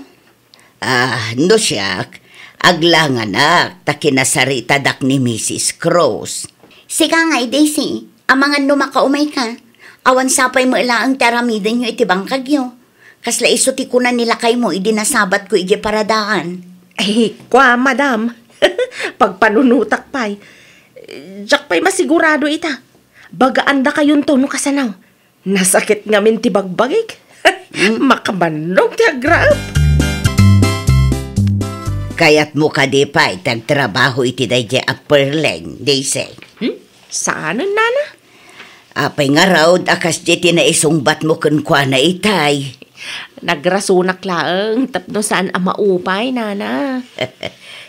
No siyak. Aglanganak, ta kinasarita dak ni Mrs. Cross. Sika nga Daisy, amangan numakaumay ka. Awan sapay mo ilaang ti aramiden nyo iti bangkagyo. Kasla iso ti kunan nila kay mo, idinasabat ko igi paradaan. Ay, kwa, Madam. Pagpanunutak pa'y. Diyak pa'y masigurado ita. Bagaan da kayon to no kasanaw. Nasakit ngamin ti bagbagik. Makabanog ti agrap. Kayat mo ka di pa itagtrabaho iti dayjay a Perleng, Daisy. Saanan, nana? Apay nga raw, akas jeti na isungbat mo kunkwa na itay. Nagrasunak laang tapno saan ang maupay, nana.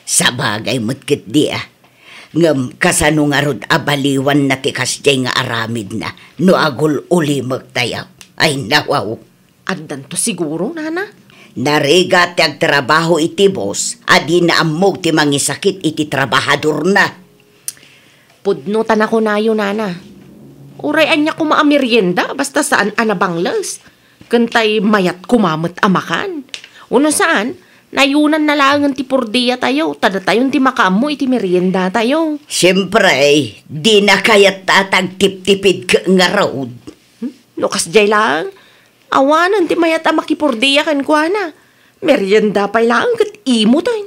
Sa bagay mo't kit di Ngam kasano nga rod abaliwan na tikas jay nga aramid na no agul uli magtayaw. Ay nawaw. Andan to siguro, nana? Nariga ti agtrabaho iti boss, adi na amog ti mangisakit iti trabahador na. Pudnutan ako na yun, nana. Urayan niya kumaameryenda basta saan anabanglas. Kantay mayat kumamot amakan. Uno saan? Nayunan na lang ti purdiya tayo. Tada tayon ti makamu iti merienda tayo. Siyempre, di na kayat tatag tip-tipid ka nga road. Lukas jay lang. Awanan ti mayat makipurdiya kan kwa na. Merienda pa'y lang kat imo tayo.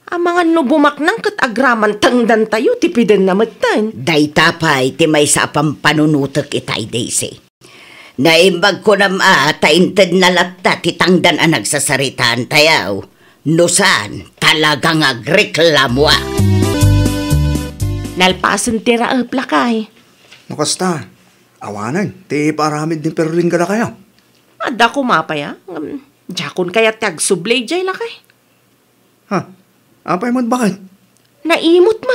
Ang mga nubumaknang kat agraman tangdan tayo tipiden na matan. Day tapay ti may sa pampanunutok itay, Daisy. Naimbag ko na tainted na latta ti tangdan ang nagsasaritaan tayaw. Nusan talagang agreklamo. Nalpasan ti raap lakay. Nakasta, awanan, ti paramid ni Perling ka na kaya. Ada ko mapaya. Jakon kaya tag sublay jay lakay. Ha? Apay mo't bakit? Naimot mo.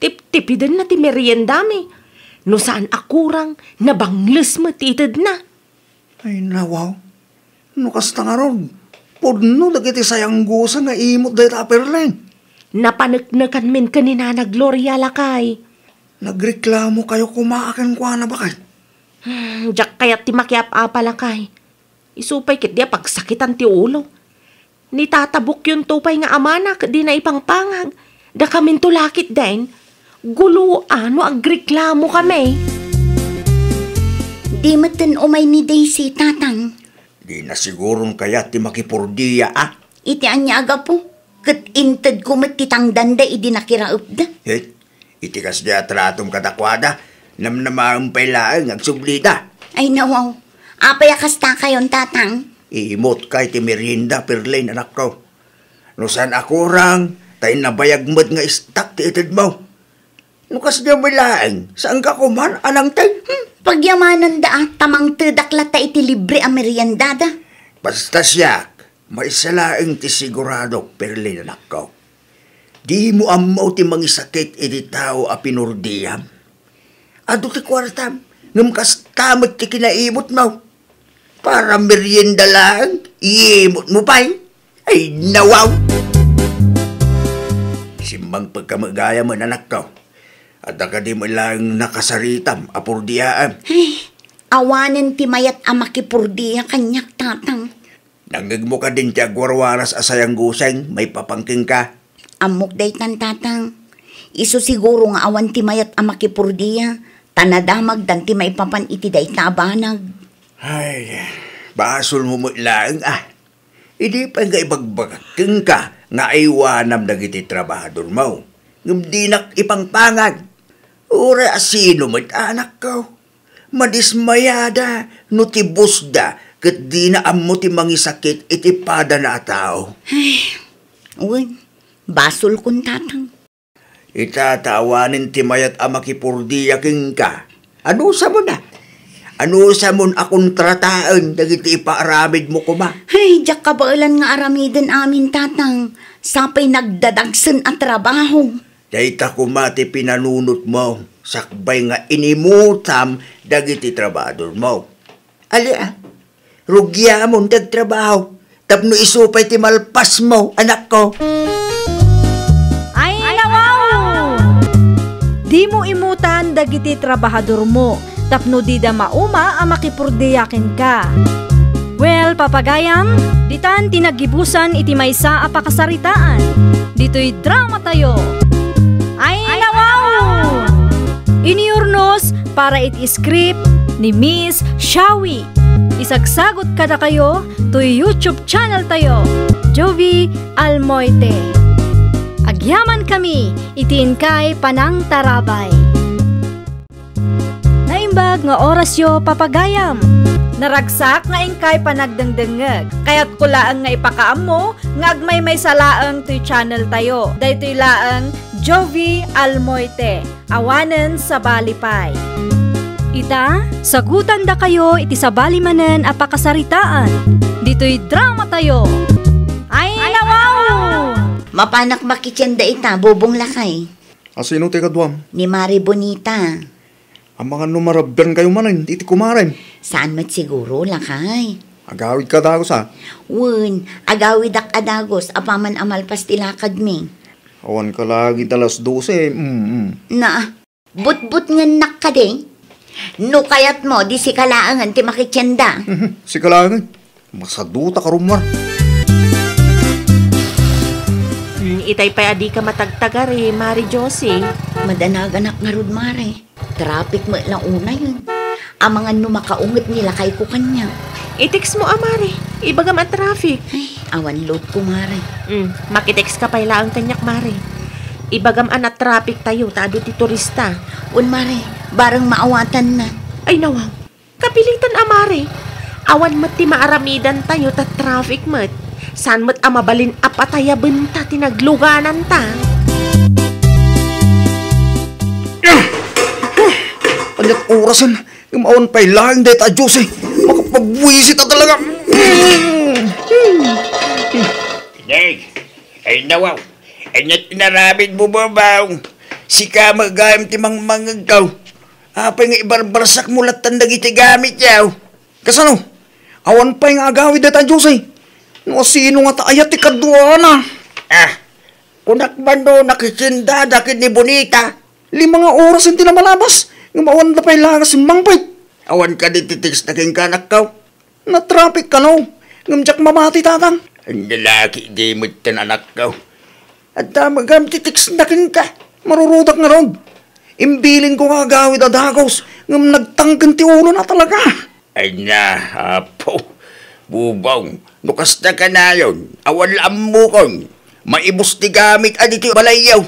Tip-tipiden na ti merienda mi. No saan akurang nabangles mo titid na. Ay nawaw. Nakasta nga ron. Pudno dagiti sayang gusa nga imot dahi ta Perling. Napanagnakan min kanina na Gloria lakay. Nagreklamo kayo kumaakan kwa na bakit? Diyak kaya't ti makiap-apala kay. Isupay kit dia pagsakitan ti ulo. Ni tatabok yung tupay nga amanak, di na ipangpangag. Da kamin tulakit din. Guluan, no agreklamo kami. Di matan umay ni Daisy, tatang. Di na sigurong kaya ti makipurdiya Iti anya aga po. Kat inted ko matitang danda, idi nakiraop da. Itikas niya tratom katakwada. Namnamaang pailaan ang sublida. Ay nawaw. Apay akasta kayon, tatang. Iimot kay ti merienda perlain anak ko. No saan ako rang, tayo nabayagmad nga istak ti itid mo. Nukas niya milaang, saan ka kuman, anang tay? Pagyamanan da, tamang tidakla ta iti libre ang meriendada. Basta siya, may salaang ti sigurado perlain anak ko. Di mo amaw ti mangisakit iti tao a pinurdiyam. Ado ti kwartam, ngam kastamot ti kinaimot mo. Para merienda lang, iimot mo pa'y. Ay, nawaw! Simbang pagkamagaya mo, anak ko. At akadi mo lang nakasaritam, apurdiyaan. Ay, awanan ti mayat ang makipurdiya kanyak, tatang. Nanggag mo ka din ti agwarwaras asayang guseng, may papangking ka. Amok day tan, tatang. Iso siguro nga awan ti mayat ang makipurdiya. Tanadamag dan ti may papan iti day tabanag. Ay, basol mo lang Hindi pa nga ibagbagakeng ka nga iwanam na iti trabahador mo. Ngam di nak ipangpangag. Ura sino mo't anak ko. Madismayada, no tibusda, kat di na amo ti mangisakit iti pada na tao. Ay, uy, basol kun, tatang. Itatawanin ti mayat amakipurdiyaking ka. Ano sa mo na? Ano sa mon akong trataan dagiti ipaaramid mo kuma? Ay, diyak kabailan nga aramiden amin, tatang. Sapay nagdadagsan at trabaho. Dahita kumati pinanunot mo, sakbay nga inimutam dagiti trabador mo. Ali rugya mo dagtrabaho, tapno isupay ti malpas mo, anak ko. Ay, nawaw! Di mo imutan dagiti trabahador mo, tapno di da mauma ang makipurdiyakin ka. Well, papagayam, ditan tinagibusan iti maysa a pakasaritaan. Dito'y drama tayo. Ay, nawaw! Iniurnos para iti script ni Miss Shawi. Isagsagot kada kayo to YouTube channel tayo, Jovi Almoite. Agyaman kami, itiin kay Panang Tarabay. Naimbag nga orasyo papagayam. Naragsak nga ingkay panagdengdengeg. Kaya't kulaan nga ipakaam mo, nga agmay may salaang to'y channel tayo. Daytoy laang Jovi Almoite, awanen sa balipay. Ita, sagutan da kayo iti sa balimanen a pakasaritaan. Dito'y drama tayo. Ay, nawaw! Mapanak makitsenda ita, bubong lakay. Asino te kadwam? Ni Mari Bonita. Ang mga numarabyan kayo manin, iti kumarin. Saan mat siguro lakay? Agawid ka dagos Wun, agawid ak adagos, apaman amalpas tilakad mi. Awan ka lagi talas 12. Na, but-but nga nak ka din. No kayat mo, di si kalaangan ti makitsenda. Si kalangan, masaduta ka rumar. Itay pa adi ka matagtagar Mari Josie. Madanaganak nga rod, Mare. Traffic mo lang una yun. Ang mga numakaungot nila kay ko kanya. I-text mo Mari. Ibagam ang traffic. Ay, awan load ko, Mare. Makitext ka pa ang kanyak Mari. Ibagam ang traffic tayo, tado ti turista. Un, Mare, barang maawatan na. Ay nawaw, kapilitan Mari. Awan mat ti maaramidan tayo ta traffic mat. San mat amabalin apataya benta tinagluganan ta. Anyat orasan, yung awan pa'y lang dahit adyos makapagwisit na talaga. Ay nawaw, anyat inaramid mo babaw. Si ka magayam ti mangmangagaw. Apay nga ibarbarsak mo latan dagiti gamit yaw. Kasano? Awan pa'y nga agawid dahit adyos No sino nga taayat ti kadwana. Kunak man do nakisindada kit ni Bonita. 5 oras hindi na malabas. Ng awan na pa'y langas mangpay. Awan ka dititiks na king kanak ka. Na-traffic ka no. Ngamjak mamati tatang. Ang lalaki di mo anak ka. At magam titiks na king ka. Marurudak nga ron. Imbilin ko nga gawid adagos. Ngam nagtanggan ti ulo na talaga. Ay na, apo. Bubong, nukas na ka na yun. Awan mo kon. Maibos ti gamit aditi balayaw.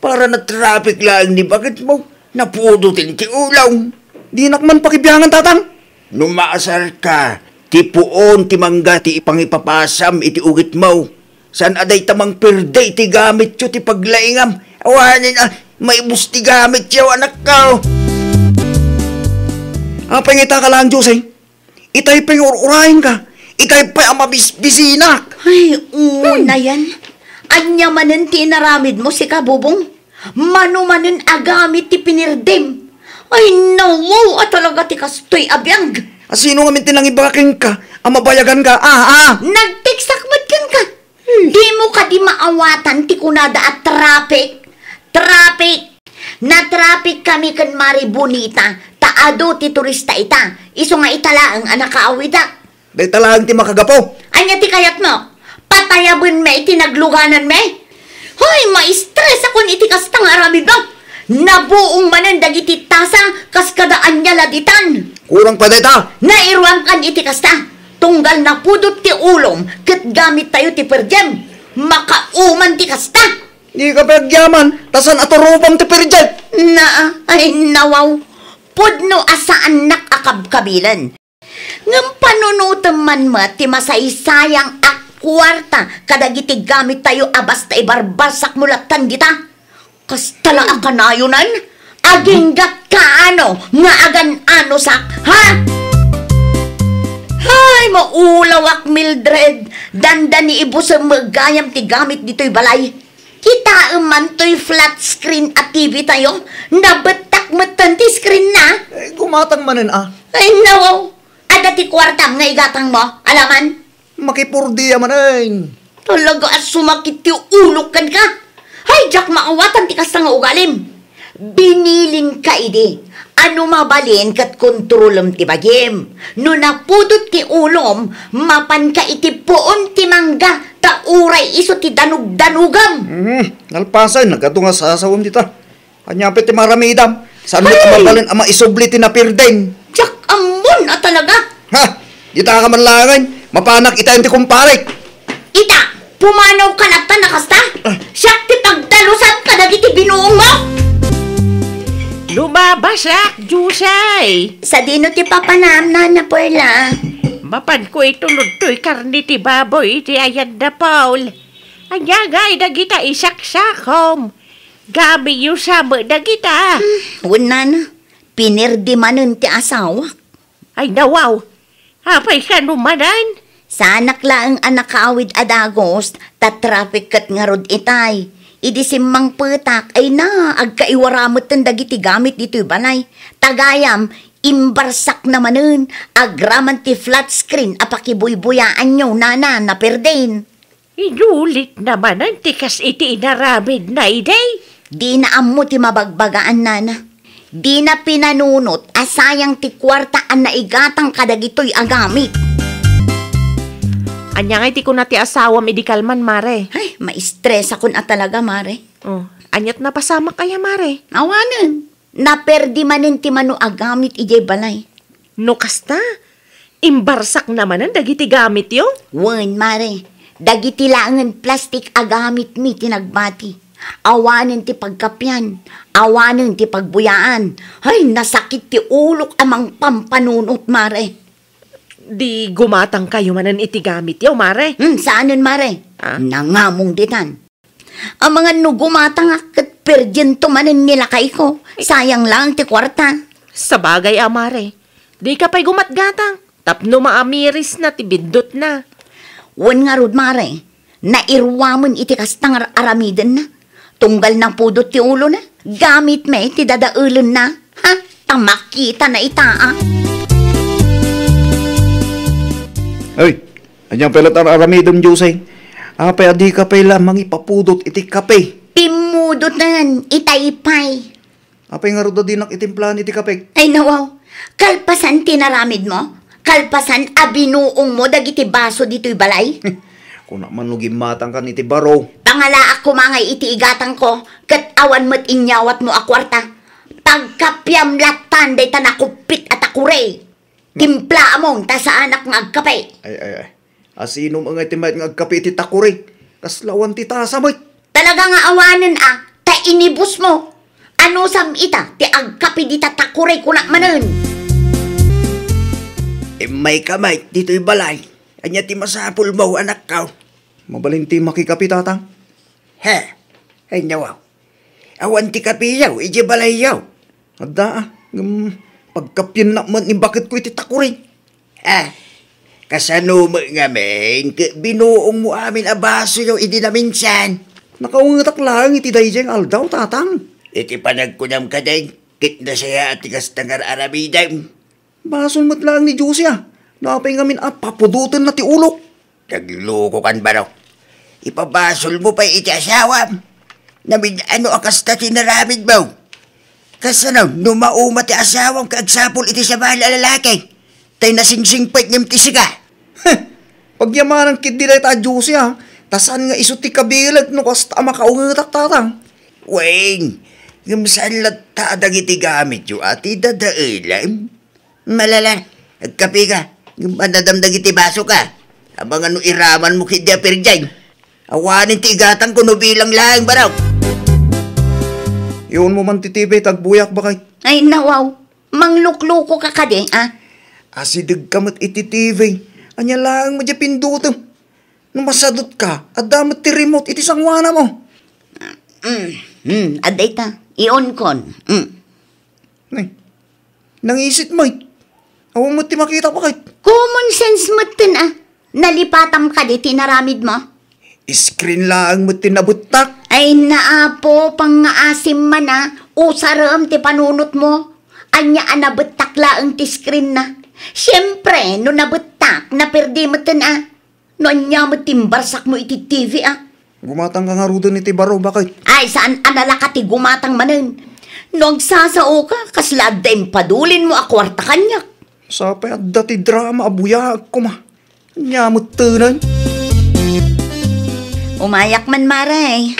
Para na traffic lang ni bakit mo napudutin ti ulaw. Di nakman pakibiyangan tatang. Numaasar ka, ti puon ti mangga ti ipangipapasam iti ugit mo. San aday tamang perday ti gamit yo ti paglaingam. Awanin maibos ti gamit yo anak ka. Pangita ka lang, Diyos eh. Itay pa'y urahin ka. Itay pa'y amabisinak. Ay, na yan. Anya manin tinaramid mo si kabubong. Manumanin agamit ti pinirdim. Ay, nawaw at talaga ti kastoy abiyang. Sino nga mintin lang ibaking ka? Amabayagan ka? Nagtiksakmat ka. Di mo ka di maawatan ti kunada at traffic. Na-traffic kami kan Mari Bonita. Taado ti turista ita. Iso nga itala ang anak kaawida. Day talagang ti makagapo. Anya ti kayat mo? Patayabon me iti nagluganan me? Hoy, ma-stress ako ni iti kastang aramid mo. Nabuong manan dagiti tasa kas kadaan niya laditan. Kurang pa deta. Nairuan kan iti kasta. Tunggal na pudot ti ulom ket gamit tayo ti perjem. Makauman ti kasta. Di ka pagyaman. Tasan aturupang ti perjet. Ay nawaw. Pudno asaan nakakabkabilan. Ngam panunutan man mo ti masaysayang akwarta kadagiti gamit tayo abas ta ibarbasak mulatan dita. Kas tala akanayunan, aginggat ka ano, nga agan ano sak, ha? Hay, maulawak Mildred, dandan ni ibo sa magayam ti gamit dito'y balay. Kita man to'y flat screen at TV tayo, nabatak-matan ti screen na. Gumatang manin Ay, nawaw, ada ti kwartam nga igatang mo, alaman? Makipurdiya manin. Talaga at sumakit ti ulok kan ka. Hay, Jack, maawatan ti kasta nga ugalim. Binilin ka ide. Ano mabalin kat kontrolom ti bagim. No napudot ti ulom, mapan ka iti poon ti mangga, ta uray iso ti danug-danugam. Nalpasan, nagkatunga sasawam dita. Kanyapit ti maramidam. Saan mo mabalin ama isubli ti napirden? Jack, amon at talaga. Ha? Dita ka man langan. Mapanak itayin ti kumparik. Ita, pumanaw ka na nakasta? Siyak ti pagdalusan ka dagiti binuong mo? Lumabasak, Jusay. Sa dino ti papanam na Perla. Mapan ko itulod to'y karni ti baboy ti ayad na Paul. Anyagay dagita isaksakom. Gabi yung sama dagita. Una na, pinirdi manun ti asawa. Ay nawaw, hapay ka numanan. Sa anak laang anak kaawid adagos, tatraffic kat nga rod itay. Idi simmang petak ay na, agkaiwaramot ng dagiti gamit dito'y balay. Tagayam, imbarsak naman agraman ti flat screen apakibuy-buyaan nyo nana na perden. Inulit naman ang tikas iti inaramid na iday. Di na ammo ti mabagbagaan nana. Di na pinanunot asayang ti kwartaan na igatang kadagito'y agamit. Anya nga iti ko na ti asawa medikalman, Mare. Ay, ma-stress ako na talaga, Mare. Anyat na pasama kaya, Mare. Awanan. Naperdi manin ti mano agamit ijay balay. No kasta, imbarsak naman ang dagiti gamit yo. Wan, Mare. Dagiti langan plastic agamit mi tinagbati. Awanan ti pagkapyan. Awanan ti pagbuyaan. Ay, nasakit ti ulok amang pampanunot, Mare. Di gumatang kayo manan iti gamit yo, Mare. Saanan, Mare? Nangamong ditan. Ang mga nugumatang akat perdyento manan nila kay ko. Sayang lang ti kwarta. Sa bagay, Mare. Di ka pa'y gumatgatang. Tapno maamiris na, tibindot na. Wan nga rod, Mare. Nairwaman iti kastang aramidan na. Tunggal na pudot ti ulo na. Gamit may ti dadaulan na. Ha? Tamakita na itaa. Ay, anyang pelat aramidom, Jusay. Apay adi ka pay lamang ipapudot iti kape. Pimudot na yan, itaypay. Apay nga rin din nakitimplan iti kape. Ay nawaw, Kalpasan tinaramid mo? Kalpasan abinuong mo dagiti baso dito'y balay? Kung naman lugimatang ka ni ti Baro. Pangala ako mga itiigatang ko, kat awan mo't inyawat mo akwarta. Pagkapyam latan day tanakupit at akure. Timpla among ta sa anak ng agkape. Ay. Asino mga timay ng agkapi ti takuri. Kaslawan ti tasamay. Talaga nga awanan ta inibus mo. Ano sam ita, ti agkapi di tatakure kunak manen. May kamay, dito'y balay. Anya ti masapul mo, anak ka. Mabalin ti makikapi tatang. Ha? Ay nawaw. Awan ti kapi yaw, iji balay yaw. Adda pagkapyan na man ni bakit ko iti takuri. Kasano mo nga men, binuong mo amin abaso yaw, idi na minsan. Nakaungatak lang iti dayjeng aldaw tatang. Iti panagkunam ka din, kit na siya at tigas tangar aramidam. Bason mo't lang ni Josia. Napay ngamin papudutan na ti ulok. Nagloko kan ba raw? Ipabasol mo pa iti asawa. Namin ano akas na tinaramid mo. Kasano, numauma ti asawang kaagsapol iti sa mahal lalaki. Tay nasingsingpait ngam ti siga. Pagyamanan kid di ta Josia. Tasan nga iso ti kabilag no kasta makaungatak tatang. Weng, ngam saan latta dagiti gamit yu ati dadailam. Malala, nagkapi ka. Manadamdag iti baso ka. Abang ano iraman mo kiti apirjay. Awanin ti igatang kuno bilang lang baraw. Iyon mo man titibay tagbuyak bakay. Ay nawaw, manglukluko ka kade, Asidig ka mat iti TV. Anya lang mo dya pindutom. Nung masadot ka, at damat ti remote iti sangwana mo. Aday ta, ion kon. Ay, nangisit mo Awang mo ti makita pa kahit. Common sense mo tin Nalipatam ka di tinaramid mo. Screen lang mo tinabutak. Ay naapo, pang ngaasim man usaram ti panunot mo. Anya nabutak laang ti screen na. Siyempre, no nabutak, naperdi mo tin No anya mo timbarsak mo iti TV Gumatang ka nga rudo ni ti Baro, bakit? Ay, saan analaka ti gumatang manen? No agsasao ka, kaslad din padulin mo akwarta kanyak. Sapay at dati drama abuyag ko Nyamot tunan. Umayak man, Mare.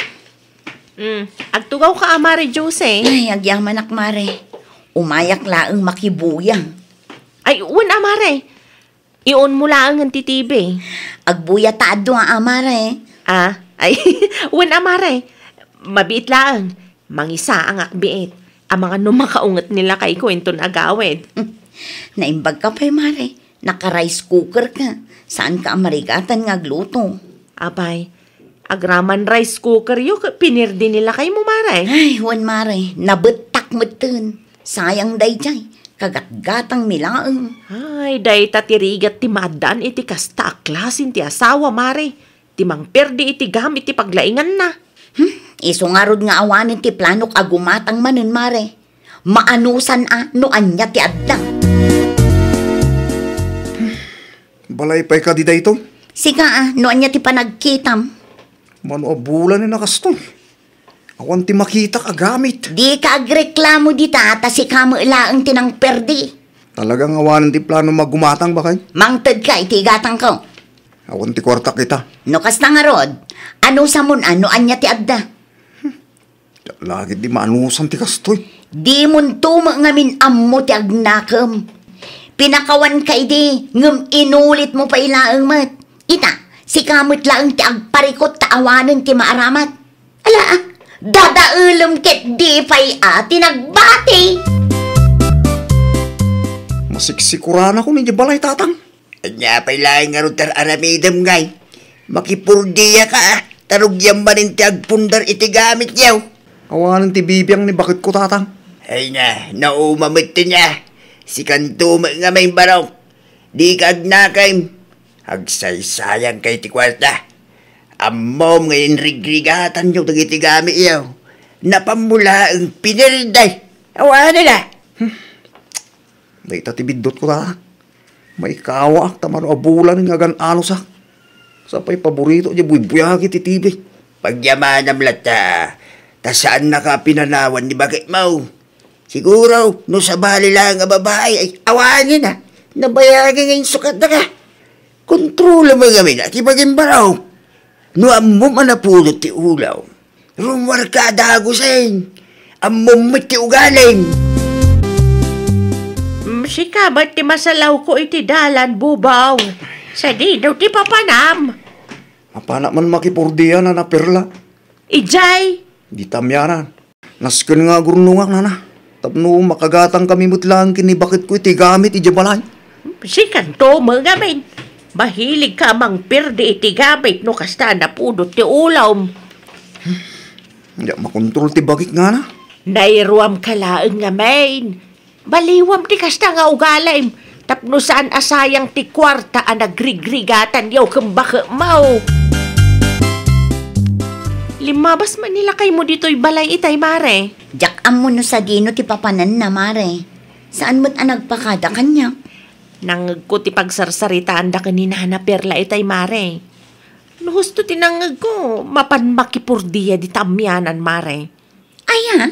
Agtugaw ka, Mare Jose. Ay, agyaman ak, Mare. Umayak laang makibuyang. Ay, Mare. Iyon mo lang ang titibi. Agbuya taado Mare. Ay, Mare. Mabiit lang. Mangisa ang akbiit. Ang mga numakaungat nila kay kwenton agawid. Naimbag ka pa, Mare. Naka-rice cooker ka. Saan ka amarigatan nga gluto? Abay, agraman rice cooker yung pinirdi nila kay mo, Mare. Ay, Mare. Nabetak mo dun. Sayang day jay. Kagat-gatang milaang. Ay, day tatirigat ti madan iti kasta aklasin ti asawa, Mare. Ti mangperdi iti gamit ti paglaingan na. Isungarod nga awanin ti planok agumatang manen, Mare. Maanusan no anya ti adda. Balay pa'y ka di da ito. Sika no anya ti panagkitam. Mano abulan ni nakastoy. Awan ti makita ka gamit. Di ka agreklamo di tata si kamo ilaang tinang perdi. Talagang awanan ti plano magumatang bakay. Mangtad ka itigatang ko. Awan ti kwarta kita. No kas na nga rod, ano sa mun ano anya ti adda. Lagi di maanusan ti kastoy. Di mun tumo ngamin ammo ti agnakam. Pinakawan ka idi, ngam inulit mo pa ilaang mat. Ita, si kamot laang ti agparikot taawanan ti maaramat. Ala dadaulam ket di pa'y tinagbati. Masiksikuran ako ni balay tatang. Anya pa'y laing nga ron aramidam ngay. Makipurdiya ka Tarugyang manin ti agpundar iti gamit yaw. Awanan ti bibiyang ni bakit ko tatang. Ay na, naumamit ti niya. Si kanto nga may baraw. Di ka agnakay. Agsaysayang kay ti kwarta. Amom ngayon rigrigatan yung dagiti gamit yaw. Napamula ang pinirday. Awanan na. May tatibidot ko tatang. May kawa, tamano abulan nga gan-ano sa. Sapay paborito niya, buibuyagi ti TV. Pagyamanam lata, ta saan naka pinanawan ni bakit mo? Siguro, no sa bali lang nga babae ay awanin na. Nabayagan ngayong sukat na ka. Kontrola mo kami na, tipagin baraw. No ammo manapulot ti ulaw. Rumwar ka dagusin. Ammo ti ugaling. Sika, ba't ti masalaw ko iti dalan, bubaw? Sa dino, ti papanam. Mapana man makipurdiya na perla. Ijay, Di tamyanan. Nasken nga gurnungak na. Tapno makagatang kami mutlang kini bakit ko iti gamit iti balay. sikan to mga gamin. Mahilig ka mang pirdi iti gamit no kasta na pudot ti ulawm. Hindi makontrol ti bakit nga na. Nairuam kalaeng nga main. Baliwam ti kasta nga ugalim. Tapno saan asayang ti kwarta ang nagrigrigatan yaw kembaka mau. Limabas man nila kay mo dito'y balay itay, mare. Jakam mo no sa dino ti papanan na, mare. Saan mo't nagpakada kanya? Nangag ko ti pagsarsaritaan da kanina na perla itay, mare. No husto tinangag ko, mapan makipurdiya di tamyanan, mare. Aya,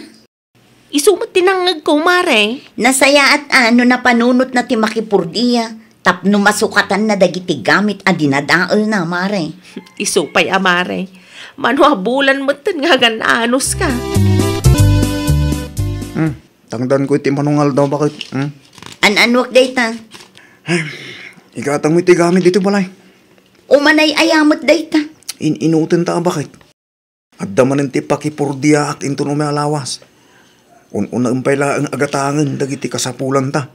Isumat tinangag ko, mare. nasaya at ano na panunot na ti makipurdiya. Tapno masukatan na dagiti gamit a dinadaol na, mare. Isupay, amare. Manuhabulan mo tan nga gananos ka. Tangdan ko iti manungal daw bakit. Anwak dayta. Ikatang mo iti gamit dito balay. Umanay ayamot dayta. Inutin ta bakit. At damanin ti pakipurdiya at into no may alawas. Una umpay lang ang agatangan dagiti kasapulan ta.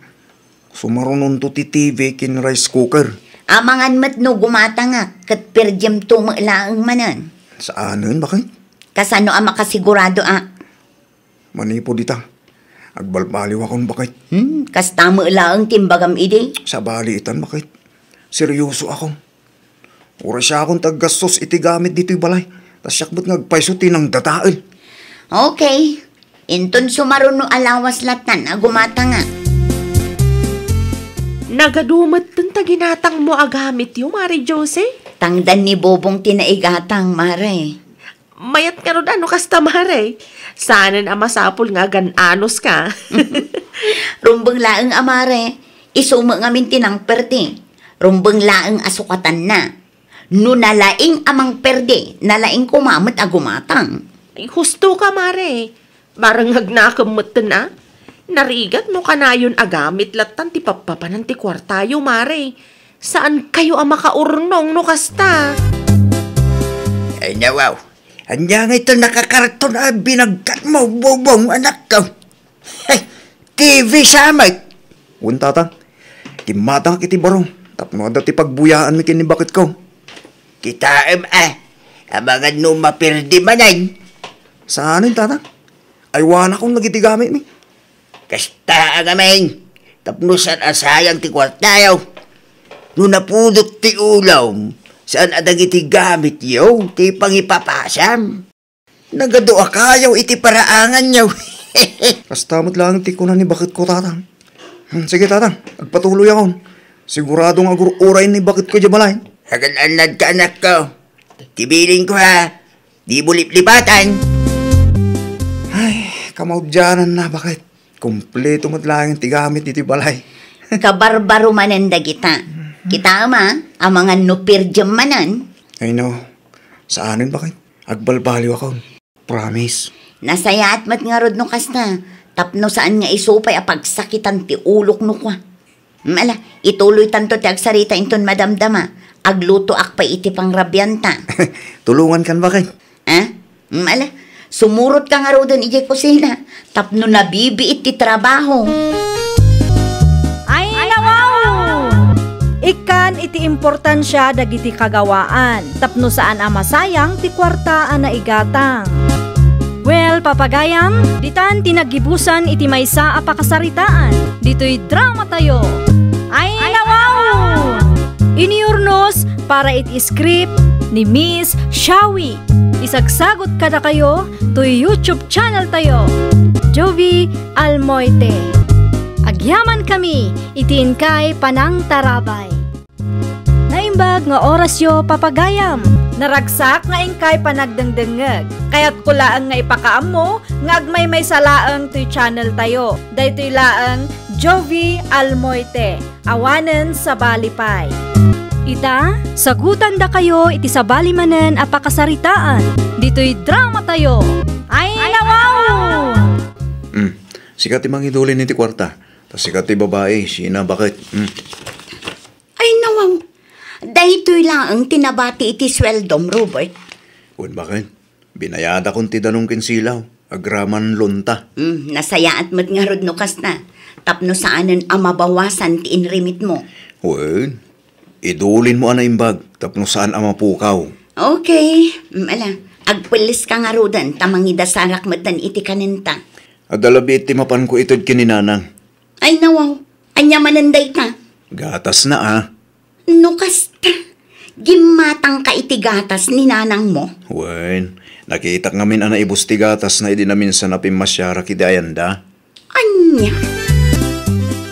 Sumarunon to ti TV kin rice cooker. Amangan mat no gumata nga, kat perdyem tumalaang manan. Saanan bakit? Kasano ang makasigurado Manipo dita. Agbalbaliw akong bakit. Kasta mo laang timbagam ide. Sa baliitan bakit? Seryoso ako. Oras siya akong taggastos iti gamit dito'y balay. Tas syakbot ngagpaysuti ng dataal. Okay. Inton sumaruno alawas latan, gumata nga. Nagadumat tan taginatang mo agamit yung, mare Jose. Tangdan ni Bobong tinaigatang, mare. Mayat ka ron ano kasta, mare. Sanan ang masapul nga gananos ka. Rumbeng laeng amare, isumo ngamin tinang perde. Rumbeng laeng asukatan na. No nalaing amang perde, nalaing kumamot agumatang. Ay, husto ka, mare. Marang hagnakam na. Narigat mo kanayon agamit latan ti papapanan ti kwartayo, mare. Saan kayo ang makaurnong no kasta? Ay nawaw. Anya nga ito nakakarton na binagkat mo, bubong anak ko. Ay, TV samay. Untata. Timatang iti barong. Tapno ada ti pagbuyaan mi kini bakit ko. Kitaem abangan no mapirdi manay. Saanin tata? Aywan akong nagitigamit mi. Kasta agameng. Tapno saan asayang ti kwartayaw. No napudot ti ulaw. Saan adag iti gamit yaw, ti pangipapasam. Nagadoa kayaw iti paraangan yaw. Kastamot lang ti ko na ni bakit ko tatang. Sige tatang, agpatuloy akon. Siguradong agururay ni bakit ko di balay. Hagan-anad ka anak ko. Tibiling ko ha. Di mo liplipatan. Ay, kamaudyanan na bakit. Kompleto mo't lang ti gamit iti balay. Kabarbaro manan dagita. Kita ama, amangan no perdyem manan. I know. Saanin bakit? Agbalbaliw ako. Promise. Nasaya at mat nga rod no kasta. Tapno saan nga isupay a pagsakitan ti ulok no kwa. Mala, ituloy tanto ti agsarita inton madamdama. Agluto ak pa iti pangrabyanta. Tulungan kan bakit? Mala, sumurot ka nga rodon iti kusina. Tapno nabibiit ti trabaho. Ay, nawaw! Ikan iti importansya dagiti kagawaan. Tapno saan masayang ti kwartaan na igatang. Well, papagayam, ditan tinagibusan iti maysa a pakasaritaan. Dito'y drama tayo. Ay, nawaw! Iniurnos para iti script ni Miss Shawi. Isagsagot kada kayo to YouTube channel tayo. Jovi Almoite. Agyaman kami, itiin kay Panang Tarabay. Naimbag nga orasyo papagayam. Naragsak nga ingkay panagdengdengeg. Kaya't kulaang nga ipakaamo nga agmay may salaang to'y channel tayo. Daytoy laang Jovi Almoite, awanen sa balipay. Ita, sagutan da kayo iti sabali manen a pakasaritaan. Dito'y drama tayo. Ay nawaw! Sikat imang idulin ni ti kwarta. Tas sikat ti babae, sina bakit? Ay nawaw, dahito'y lang ang tinabati iti sweldom, Robert. Kun bakit? Binayada kong ti danong kinsilaw. Agraman lunta. Nasayaat mo't nga rod no kas na. Tapno saanan ang mabawasan ti inrimit mo. Well, idulin mo ana imbag. Tapno saan ang mapukaw. Okay, agpulis ka nga rodan, tamang idasarak matan iti kaninta. Adalabi iti mapan ko itod kininanang. Ay nawaw, anya mananday ka. Gatas na No kasta, gimatang ka iti gatas ni nanang mo. Well, nakita ngamin ana ibus ti gatas na idi namin sa napimasyara kidayanda. Anya?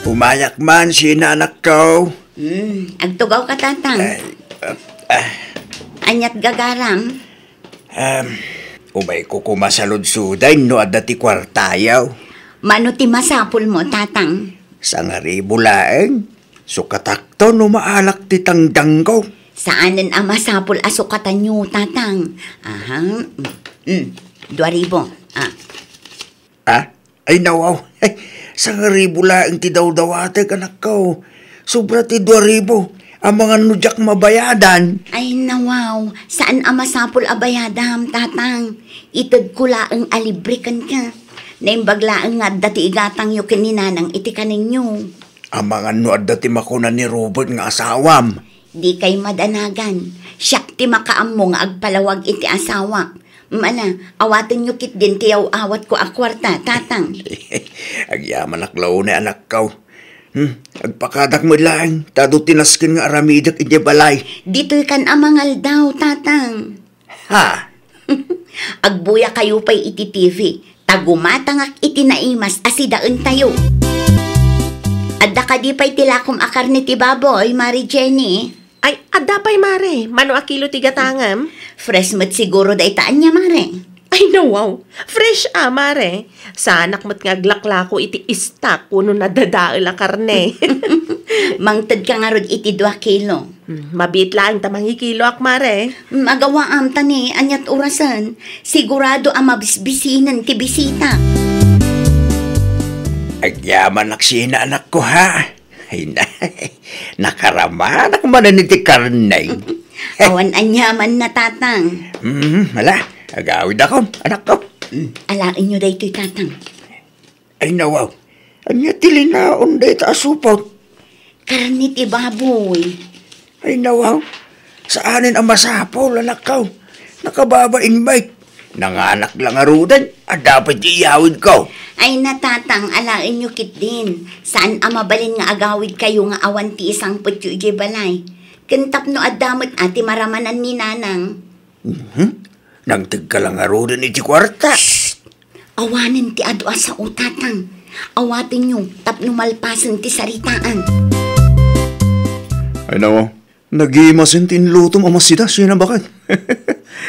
Umayak man si nanak ko. Agtugaw ka tatang. Anyat gagaram. Umay ko kumasaludsuday no adda ti kwartayaw. Mano ti masapul mo, tatang? Sa nga ribulaeng, sukatakto no maalak ti tangdang ko. Saanan ang masapul asukatan nyo, tatang? Aha. 2,000. Ay nawaw. Sa nga ribulaeng ti daw-dawate anak ko. Sobra ti 2,000. Ang mga nudyak mabayadan. Ay nawaw, saan ang masapul abayadam, tatang? Itad ko laang alibrikan ka. Naimbaglaang nga dati igatang yu kininanang iti kaninyo. Ang mga nuad dati makuna ni Robert nga asawam. Di kay madanagan. Siyak ti makaammo nga agpalawag iti asawa. Awatin nyo kit din tiyaw awat ko akwarta, tatang. Agyaman aklaw na anak ko. Agpakadak mo lang. Tado tinaskin nga aramidak iti balay. Dito'y kan amangal daw, tatang. Ha? Agbuya kayo pa'y iti TV. Tagumatangak iti naimas asidaan tayo. Adda ka di pa'y tilakom akar ni ti baboy, Mari Jenny. Ay, adda pa'y mare. Mano akilo ti gatangam? Fresh mat siguro da itaan niya, Mare. Ay, no, wow. Fresh mare. Sa anak mo't ngaglaklako iti istak kuno nadadaal a karne. Mangtad ka nga rod iti 2 kilo. Mabit lang tamang kilo ak mare. Magawa am tani, anyat orasan. Sigurado ang mabisbisinan ti bisita. Agyaman naksina anak ko ha. Ay na, nakaramanak man na ti karnay. Awan anyaman na, tatang. Wala, agawid ako, anak ko. Alain nyo da ito'y tatang. Ay nawaw, anya tilinaon da ita asupot. Karnit baboy. Ay nawaw, saanin ang masapol anak ko. Nakababa-invite. Nanganak lang arudan, dapat iyawid ko. Ay natatang, alain nyo kit din. Saan ang mabalin nga agawid kayo nga awan ti isang putyo ije balay? Kentap no adamot ati maramanan ni nanang. Nangtig ka lang arudan iti kwarta. Shhh! Awanin ti adwa sa utatang. Awatin nyo, tapno malpasan ti saritaan. Ay nawaw, nagimasin tinlutom amasida, siya na bakit?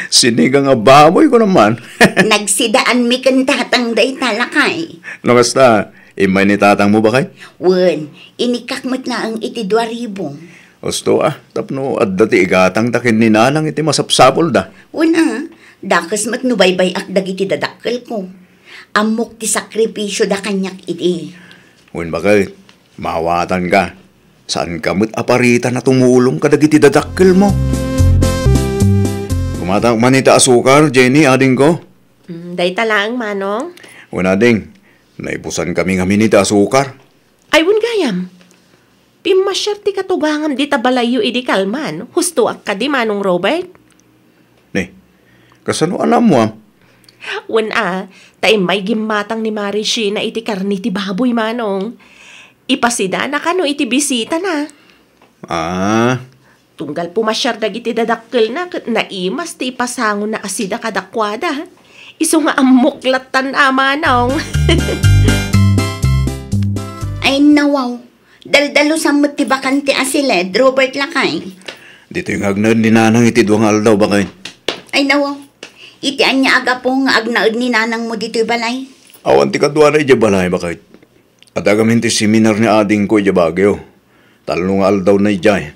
Sinigang nga baboy ko naman. Nagsidaan mi kan tatang day talakay. No, basta, imay ni tatang mo ba kay? Wen, inikakmat na ang iti 2,000. Osto tapno at dati igatang takin ni nanang iti masapsapol da. Una, dakas mat nubaybay ak dagiti dadakkel ko. Amok ti sakripisyo da kanyak iti. Wen bakit, mawatan ka. Saan ka mo't aparitan na tumulong ka dagiti dadakkel mo? Kumatang manita asukar, Jenny, ading ko. Day talang, manong. Wen ading, naibusan kami nga minita asukar. Ay, wun gayam. Pimasyar ti katugangam di tabalayo idi kalman. Husto ak ka di manong Robert. Ne, kasano alam mo Wen tayo may gimatang ni Mari Sheena iti karni ti baboy manong. Ipasida na kano iti bisita na. Tunggal pumasyar dagiti dadakkel na naimas ti ipasangon na asida kadakwada. Iso nga amuklatan amanong. Ay nawaw, daldalo sa ti bakante asiled, Robert lakay. Dito yung agnaad ni nanang itidwang aldaw bakit? Ay nawaw, itian niya aga po nga agnaad ni nanang mo dito'y balay. Awan ti kadwa na balay bakit? At agamin ti seminar ni ading ko Bagyo. Talo nga aldaw na ijay.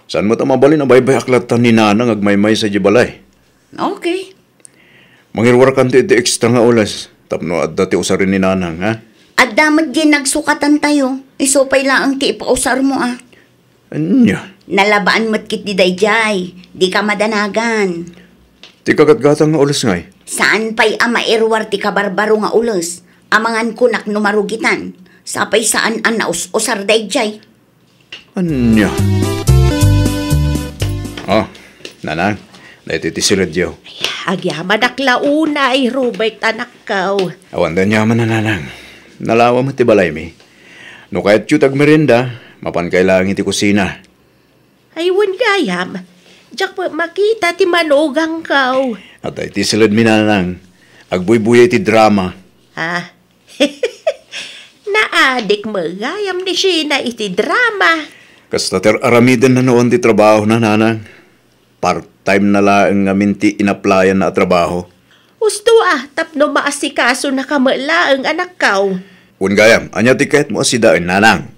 Saan mo mabalin ang baybay aklatan ni nanang agmaymay sa balay? Okay. Mangirwar kan ti extra nga oras. Tapno at dati usarin ni nanang, ha? At damat din nagsukatan tayo. Isupay lang ang ti ipausar mo Anya? Nalabaan mo't kit di dayjay. Di ka madanagan. Ti kagatgatang nga oras ngay. Saan pa'y mairwar ti kabarbaro nga ulos? Amangan kunak numarugitan. Sapay saan ang naus-usar dayjay. Anya? Oh, nanang. Dahil ti siladyaw. Agyaman aklauna ay Robert anak kaw. Awan da nyaman na nanang. Nalawa mo ti balay mi. No kahit yutag merinda, mapan kailangan ti kusina. Aywan gayam. Diyak po makita ti manugang kaw. At ay ti silad mi nanang. Agbuy-buya ti drama. Ha? Naadik mo gayam ni Sheena iti drama. Kasta ter aramidan na noon ti trabaho na nanang. Part-time na lang nga minti inaplayan na trabaho. Gusto tapno maasikaso na kamala ang anak kaw. Un gayam, anya ti kahit mo asidaan nanang.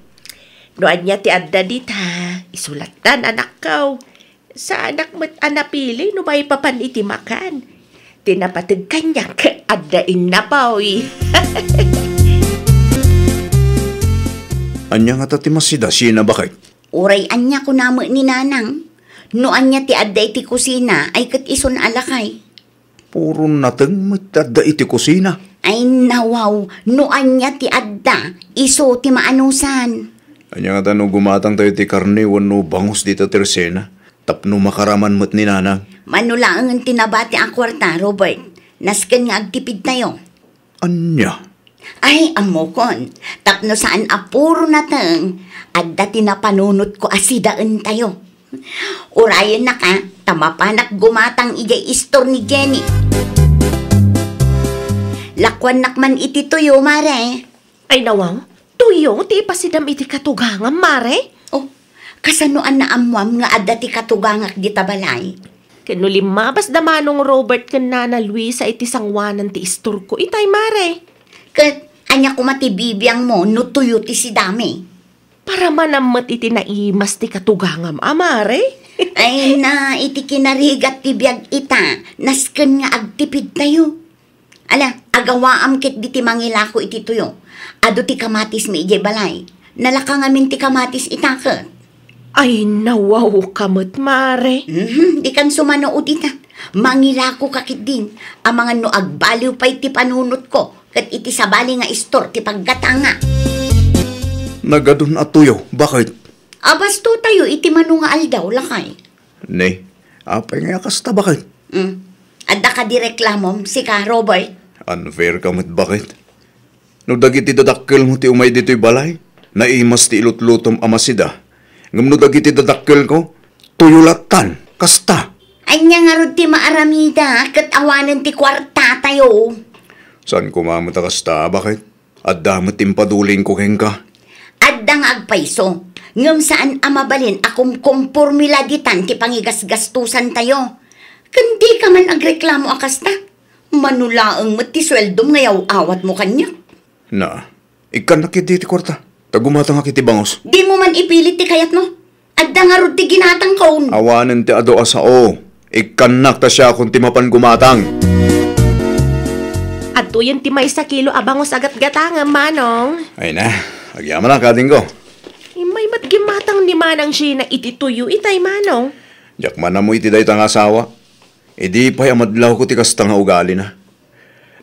Noan niya ti adda dita, isulatan anak kaw. Sa anak mo't anapili no may papan iti makan. Tinapatid kanya ka addain na pawi. Anya nga tati masida, sina bakit? Uray anya ko namo ni nanang. No anya ti adda iti kusina ay kat ison alakay. Puro nateng matadda iti kusina. Ay nawaw, no anya ti adda, iso ti maanusan. Anya nga tanong gumatang tayo ti karne wano bangus dito tersena. Tapno makaraman mo't ni nanang. Manulaang ang tinabati ang kwarta, Robert. Nasken nga agtipid tayo. Anya? Ay, amokon. Tapno saan apuro nateng, adda tinapanunot ko asidaan tayo. Urayan na ka, tamapanak gumatang ijay istor ni Jenny. Lakwan nakman iti tuyo, mare. Ay nawang, tuyo ti ipasidam iti katugangam, mare. Oh, kasanoan na amwam nga adda ti katugangak di tabalay. Kanulimabas da manong Robert ken Nana Luisa iti sangwanan ti istor ko, itay mare. Kat, anya kumatibibiyang mo, no tuyo ti si dami. Para manamat iti naimas ti katugangam, amare. Ay na, iti kinarigat ti biyag ita, nasken nga agtipid tayo. Ala, agawaam kit di ti mangilako iti tuyo. Ado ti kamatis mi ijay balay. Nalakang amin ti kamatis itaket. Ay nawaw kamot, mare. Di kan sumanood ita. Mangilako kakit din. Ang mga no agbaliw pa iti panunot ko. Kat iti sabali nga istor ti paggatanga. Nagadun at tuyo, bakit? Abasto tayo iti manunga aldaw lakay. Ne, apay nga kasta bakit? Adda ka di reklamom, sika Robert. Unfair ka mo't bakit? No dagiti dadakkel mo ti umay dito'y balay, naimas ti ilutlutom amasida. Ngam no dagiti dadakkel ko, tuyulatan, kasta. Ay niya nga rod ti maaramida, kat awanan ti kwarta tayo. Saan kumamata kasta, bakit? Adda mo timpaduling ko ka. Addang agpaiso, ngam saan amabalin akong kumpurmila ditan ti pangigasgastusan tayo. Kandi ka man agreklamo akasta. Manulaang mo ti sweldom ngayaw awat mo kanya. Na, ikan nakiti ti kwarta. Tagumata nga kiti bangos. Di mo man ipilit ti kayat no? Adda nga rod ti ginatang kaon. Awanan ti ado asao. Ikan nakta siya kung timapan gumatang. At yan ti may sa kilo abangos agat-gatanga, manong. Ay na, agyaman na kading ko. May matgimatang ni manang Sheena iti tuyo, itay manong. Diyak man na mo iti day tang asawa. E di pa'y amadlaw ko ti kasta nga ugali na.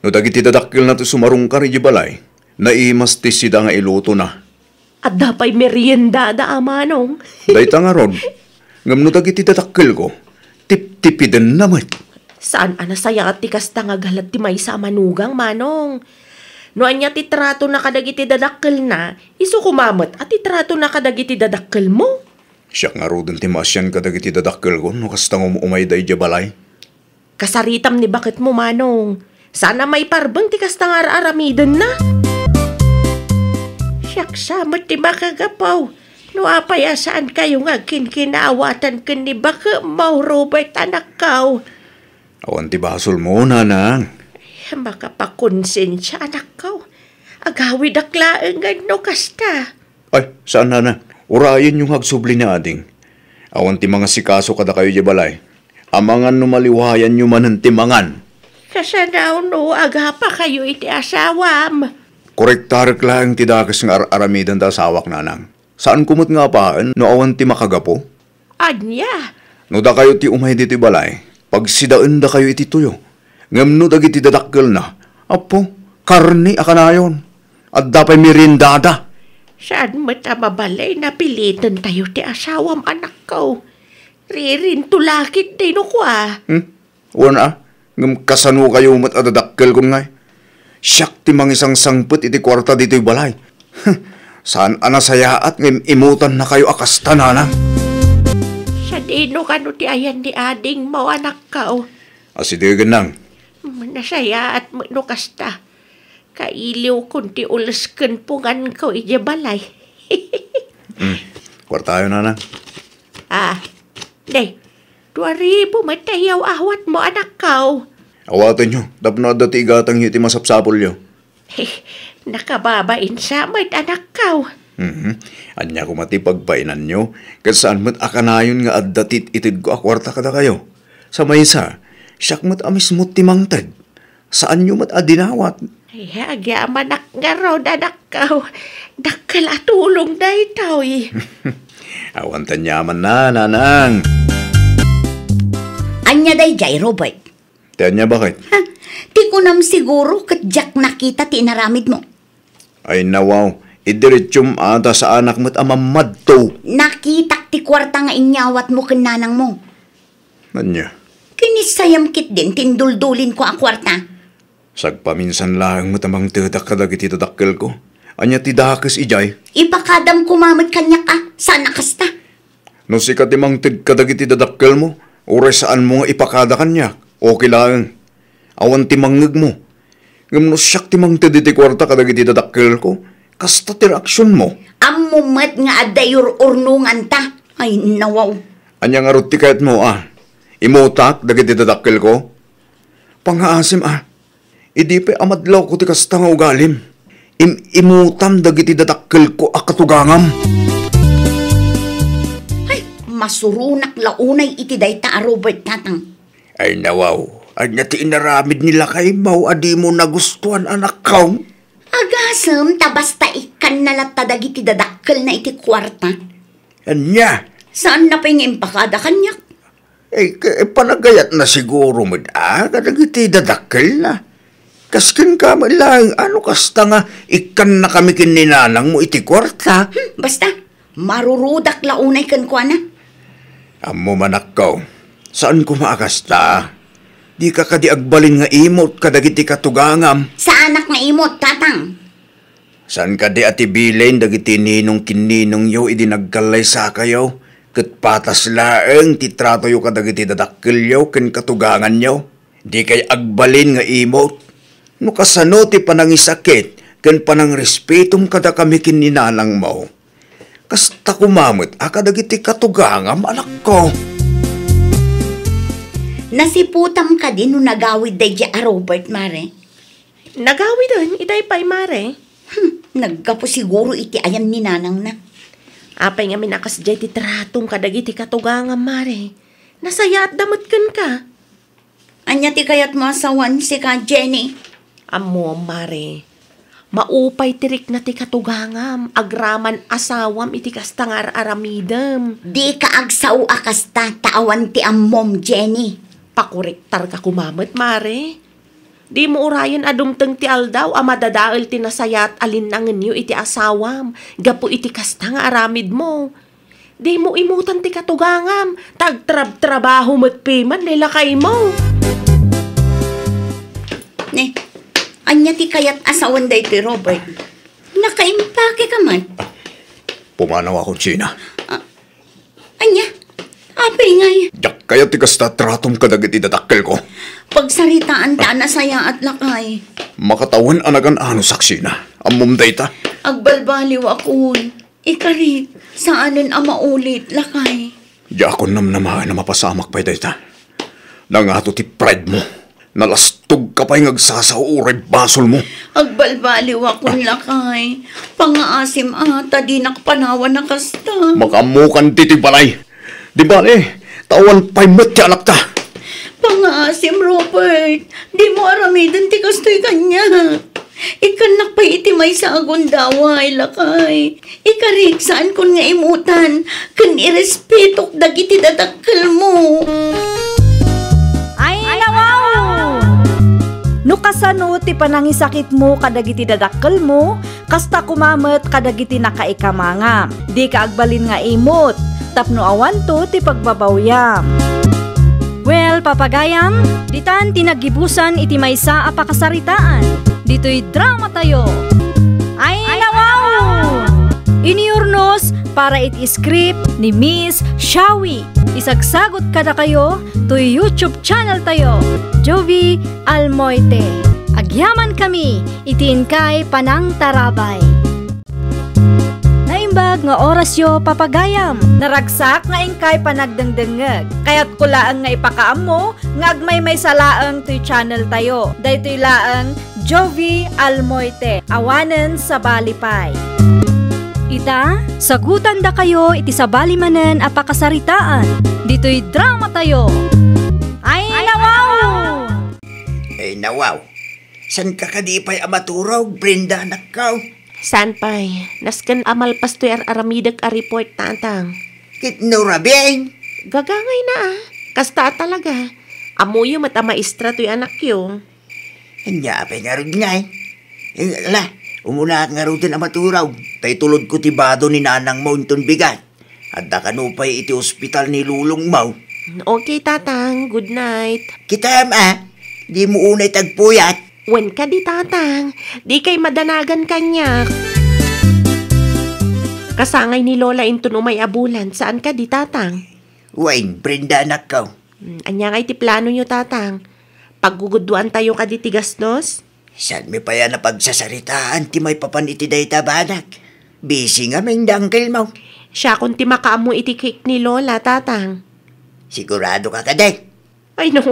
No dagiti dadakil na ti sumarong ka rin balay, naimas ti sida nga iluto na. At dapay merienda da manong. Day tanga ron, ngam no dagiti dadakil ko, tip-tipiden naman. Saan anasaya at ti kasta nga galat ti may sa manugang, manong. No anya ti trato na kadagiti dadakkel na, iso kumamot at ti trato na kadagiti dadakkel mo. Siya nga rodon ti masyan kadagiti dadakil ko, no kasta nga umay day balay. Kasaritam ni bakit mo, manong. Sana may parbang ti kasta nga aramidan na. Siyak samot ti makagapaw. Nuapaya saan kayo nga kinkinawatan ka ni baka mau Robert anak kau. Awan ti basol mo, nanang. Makapakonsensya anak kau. Agawi daklaan nga no kasta. Ay, saan nanang? Urayan yung hagsubli ni ading. Awan ti mga sikaso kada kayo di balay. Amangan numaliwayan nyo man ang timangan. Kasanaw no, aga pa kayo iti asawam. Korektarek lang ti dakas nga aramidan ta sawak nanang. Saan kumot nga paan no awan ti makagapo? Anya? No da kayo ti umay diti balay. Pag sidaan da kayo iti tuyo. Ngam no dagiti dadakkel na. Apo, karni akanayon. At dapay mirindada. Saan mo mabalay na pilitan tayo ti asawam anak ko? Ririn tulakit din ako Wana, ngam kasano kayo mat adadakkel kung ngay. Siyak ti mangisang sangput iti kwarta dito'y balay. Saan anasayaat ngam imutan na kayo akasta nanang? Sa dino kano ti ayan ni ading mo anak ko? Asidigan nang. Nasayaat mo no kasta. Kailiw kunti ulasken pungan ko ija balay. Kwartayo nanang. Day, 2,000 matayaw awat mo anak ko. Awatan nyo, tapno dati igatang iti masapsapol nyo. Nakababain sa mat anak ko. Anya ko mati pagpainan nyo, kasaan mat akanayon nga addatit itid ko akwarta kada kayo. Sa maysa, siyak mat amis mo timangtad. Saan nyo mat adinawat? Ay, agya manak nga raw anak ko. Dakal atulong na itaw Awan tanyaman na, nanang. Anya day jay, Robert. Tanya bakit? Ti ko nam siguro kadyak nakita ti inaramid mo. Ay nawaw, idiritsum ata sa anak mo't amamadto. Nakitak ti kwarta nga inyawat mo kananang mo. Anya? Kinisayam kit din, tinduldulin ko ang kwarta. Sagpaminsan lang mo't amang tadak kadag iti tadakkel ko. Anya ti dakas ijay. Ipakadam kumamit kanya ka, sana kasta. No si katimang tid kadag iti tadakkel mo, oras saan mo nga ipakada kanya. Okay lang. Awan ti mangeg mo. Ngam no siyak ti mang tid iti kwarta kadag iti tadakkel ko. Kasta ti reaksyon mo. Amumat nga adayur urnungan ta. Ay, nawaw. Anya nga rot ti kayat mo Imutak dagiti tadakkel ko. Pangaasim Idi pa amadlaw ko ti kasta nga ugalim. Imutam dagiti dadakkel ko akatugangam. Ay, masurunak launay iti dayta Robert tatang. Ay nawaw, anya ti inaramid nila kay mau adi mo nagustuhan anak kaw. Agasam, tabasta ikan nalat dagiti dadakkel na iti kwarta. Anya? Saan na pa yung impakada kanyak? Panagayat na siguro mo kadag iti dadakkel na. Kaskin ka lang, ano kasta nga, ikan na kami kininanang mo iti kwarta. Basta, marurudak launay kan kwa na. Amo manak ko, saan ko maakasta? Di ka kadi agbalin nga imot kadag iti katugangam. Sa anak nga imot, tatang. Saan kadi ati bilen dagiti ninong kininong yo idi nagkalay sa kayo? Ket patas laeng titrato yo kadag iti dadakkel yo ken katugangan yo. Di kay agbalin nga imot. No kasano ti panangisakit, ken panang respetum kada kami kininanang mo. Kasta kumamot, akadagiti katugangam, anak ko. Nasiputam ka din no nagawid day a Robert, Mare. Nagawid din, iday pa'y Mare. Naggapo siguro iti ayan ni nanang na. Apay nga minakas jay ti tratum kadagiti katugangam, Mare. Nasayat damot kan ka. Anya ti kayat mo asawan si ka Jenny. Amo, Mare. Maupay tirik na ti katugangam. Agraman asawam iti kastangar aramidam. Di ka agsaw akasta taawan ti ammom, Jenny. Pakurektar ka kumamot, Mare. Di mo urayan adumteng ti aldaw amadadaal ti nasayat alinangan niyo iti asawam. Gapo iti kastang aramid mo. Di mo imutan ti katugangam. Tagtrab-trabaho mo't piman nilakay mo. Ne, anya ti kayat asawan day ti Robert. Nakaimpake ka man. Pumanaw ako, Gina. Anya, apay ngay. Yak kaya ti kasta tratom kadag iti dadakkel ko. Pagsaritaan ta na saya at lakay. Makatawan anagan ano saksi na. Amom dayta. Agbalbaliw ako. Ikari, saanan ang maulit, lakay? Di ako namnamahan na mapasamak pa ita. Nangato ti pride mo. Nalastog ka pa'y ngagsasauray basol mo. Agbalbaliw akong lakay. Pangaasim ata, di nakapanawan na kasta. Makamukan ti balay. Di bale, tawan pa'y matya alak ta. Pangaasim, Robert. Di mo aramidan ti kastoy kanya. Ikanak pa itimay sa agundaway, lakay. Ikarik, saan kon nga imutan? Kan irespetok dagiti dadakkel mo. Ay, nawaw! No kasano ti panangisakit mo kadagiti dadakkel mo, kasta kumamet kadagiti nakaikamanga. Di ka agbalin nga imot, tapno awan to ti pagbabawyam. Well, papagayam, ditan tinagibusan iti maysa a pakasaritaan. Dito'y drama tayo. Ay, nawaw! Iniurnos para iti-script ni Miss Shawi. Isagsagot kada kayo to YouTube channel tayo, Jovi Almoite. Agyaman kami, itiin kay Panang Tarabay. Naimbag nga orasyo papagayam, naragsak nga ingkay panagdengdengeg. Kaya't kulaan nga ipakaam mo, nga agmay salaang to'y channel tayo. Daytoy laang Jovi Almoite, awanen sa balipay. Ita, sagutan da kayo iti sabali manen a pakasaritaan. Dito'y drama tayo. Ay, nawaw! Ay, nawaw. San ka kadipay amaturaw, Brenda, anak ka? San pa'y, nasken amal pastoy aramidag a report tatang. Kitno rabing. Gagangay na kasta talaga. Amuyo mat a maestra to'y anak yo. Hanya apay nga rin nga Ala, umuna at nga rin amaturaw. Tay tulod ko tibado ni nanang mo inton bigat. At da kanupay iti ospital ni Lulong Mau. Okay, tatang. Good night. Kita di mo unay tagpuyat. Wen ka di, tatang. Di kay madanagan kanya. Kasangay ni Lola inton umay abulan. Saan ka di, tatang? Wayne, Brenda, anak ka. Anya nga iti plano nyo, tatang. Pagguguduan tayo ka di tigasnos? San mi pa yan na pagsasaritaan ti may papan iti dayta banak. Busy nga may dangkil mo. Siya kung ti makaamo iti cake ni Lola, tatang. Sigurado ka kadek. Ay no,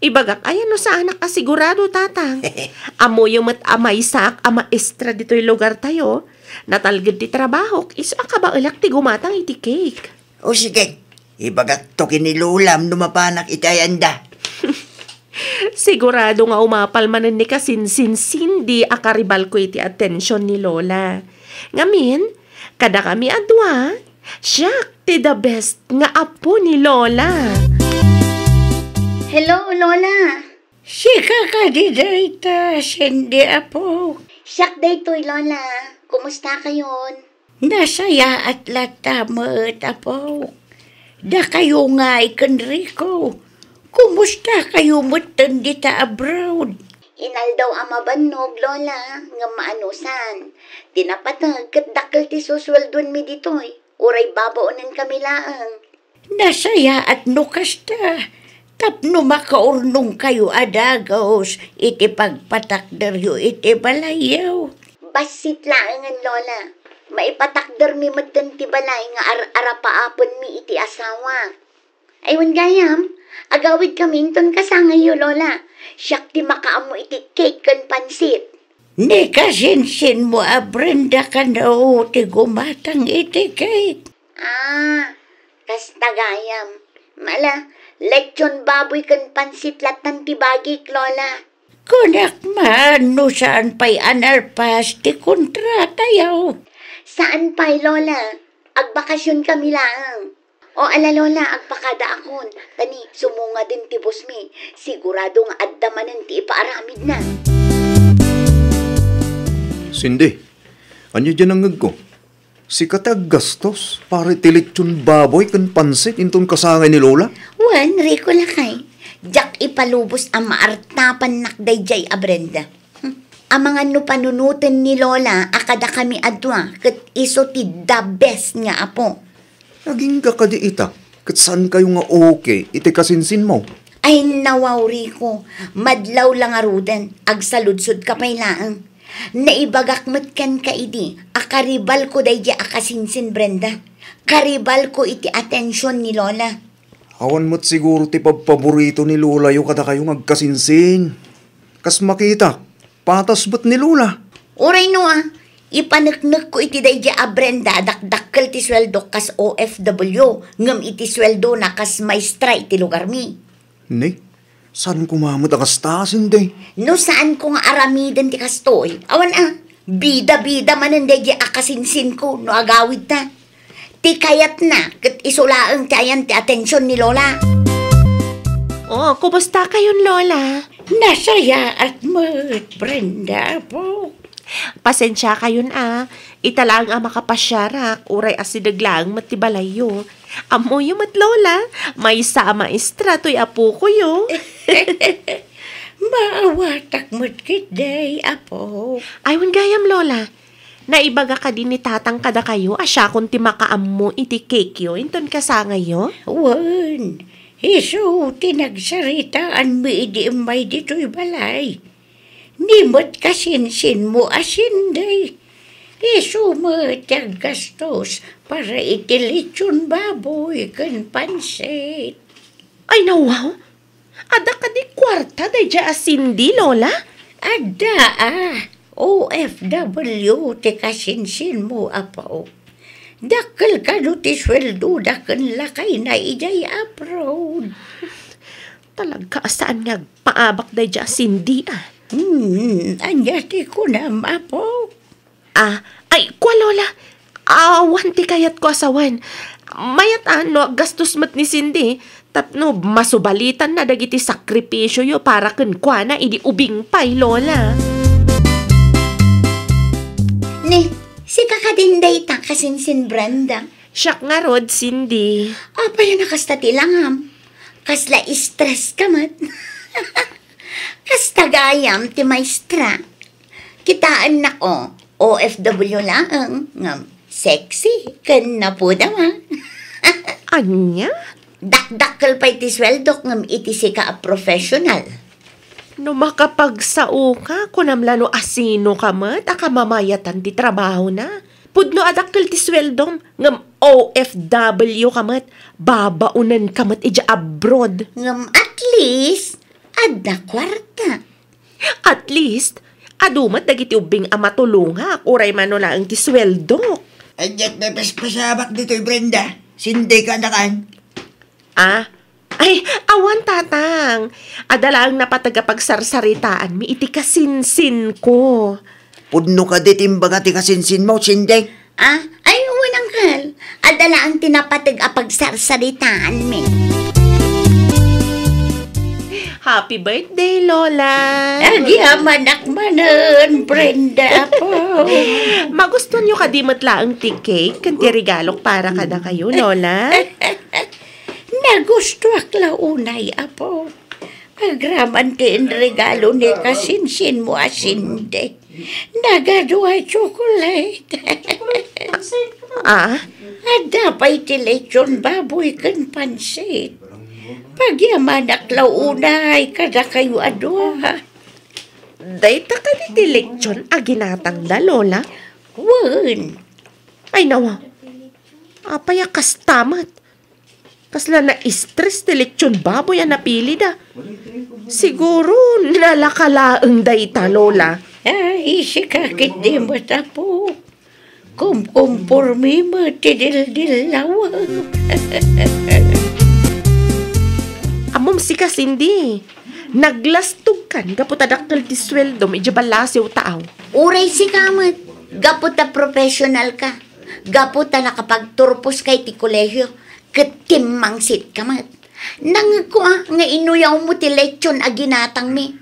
ibagak ayan no sa anak ka sigurado, tatang. Amo yung mat amay sak, ama estra dito'y lugar tayo. Natalgad ti trabaho, isa ka ba ulak ti gumatang iti cake? O sige, ibagak to kinilulam numapanak itayanda. Sigurado nga umapal manen ni kasinsin-sindi akaribal ko iti atensyon ni Lola. Ngamin, kada kami adwa, siya ti the best nga apo ni Lola. Hello, Lola. Sika ka di dayta, sindi apo. Siyak daytoy, Lola. Kumusta kayon? Nasaya at latamat apo. Da kayo nga ikan Rico. Kumusta kayo mutan dita abroad? Inal daw ang mabanog, Lola, nga maanusan. Dinapatag kat dakal ti susweldon mi ditoy. Uray babaonan kami laang. Nasaya at nukasta. Tapno makaurnong kayo adagos. Iti pagpatakder yu iti balayaw. Basit laangan, Lola. Maipatakder mi mutan ti balay nga arapaapon mi iti asawa. Aywan gayam, agawid kami ton kasangay yu, Lola. Siyak ti makaamo iti cake kan pansit. Ni kasinsin mo Brenda ka na ti gumatang iti cake. Kastagayam. Mala, lechon baboy kan pansit latan ti bagik, Lola. Kunak man, no saan pa'y anarpas ti kontrata yaw. Saan pa'y, Lola? Agbakasyon kami lang. O ala, Lola, agpakada akon. Tani, sumunga din ti boss mi. Sigurado nga addamanan ti ipaaramid na. Cindy, anyo dyan ang ko? Si katag gastos, pare tilitsyon baboy kan pansit intong kasangay ni Lola? Wan, Rico lakay. Diyak ipalubos ang maartapan nakday jay a Brenda. Ang mga no panunutin ni Lola, akada kami adwa, kat iso ti the best nga apo. Naging kakadi ita, kat saan kayo nga okay, iti kasinsin mo? Ay nawaw, Rico. Madlaw lang aruden, agsaludsod ka pay laang. Naibagak matkan ka idi. Akaribal ko day di akasinsin, Brenda. Karibal ko iti atensyon ni Lola. Awan mo't siguro ti paborito ni Lola yung kada kayo agkasinsin. Kas makita, patas ba't ni Lola? Uray no ipanaknak ko iti day di Brenda, dakdakkel ti sweldo kas OFW, ngam iti sweldo na kas maestra iti lugar mi. Ne? Saan kumamot ang kastasin day? No saan ko nga aramidan ti kastoy? Awan bida-bida mananday di akasinsin ko no agawid ta. Ti kayat na, kat isulaang tayan ti atensyon ni Lola. Oh, kumusta kayon, Lola? Nasaya at mo't, Brenda po. Pasensya kayon italang makapasyarak, uray asidaglang matibalayo. Amo yung mat, Lola, may sa maestra to'y apo ko yo. Maawatak mo't kiday, apo. Aywan gayam, Lola. Naibaga ka din ni tatang kada kayo, asya kung ti makaam mo iti cake yo, inton kasangay yo? Wan, iso tinagsaritaan mo idi may dito'y balay. Nimot kasinsin mo asinday. Iso mo tiyag gastos para itilitsyon baboy kan pansit. Ay nawaw, ada ka di kwarta day dya asindi, Lola? Ada OFW ti kasinsin mo, apo. Dakal ka no ti sweldo, dakal lakay na ijay abroad. Talaga saan nga paabak day dya asindi Anyati ko na, apo. Ay, kwa, Lola. Awan ti kayat ko asawan. Mayat gastos mat ni Cindy. Tapno, masubalitan na dagiti sakripisyo yo para kun kwa na idi ubing pay, Lola. Ne, si kakadinday ta kasinsin, Brenda. Siyak nga rod, Cindy. Apa yan nakastati lang, Kasla stress ka mat. Kastagayam ti maestra. Kitaan na ko, OFW lang, ngam, sexy, kan na po dama. Anya? Dakdakkel pa iti sweldo, ngam iti si ka professional. No makapagsao ka, kunamlano asino ka mat, akamamayatan ti trabaho na. Pudno adakkel ti sweldom, ngam OFW ka mat, babaunan ka mat ija abroad. Ngam at least, adda kwarta. At least, adumat dagiti ubing amatulunga, uray manula ang ti sweldo. Adyat na paspasabak dito'y Brenda. Sindi ka na kan. Ay, awan tatang. Adalang napatagapagsarsaриtaan mi iti kasinsin ko. Pudno ka ditimbaga ti kasinsin mo, Sindi. Ay, unang kal. Adala ang tinapatag apagsarsaritaan mi. Happy birthday, Lola! Agyaman akmanan, Brenda po. Magustuhan nyo kadimot laang ti cake, kanti regalok para kada kayo, Lola? Nagusto akla unay, apo. Agraman ti regalo ni kasinsin mo asinde. Nagaduay chocolate. Ada pa'y ti lechon baboy kan pansit. Pagyaman aklaw unay, kada kayo adwa. Dahita ka di leksyon aginatang da, Lola? Wan. Ay nawa, apaya kastamat. Kasla na stress ti leksyon baboy ang napili da. Siguro nalakalaang dahita, Lola. Ay, sikakit di mo tapo. Kumpormi mo ti dil-dilawa. Amom si Kasindi. Naglastog kan, gaputadakkel ti sweldo, medyo balasiw taaw. Uray si kamat. Gaputa professional ka. Gaputa nakapagturpos kay ti kolehyo. Katimangsit kamat. Nangako nga inuyaw mo ti lechon aginatang mi.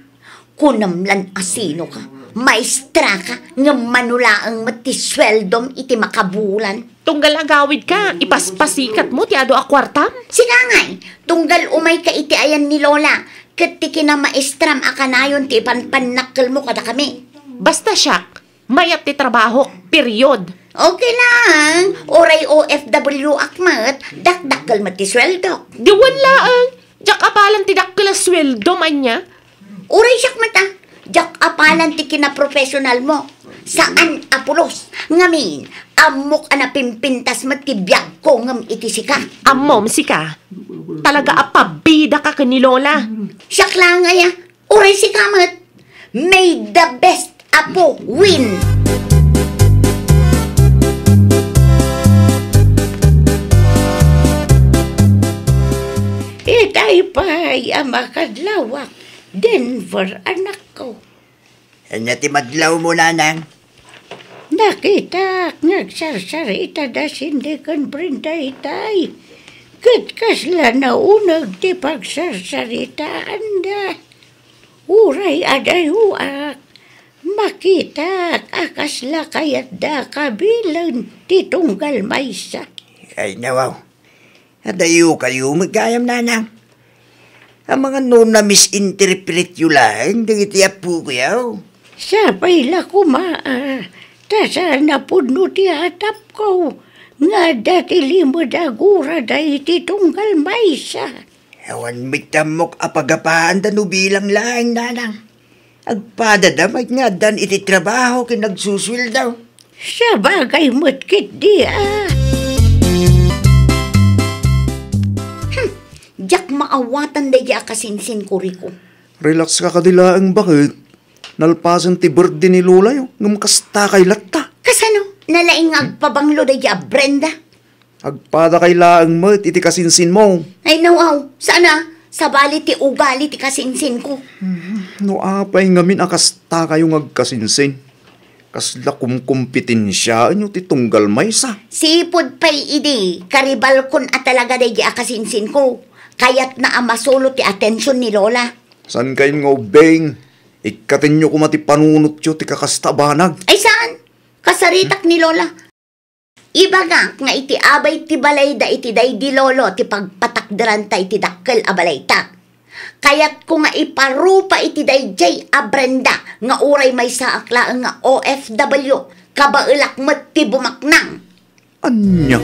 Kunamlan asino ka. Maestra ka nga manulaang mati sweldom iti makabulan. Tunggal agawid ka, ipaspasikat mo ti ado a kwartam. Sinangay, tunggal umay ka iti ayan ni Lola. Katiki na maestram akanayon ti panpanakkel mo kada kami. Basta siyak, mayat ti trabaho, period. Okay lang, oray OFW akmat, dakdakkel mati sweldo. Diwan laang, diyak apalan ti dakkel a sweldo man niya. Oray siyak mata, Jak apalan ti kinaprofesional mo. Saan apulos? Ngamin, amok pimpintas mo ti biyag ko ngam iti sika. Amom, sika. Talaga apabida ka ni Lola. Siyak lang ngaya, uray si kamat. May the best apo win. Itay pa'y amakadlawak. Denver, anak ko. Ano ti madlaw mo, nanang? Nakita, nagsarsarita da sindi kan Brenda itay. Kasla na unag ti pagsarsaritaan da. Uray aday uak. Makita akasla kayat da kabilan ti tunggal maysa. Ay, nawaw. Adayo kayo magayam, nanang. Ang mga noon na misinterpret yu lang, dagiti apo ko yaw. Sabay la kumaa. Tasa na puno ti hatap ko. Nga dati limod agura da iti tunggal maysa. Awan mitamok apagapaan da no bilang lang, nanang. Agpadadamag nga dan iti trabaho kinagsuswil daw. Sa bagay mo't di Jak maawatan da ya kasinsin ko riko. Relax ka kadilaang bakit? Nalpasan ti birthday ni Lola yung ngumkasta kay latta. Kasano? Nalaing agpabanglo da ya Brenda? Agpada kay laang mo, iti kasinsin mo. Ay nawaw, sana? Sa bali ti ugali ti kasinsin ko. No apay ngamin akasta kayong agkasinsin. Kasla kumkumpitensya nyo ti tunggal maysa. Sipod pa'y idi, karibal kun at talaga da ya kasinsin ko. Kaya't na amasolo ti atensyon ni Lola. San kayo nga ubeng? Ikatin nyo kumati panunot nyo ti kakastabanag. Ay saan? Kasaritak ni Lola. Ibaga nga iti abay ti balay da iti day di lolo ti pagpatakdaran ta iti dakkel a balay ta. Kaya't ko nga iparupa iti day jay a Brenda nga uray may saakla nga OFW kabailak met ti bumaknang. Anya?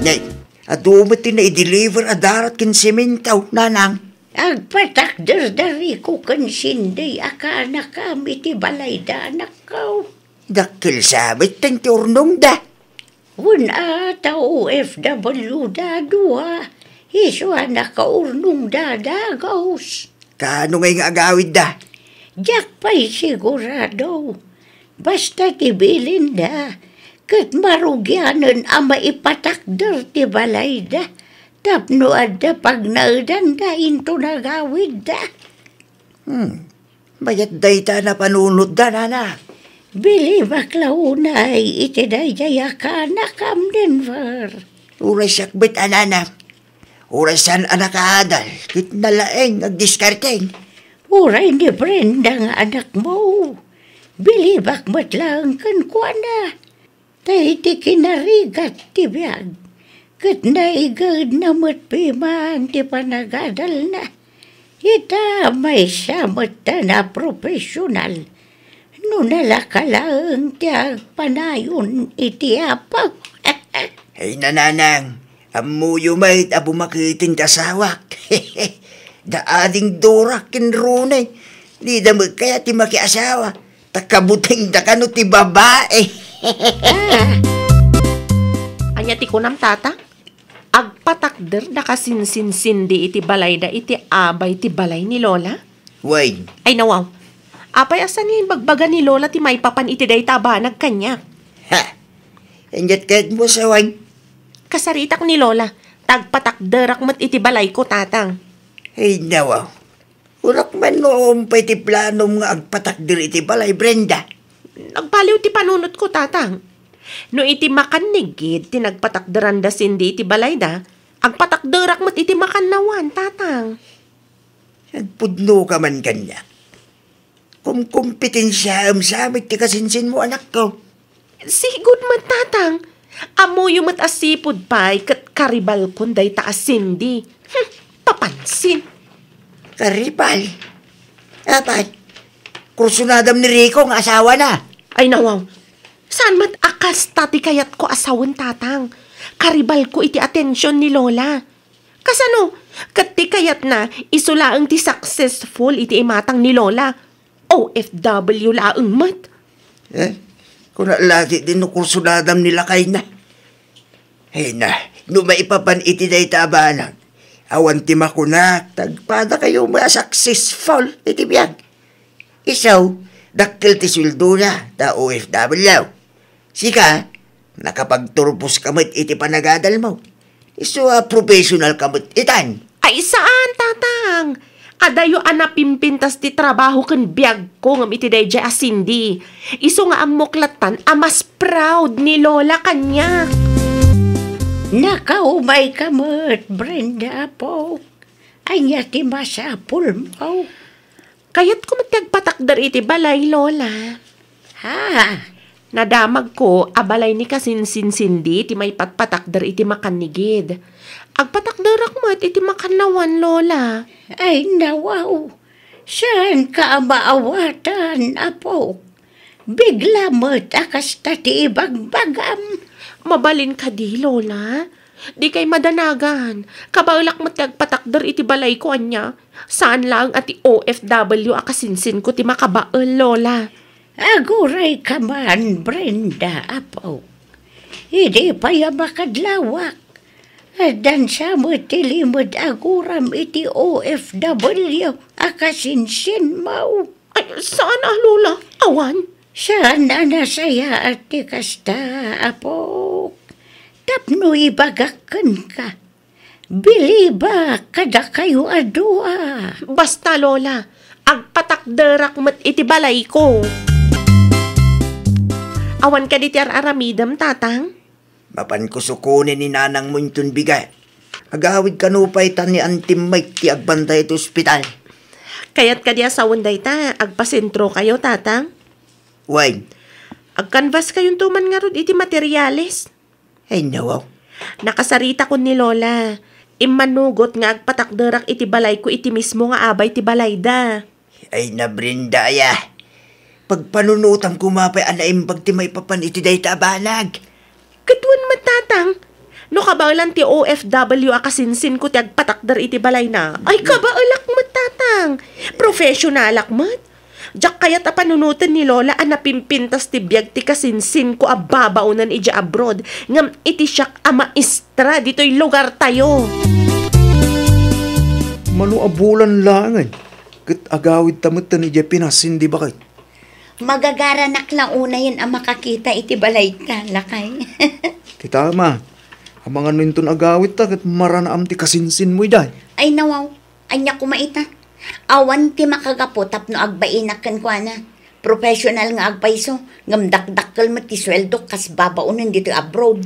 Nay, adumati na i-deliver adarat kin sementaw, nanang. Agpatakder dari ko kan sinday akana kami ti balay da anak ko. Dakil sabit tang ti urnong da. Wala ta OFW da dua. Iso anak ka urnong da dagaws. Kano ngay nga agawid da? Jak pa'y sigurado. Basta tibilin da. Kat marugyanan ang maipatakder ti balay da. Tapno adda pag naudan da into nagawid da. Bayat day ta na panunod da, nana. Bili baklaunay iti dayjaya ka nakam Denver. Uray sakbit, anana. Uray san anak adal. Kit nalaeng agdiskarteng. Uray ni Brenda nga anak mo. Bili bakmat lang kan kuana. Tay ti kinarigat ti biyag. Kat naigad na matpiman ti panagadal na. Ita may samat na profesional. No nalakalaang ti panayon iti apak. Ay nananang, amuyo may abumakitin tasawak. Daading dorak kinrunay. Di da magkaya ti makiasawa. Takabuting da kano ti babae. Anya ti kunam tata? Agpatakder da kasinsin-sindi iti balay da iti abay ti balay ni Lola? Way, Ay nawaw. Apay asan yung bagbaga ni Lola ti may papan iti day tabanag kanya. ha? Enjat kahit mo sa wang. Kasaritak ni Lola. Tagpatakderak mat iti balay ko tatang. Ay nawaw. Urak man noong pa iti planom nga agpatakdir iti balay, Brenda. Nagpaliw ti panunot ko tatang. No iti makanigid ti nagpatakderan da sindi iti balay da. Agpatakderak mat iti makannawan tatang. Nagpudno ka man kanya. Kung kompetensya samit ti kasinsin mo, anak ko. Sigud mat tatang. Amoyo mat asipod pa'y kat karibal kunday ta asindi. Papansin. Karibal. Apat. Kursunadam ni Rico ang asawa na. Ay nawaw. Saan mat akas tati kayat ko asawan tatang. Karibal ko iti atensyon ni Lola. Kasano? Kat ti kayat na isulaang ti successful iti imatang ni Lola. OFW laang mat. Kung lagi din no kursuladam nila kay na. Na, no maipapan iti day tabanang. Awan tima ko na, tagpada kayo mga successful iti biyag. Isaw, dakkel ti sweldo na, ta OFW. Sika, nakapagturbos kamot iti panagadal mo. Iso professional kamot itan. Ay saan, tatang? Adayo anapimpintas ti trabaho kan biyag ko ngam iti day jay asindi. Iso nga amuklatan, mas proud ni Lola kanya. Nakaumay kamot, Brenda po. Anya ti masapul mo. Kayat ko magtagpatakdar iti balay, Lola. Ha? Nadamag ko, abalay ni kasinsin-sindi, ti may patpatakdar iti makanigid. Agpatakdarak mo iti makanawan, Lola. Ay nawaw, saan ka maawatan, apo? Bigla mo't akas tati ibagbagam. Mabalin ka di, Lola. Di kay madanagan. Kabalak mo tagpatakdar iti balay ko anya. Saan lang ati OFW akasinsin ko ti makabaal, Lola. Aguray ka man, Brenda, apo. Hindi pa ya makadlawak. Dan sa mo tilimod aguram iti OFW akasinsin mo. Ay, saan Lola? Awan? Saan na nasaya at ti kasta, apo? Tapno ibagakan ka. Bili ba kada kayo adua? Basta, Lola. Agpatakdarak mat iti balay ko. Awan ka di ti aramidam, tatang? Mapan ko sukunin ni nanang mo itong bigay. Agawid ka nupay ta ni Auntie Mike ti agbantay ito ospital. Kayat ka di asawan day ta, agpasentro kayo, tatang? Why? Agkanvas kayong tuman nga rod iti materyales. Ay nawaw. Nakasarita ko ni Lola. Imanugot nga agpatakdarak iti balay ko iti mismo nga abay ti balay da. Ay na Brenda ya. Pagpanunutam kumapay anaimbag ti may papan iti day tabanag. Katuan matatang. No kabaulan ti OFW akasinsin ko ti agpatakdar iti balay na. Ay kabaulak matatang. Professionalak mat. Diyak kayat panunutan ni Lola napimpintas ti biyag ti kasinsin ko babaunan iti abroad. Ngam iti siyak maestra dito'y lugar tayo. Mano abulan langan. Kat agawid tamutan iti pinasin di bakit? Magagaranak lang una yan ang makakita iti balay ka, lakay. Kita ma, ang mga nintun agawid ta kat maranaam ti kasinsin mo iday. Ay nawaw, anya kumaita. Awan ti makagapo tapno agbainakan ko na. Professional nga agpaiso, ngam dakdakkel mo ti sweldo kas babaunan dito abroad.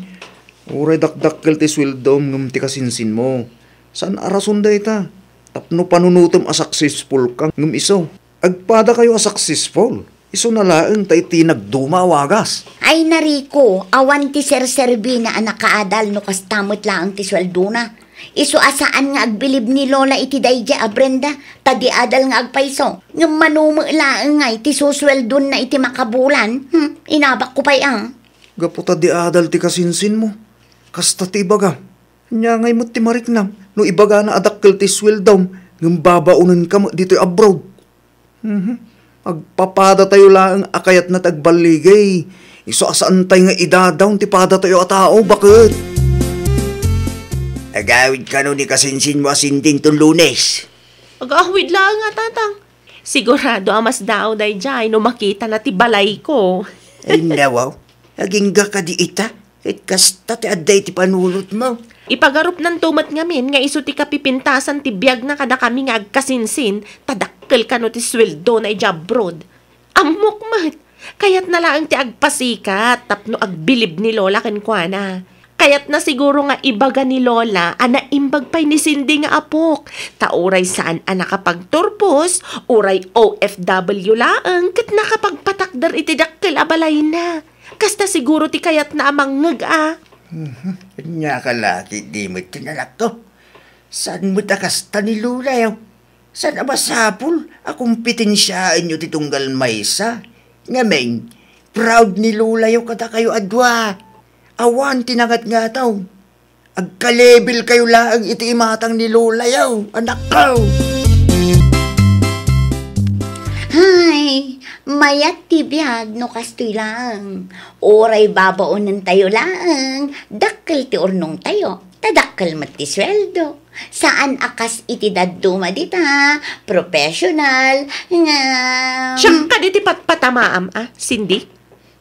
Uray dakdakkel ti sweldo ngam ti kasinsin mo. Saan arason day ta? Tapno panunutom a successful kang ngam iso. Agpada kayo a successful. Iso na laeng ta iti nagdumawagas. Ay nariko, awan ti serserbi na anak kaadal no kas tamot lang ti sweldo na. Iso asaan nga agbilib ni Lola iti dayja Brenda, tadi adal nga agpaiso. Ngam manumo laeng nga iti susweldon na iti makabulan. Inabak ko pa'y ang. Gaputa di adal ti kasinsin mo. Kasta ti ibaga. Nyangay mo ti mariknam. No ibaga na adakkel ti sweldom. Ngam babaunan ka mo dito'y abroad. Agpapada tayo laeng akayat na tagbaligay. Iso asaan tayo nga idadaw ti pada tayo a tao. Bakit? Agawid ka no ni kasinsin mo asinding ton Lunes. Agawid lang nga, tatang. Sigurado amas daw day jay no makita na ti balay ko. Ay nawaw, agingga ka di ita. It kasta ti aday ti panulot mo. Ipagarup ng tumat ngamin nga iso ti kapipintasan ti biyag na kada kami nga agkasinsin, tadakkel ka no ti sweldo na ijabrod. Amok mat, kayat na lang ti agpasikat, tapno agbilib ni Lola kenkwana. Kayat na siguro nga ibaga ni Lola, imbag pa'y ni Cindy nga apok. Tauray saan nakapagturpos, uray OFW laang, kat nakapagpatakdar iti dakkel abalay na. Kasta siguro ti kayat na amang ngag Nya ka lati, di mo tinalak to. Saan mo takasta ni Lola yaw? Saan abasapul? Akong pitinsyaan nyo titunggal maysa. Ngamen, proud ni Lola yaw kada kayo adwa. Awan tinagat nga taw. Agka-level kayo laang iti imatang ni Lola yaw, anak ko. Hay, mayat ti biyag no kastoy lang. Oray babaonan tayo lang. Dakkel ti urnong tayo. Tadakkel mat ti sweldo. Saan akas iti daduma dita? Professional. Nga... Siya ka di ti patpatamaam, Cindy?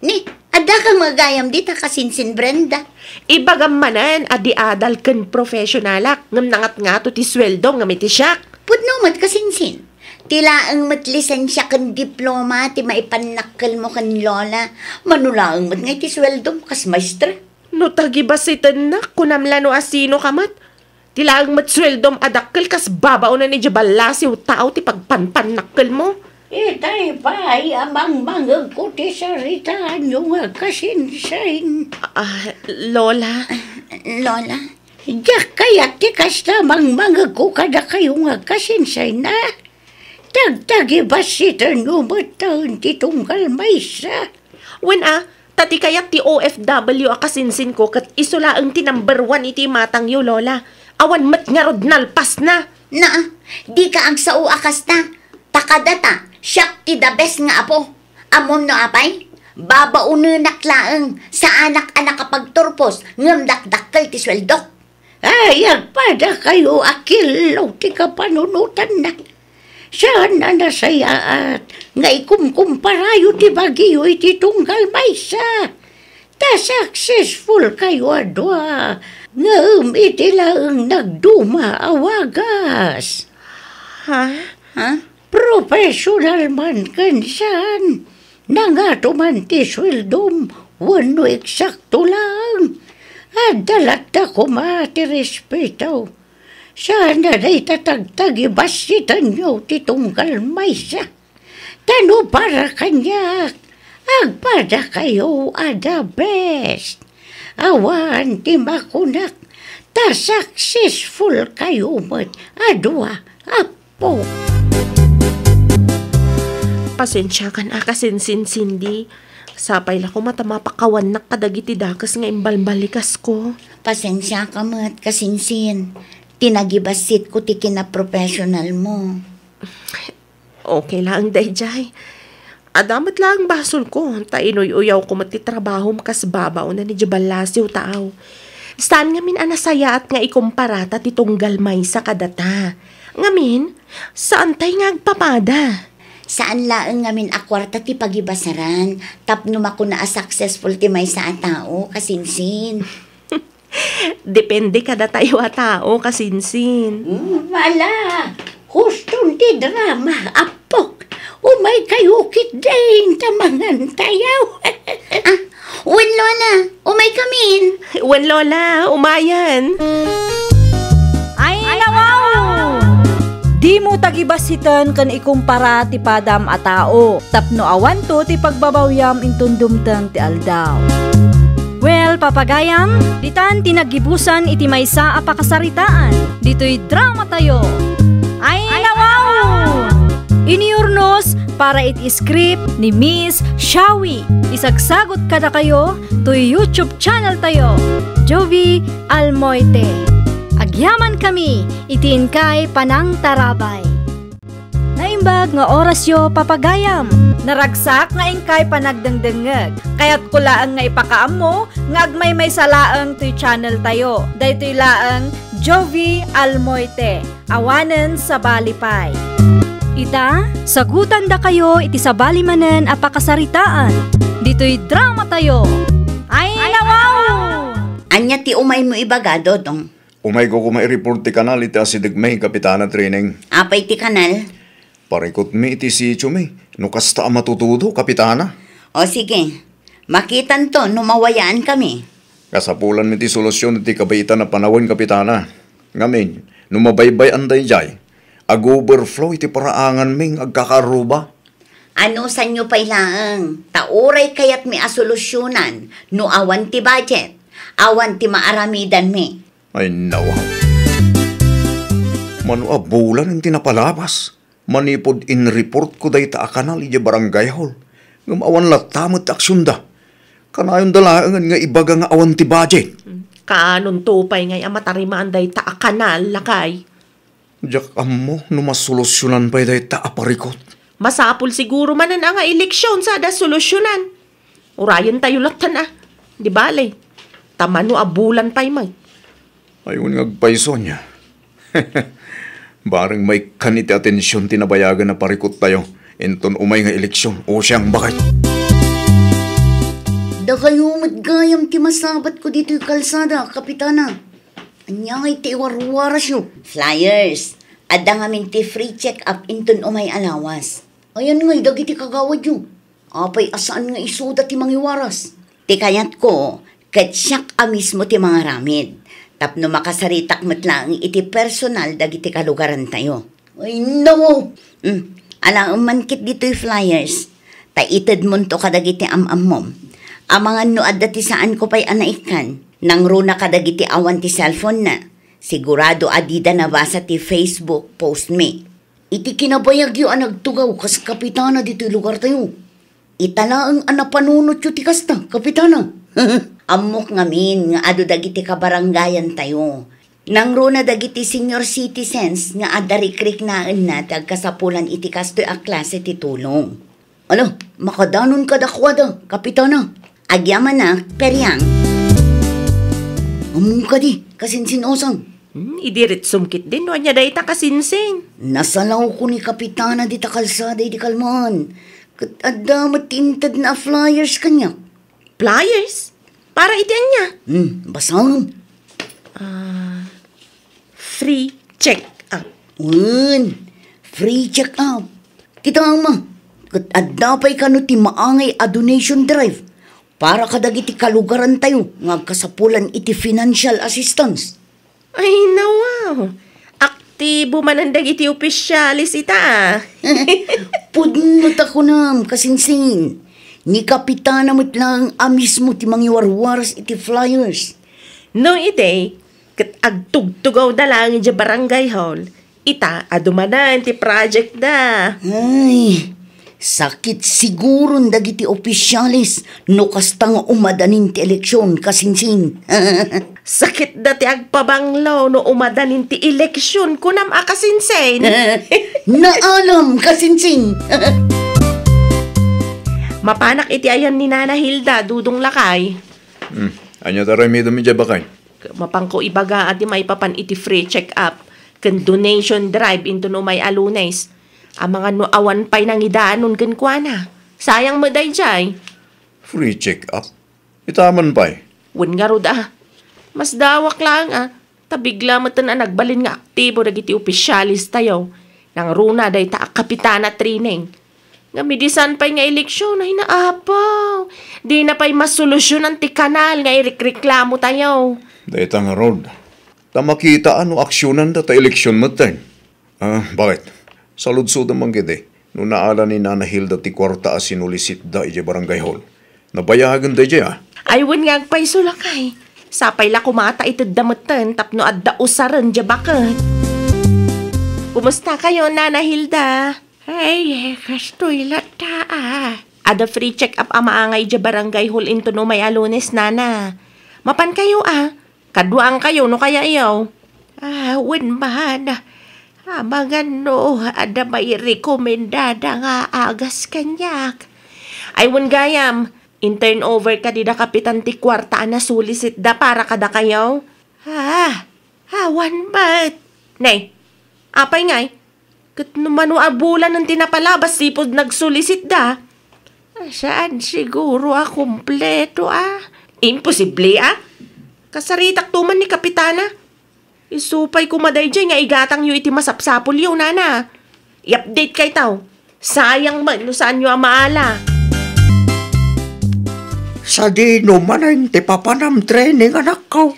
Ni, ada kang magayam dita kasinsin Brenda. Ibagam manan, adi adal ken professionalak. Ngam nangat nga to ti sweldo ngam iti siyak. Pudno mat kasinsin. Tila ang mat lisensya kan diploma ti maipanakkel mo kan lola. Manulaang mat nga iti sweldo kas maestra. No tagibasitan na, kunamla no asino kamat. Tila ang mat sweldom adakkel kas babaw na ni Jabalasiw tao ti pagpanpanakkel mo. Itay pa'y amang mangag ko ti saritaan yung kasinsain. Lola? Lola? Diyak kaya ti kasta mang mangag ko kada kayong kasinsain na. Tagtagi basitan umataon ti tunggal maysa. When tati kayak ti OFW akasinsin ko kat isulaang ti number 1 iti matang yu, Lola. Awan mat nga rod nalpas na. Na, di ka ang sao akas na. Takadata, siyak ti the best nga apo. Amom no apay, babaununak laeng sa anak-anak kapag turpos ngam dakdakkel ti sweldo. Ay, agpada kayo akilaw ti kapanunutan na. Saan na nasayaat nga ikumkumparayo ti bagiyo iti tunggal maysa. Ta successful kayo adwa. Ngam iti lang nagduma awagas. Ha? Professional man kansan. Nangato man ti sweldom, wano eksakto lang. At dalat ako mati respeto. Sana na'y tatagtagi basitan nyo ti tunggal maysa. Tano para kanyak, agpada kayo ada best. Awan ti makunak, ta successful kayo mat adwa apo. Pasensya kan akasinsin, Cindy. Sapay la ko matamapakawan na kadagiti dakas nga imbalbalikas ko. Pasensya ka mat kasinsin. Tinagibasit ko ti kina-professional mo. Okay lang, dayjay. Adamat lang basol ko. Tainoy-uyaw ko matitrabaho makas babaw na ni Jabalasiw tao. Saan ngamin anasaya at nga ikumparata ti tunggal may sa kadata. Ngamin, saan tay nga agpapada? Saan laeng ngamin akwarta ti pagibasaran, tapno mako na successful ti may sa tao, kasinsin. Depende kada tayo a tao, kasinsin. Wala, hustong ti drama, apok. Umay kayo kit din tamangan tayaw. Wen Lola, umay kamin. Wen Lola, umayan. Ay, nawaw! Di mo tagibasitan kan ikumpara ti padam a tao. Tapno awan to ti pagbabawyam intundumtang ti aldaw. Well, papagayam, ditan tinagibusan iti maysa a pakasaritaan. Dito'y drama tayo. Ay, nawaw! Iniurnos para iti script ni Miss Shawi. Isagsagot kada kayo to YouTube channel tayo, Jovi Almoite. Agyaman kami, itin kay Panang Tarabay. Naimbag nga orasyo papagayam, naragsak nga ingkay panagdengdengeg. Kaya't kulaan nga ipakaam mo, nga agmay may salaang to'y channel tayo. Daytoy laang Jovi Almoite, awanen sa balipay. Ita, sagutan da kayo iti sabali manen a pakasaritaan. Dito'y drama tayo. Ay, nawaw! Anya ti umay mo ibagado dong. Umay ko kumai-report ti kanal iti asidagmay kapitana training. Apay ti kanal? Parikot mi iti si Chumi. No kasta matutudo, kapitana. O sige, makitan to numawayaan kami. Kasapulan mi ti solusyon iti kabaitan na panawan, kapitana. Ngamin, numabaybay anday jay. Ag-overflow iti paraangan ming agkakaruba. Ano sa inyo pailaang? Tauray kayat mi asolusyonan. No awan ti budget. Awan ti maaramidan mi. Ay nawa. Manu abulan ang tinapalabas. Manipod in report ko day ta kanal ija barangay hall. Ngamawan latamot aksyon da. Kanayon dalaangan nga ibaga nga awan ti budget. Kaanon tupay ngay amatarimaan day ta kanal lakay. Diyak amo, numasolusyonan pa'y day ta aparikot. Masapul siguro manan ang eleksyon sa da solusyonan. Urayan tayo latan Di bale. Tamano abulan pa'y may. Ayun ngagpaiso niya. Barang may kaniti atensyon tinabayagan na parikot tayo. Enton umay nga eleksyon. O siyang bakit? Da kayo matgayam ti masabat ko dito yung kalsada, Kapitana. Anyangay ti warwaras yun. Flyers. Ada nga minti free check-up inton umay alawas. Ayan nga'y dagiti kagawad yun. Apay asaan nga isuda ti mangiwaras. Ti kayat ko, katsyak mismo ti mga ramid. Tapno makasaritak matlang iti personal dagiti kalugaran tayo. Ay, no! Alang umankit dito yung flyers. Taitid mo to kadagiti am-am mom. Amangan no adda ti saan ko pa'y anaikan. Nang runa kadagiti awan ti cellphone na. Sigurado adida nabasa ti Facebook post me. Iti kinabayag yu nagtugaw kas Kapitana dito yung lugar tayo. Italaang anapanunot yu ti kasta, Kapitana. Amok ngamin nga ado dagiti kabarangayan tayo. Nang runa dagiti senior citizens nga adarikrik naan na tagkasapulan iti kastoy a klase ti tulong. Ano, makadanon ka dakwada, Kapitana. Agyaman na, peryang. Among ka di, kasinsinosang. Idirit sumkit din, wanya da ita kasinsin. Nasalaw ko ni Kapitana di takalsada di kalman. Kat ada matintad na flyers kanya. Flyers? Para itian niya. Basang. Free check-up. Free check-up. Kita ma, kat ada pa'y kano ti maangay a donation drive. Para kadagiti kalugaran tayo, nga kasapulan iti financial assistance. Ay, wow. Aktibo manandag iti opisyalis ita. Pudnot ako nam, kasinsin. Ni Kapitana mo't lang mismo ti mangiwarwaras iti flyers. No ide, kat agtugtugaw da lang iti barangay hall. Ita, adumanan ti project da. Ay, sakit siguro dagiti opisyalis no kasta nga umadanin ti eleksyon, kasinsin. Sakit da ti agpabanglaw no umadanin ti eleksyon kunam akasinsin. Naalam, kasinsin. Mapanak iti ayan ni Nana Hilda, dudong lakay. Anya taray mi dumi bakay. Mapangko ibaga at may papan iti free check-up. Kan donation drive into no may alunes. Ang mga no awan pa'y nangidaanon kan kuana. Sayang mo day jay. Free check-up? Itaman pa'y. Wen nga rod Mas dawak lang Tabigla mo na nagbalin nga aktibo dagiti opisyalis tayo. Nang runa day ta Kapitana training. Nga midisan pa'y nga eleksyon ay naapaw. Di na pa'y masolusyonan ti kanal nga ireklamo tayo. Dahita nga rod. Tamakita aksyonan da ta eleksyon mo tayo. Bakit? Saludsod naman gede. No naala ni Nana Hilda ti kwarta sinulisit da ije barangay hall. Nabayagan da ije Ay wen nga agpay sulakay. Sapay la kumata itid damutan tapno adda usaran ije bakit. Kumusta kayo, Nana Hilda? Ay, kastoy lata Ada free check-up maangay ije barangay hall into no may alunes, Nana. Mapan kayo Kaduang kayo no kaya iyaw. Wen man. Magano, ada may rekomendada nga agas kanyak. Ay wen gayam, in-turn over ka di da kapitan ti kwarta na sulisit da para kada kayo. Wan bat. Nay, apay ngay, kat naman abulan ng tinapalabas sipod nagsulisit da. Saan siguro kumpleto Imposible Kasaritak tuman ni Kapitana. Isupay kumaday dyan nga igatang yu iti masapsapol yu, Nana. I-update kay tao. Sayang man no saan yu maala. Sa di naman ang ti papanam training anak ko.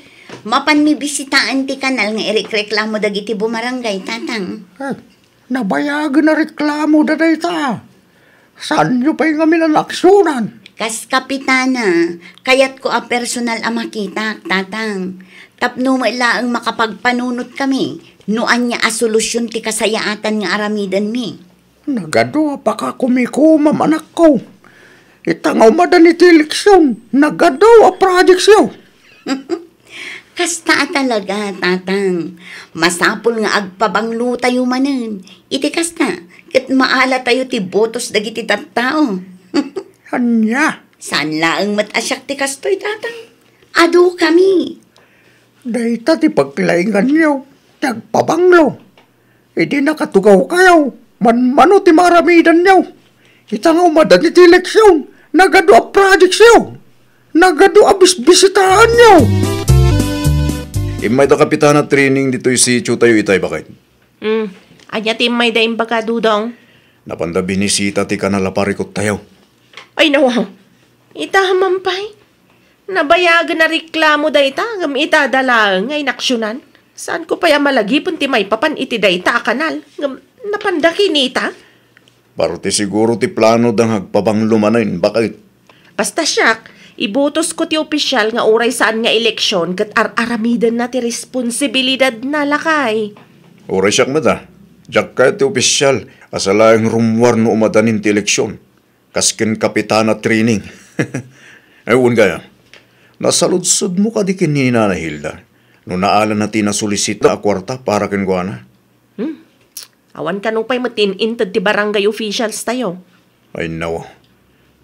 Mapan mi bisitaan ti kanal nga ireklamo dagiti bumarangay, tatang. Nabayagan na reklamo da dayta. Saan nyo pa'y nga minalaksyonan? Kas Kapitana, kayat ko personal makita, tatang. Tapno mo ilaang makapagpanunot kami, noan niya solusyon ti kasayaatan nga aramidan mi. Nagado pa ka kumikumam anak ko. Itangaw madan iti eleksyon, nagado project siyo. Kasta talaga, tatang. Masapol nga agpabanglo tayo manen. Iti kasta, kat maala tayo ti botos dagiti tattao. Anya, Saan laang matasyak ti kastoy, tatang? Ado kami. dahita ti paglaingan niyo, nagpabanglo. Hindi nakatugaw kayo, manmano ti maramidan niyo. Ita nga umadan iti eleksyon, nagado a project siyo, nagado a bisbisitaan niyo. Imay ta kapitana training dito si tayo itay bakit? Anya ti may daing baka dudong. Napanda binisita ti kanalaparikot tayo. Ay nawaw, itahamampay. Nabayagan na reklamo dayta, ngam itadalang ngay naksyonan. Saan ko paya malagipon ti may papan iti dayta kanal, ngam napanda kinita. Parte siguro ti plano dang hagpabanglo manayin bakit? Basta siyak, ibutos ko ti opisyal nga oray saan nga eleksyon kat aramidan na ti responsibilidad na lakay. Oray siyak mata. Diyak kayo ti opisyal, asalayang rumwar no umadanin ti eleksyon. Kaskin kapitana training. Ewan kaya, nasaludsod mo ka di kinina na Hilda. No naalan na tinasulisita a kwarta para kengwana. Awan ka nung pa'y matinintad ti barangay officials tayo. Ay nawa,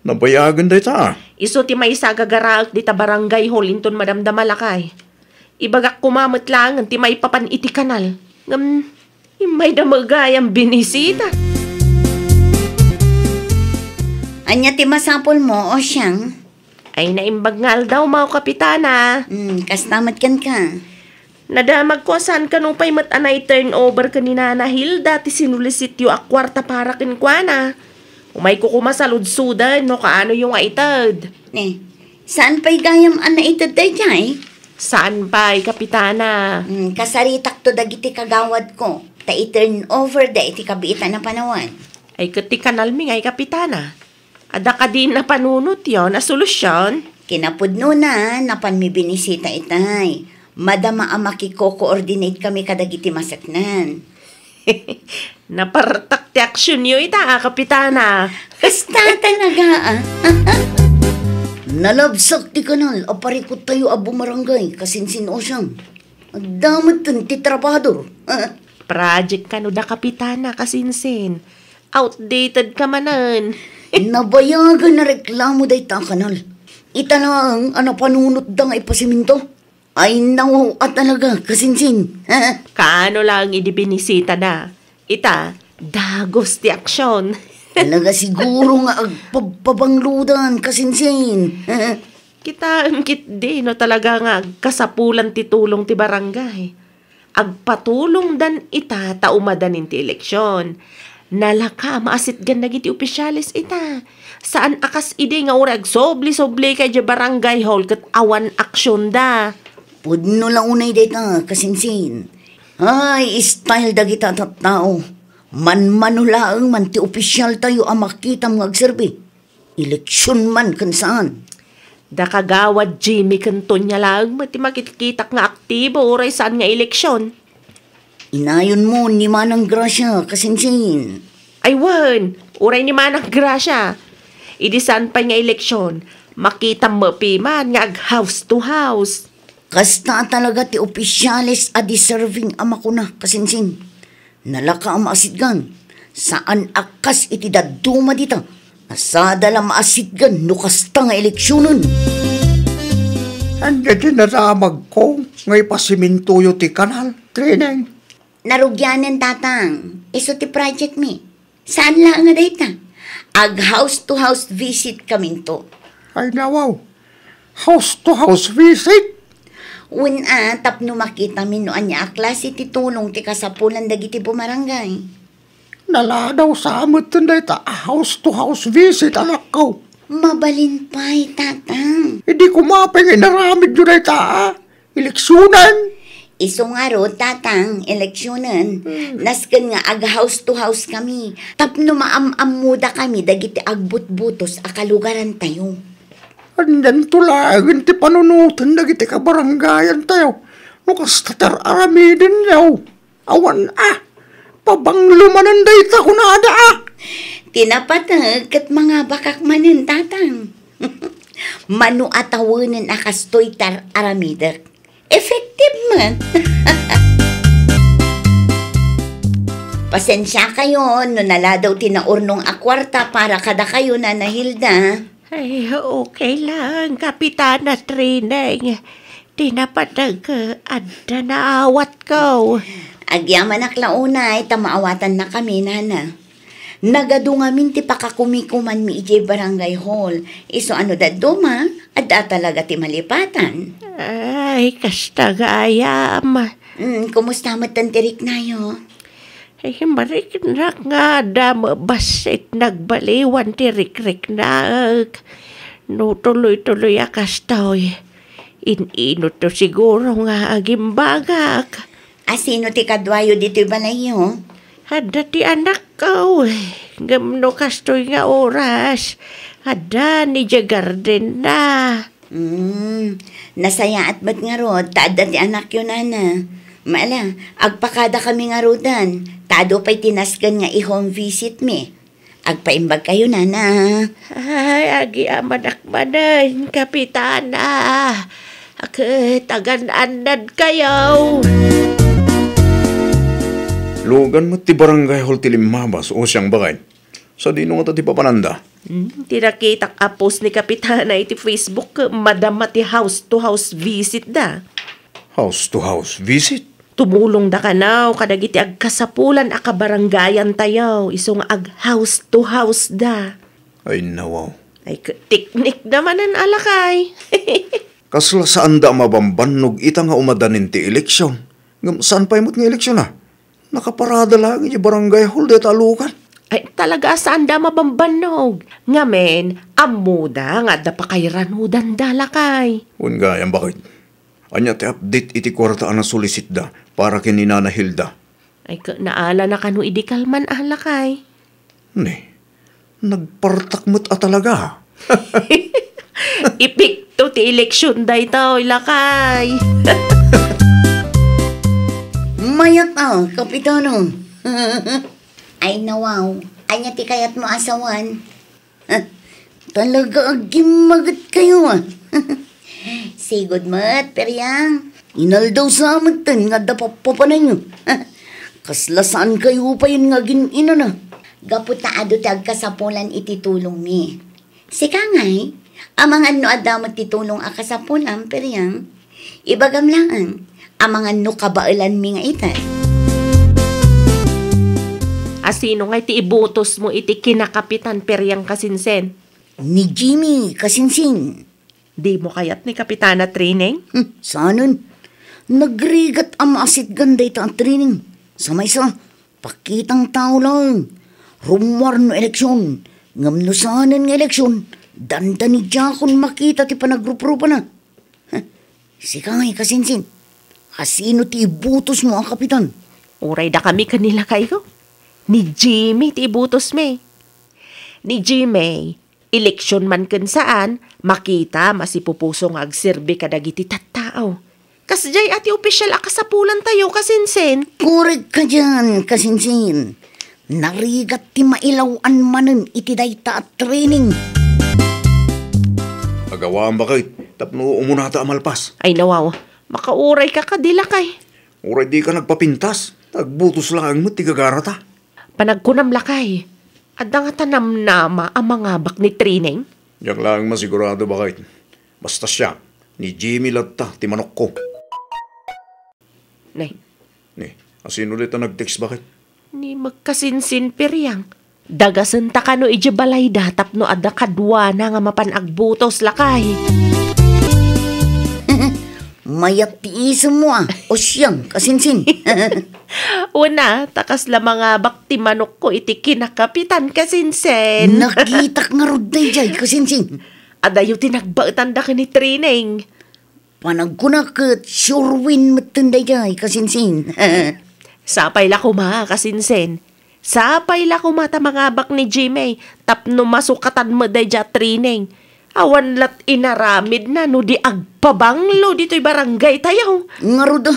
nabayagan day ta. Iso ti may sagagaraak di ta barangay hall inton madamdamalakay. Ibagak kumamot lang ti may papan iti kanal. Ngam, may damagayang binisita. Anya ti masapol mo, o siyang? Ay naimbagngal daw mga kapitana. Kastamat kan ka. Nadamag ko saan ka nung pa'y matanay turnover ka ni Nana Hilda ti sinulisityo a kwarta para kinkwana. Umay ko kumasaludsudan no kaano yung aitad. Saan pa'y gayam ana itad day jay? Saan pa'y kapitana? Kasaritak to dagiti kagawad ko. Ta i-turnover da iti kabitan na panawan. Ay kati kanal mi ngay kapitana. Ada ka din na panunot yon na solusyon. Kinapudno na napan mi binisita itay. Madama makiko-coordinate kami kadagiti masaknan. Napartak ti aksyon nyo ita, kapitana. Kasta talaga, Nalabsak ti kanal, aparikot tayo abo marangay, kasinsin o siyang. Agdamot ti trabador. Project ka no da, kapitana, kasinsin. Outdated ka manan. Nabayagan na reklamo day ta kanal. Ita lang, panunot da nga ipasiminto. Ay nawaw at talaga, kasinsin. Kaano lang idibinisita na. Ita, dagos ti aksyon. Talaga siguro nga agpabangludan, kasinsin. Kita kit di no talaga nga kasapulan ti tulong ti barangay. Agpatulong dan ita taumadanin ti eleksyon. Nalaka maasit gan nagiti opisyalis ita. Saan akas ide nga urag sobli-sobli kay di barangay hall kat awan aksyon da. Pudno lang unay data, kasinsin. Ay, style dagita tao. Man-manulaang man ti opisyal tayo ang makita mga agserbi. Eleksyon man kan saan. Da kagawad Jimmy kanton niya lang mati makitkitak nga aktibo oray saan nga eleksyon. Inayon mo ni Manang Gracia, kasinsin. Ay wan, oray ni Manang Gracia. Idi saan pa nga eleksyon, makita mo piman nga house to house. Kasta talaga ti opisyalis a deserving ama ko na, kasinsin. Nalaka ang maasitgan. Saan akas iti daduma dita? Asada lang maasitgan no kasta nga eleksyonon. Anya din naramag ko, ngay pasimintuyo ti kanal, training. Narugyanan tatang. Iso ti project mi. Saan lang nga data? Ag house to house visit kami to. Ay nawaw, house to house visit. Tapno makita min no anya a klase ti tulong ti kasapulan dagiti bumarangay. Naladaw sa amot tunday ta house to house visit anak ko. Mabalin pa'y tatang. Hindi ko mapingin naramid yun ay ta eleksyonan. Iso nga ro, tatang, eleksyonan. Nasken nga ag house to house kami. Tapno maam-amuda kami dagiti agbut-butos akalugaran tayo. Andan tulagan ti panunutan dagiti kabaranggayan tayo. Nukas tatar aramidin yaw. Awan pabanglumanan day ta kunada Tinapatag kat mga bakak manin, tatang. Manu atawanan akastoy tar aramidak. Effective man. Pasensya kayo, no nala daw tinaurnong akwarta para kada kayo na Hilda. Ay, okay lang, Kapitana Trineng. Di na adda na awat ko. Agyaman aklaunay, tamaawatan na kami, nana. Nagadungamin ti pakakumikuman mi ije barangay hall. Iso ano daduma, adda talaga ti malipatan. Ay, kasta gayam. Kumusta matantirik na yo? Ay, marik na nga da mabasit nagbaliwan ti rik-rik na. No tuloy-tuloy akastoy. In-ino to siguro nga agimbagak. Sino ti kadwayo dito'y balayo? Hada ti anak ko. Gamno kastoy nga oras. Hada ni Jagarden na. Nasaya at ba't nga rod, taada ti anak yun, nana. Maala, agpakada kami nga rodan. Tado pa'y tinasgan nga i-home visit mi. Agpaimbag kayo, nana. Ay, agi amanak-manan, Kapitana. Tagan-anad kayo. Lugan mo ti barangay hall ti Limabas o siyang bakay. Sa dino nga ti papananda. Tinakitak apos ni Kapitana iti Facebook, madama ti house-to-house visit da. House-to-house visit? Tumulong da ka now, kadagiti agkasapulan akabaranggayan tayo, isong ag house-to-house da. Ay nawaw. Ay, tiknik naman ang alakay. Kasla saan da mabambanog ita nga umadanin ti eleksyon. Saan pa imot nga eleksyon na? Nakaparada lang yung barangay hall de talukan. Ay, talaga saan da mabambanog? Ngamen, amuda nga da pa kay ranudan dalakay. Gayam bakit? Anya ti update iti kwartaan na solicit da para kini Nana Hilda. Ay, naala na kanu idikalman alakay. Ne, nagpartak mo't talaga. Ipikto ti eleksyon day tao, ilakay. Mayat Kapitano. Ay nawaw, anya ti kayat mo asawan. Talaga agimagat kayo Sigod mat, peryang. Inaldaw sa amatan nga dapapapanay nyo. Kaslasaan kayo pa yun nga ginina na. Gaputaado tag kasapulan iti tulong mi. Sika ngay, amang ano adamat ti tulong akasapulan, peryang. Ibagam lang, amang ano kabailan mi nga itan. Asino nga iti ibutos mo iti kinakapitan peryang kasinsen? Ni Jimmy Kasinsin. Di mo kayat ni Kapitana Trineng? Sanon, nagrigat ang maasit ganday ta ang training. Sa may sa, pakitang tao lang. Rumwar no eleksyon. Ngamno saanan ng eleksyon. Danda ni Jakon makita ti panagruprupa na. Sika ngay Kasinsin. Asino ti ibutos mo ang kapitan? Uray da kami kanila kayo. Ni Jimmy ti ibutos me. Ni Jimmy, eleksyon man kun saan, makita masipupusong agserbi kadagiti tattao. Kasjay ati opisyal akasapulan tayo kasinsin. Korek ka dyan, Kasinsin. Narigat ti mailawan manen iti dayta at training. Agawaan bakit? Tapno umunata amalpas. Ay nawaw, makauray ka kadila kay. Uray di ka nagpapintas. Tagbutos lang mo tigagarata. Panagkunam lakay. At nga tanam nama ang mga bak ni Trineng? Diyak lang masigurado bakit. Basta siya, ni Jimmy Latta, ti manok ko. Nay. Asin ulit na nag-text bakit? Ni magkasinsin peryang. Dagasan ta ka no ije balay datap no adda kadwa na nga mapanagbutos lakay. Mayat ti isa mo o siyang Kasinsin. Una, takas la mga bakti manok ko iti kinakapitan kasinsen. Nakitak nga rod na ijay Kasinsin. Adayo tinagbautan da ka ni Trineng. Panagkunakot, sure win matanda ijay Kasinsin. Sapay la kuma kasinsen. Sapay la kuma ta mga bak ni Jimmy. Tapno masukatan mo da ja Trineng. Awan lat inaramid na no di agpabanglo dito'y barangay tayo. Nga rod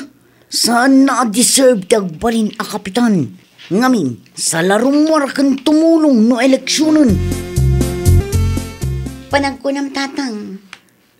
saan na deserve tagbalin a kapitan? Ngamin, sa larong warakan tumulong no eleksyonon. Panagkunam tatang,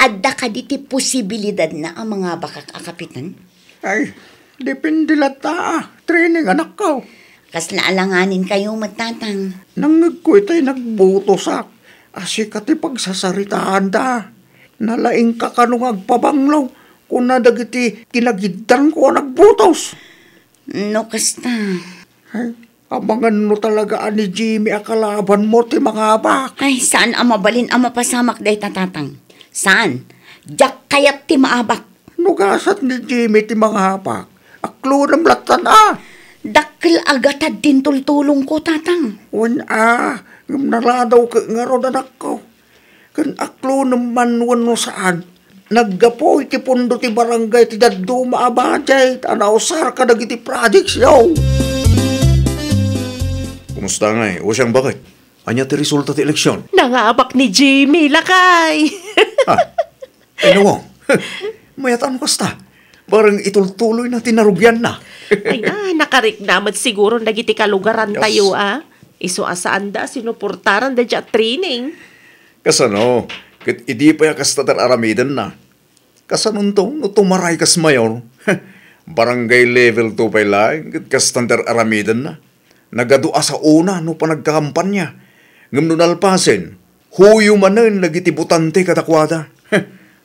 adda ka diti posibilidad na ang mga bakak akapitan? Ay, depende lata. Training anak ko. Kas naalanganin kayo matatang. Nangag ko itay nagbutosak. Asikat pagsasaritaan da. Nalaing ka kanong agpabanglaw. Kung nadagiti kinagiddan ko nagbutos. No, kasta. Ay, abangan mo talaga ani Jimmy akalaban mo ti mga bak. Ay, saan ang mabalin ang mapasamak day tatatang? Saan? Diyak kayat ti maabak. Nugasat ni Jimmy ti mga bak. Aklo ng latan Dakil agatad din tultulong ko, tatang. Naladaw ka nga ron anak ko. Kan aklo naman wano saan. Naggapo iti pundo ti barangay ti daddo maabajay. Anausar ka nagiti projects yaw. Kumusta nga O siyang bakit? Anya ti resulta ti eleksyon? Nangaabak ni Jimmy, lakay. Ano mo? Mayatan kasta. Barang itultuloy na tinarugyan na. Ay nakarik naman siguro nagiti kalugaran tayo, Iso asaan da, sinuportaran da dya training. Kasano, kat idi pa ya kastatar aramidan na. Kasanuntong, no tumaray kas mayor. Barangay level 2 pa lang, kat kastantar aramidan na. Nagadua sa una, no panagkakampanya. Ngam no nalpasin, huyo manan lagi ti butante katakwada.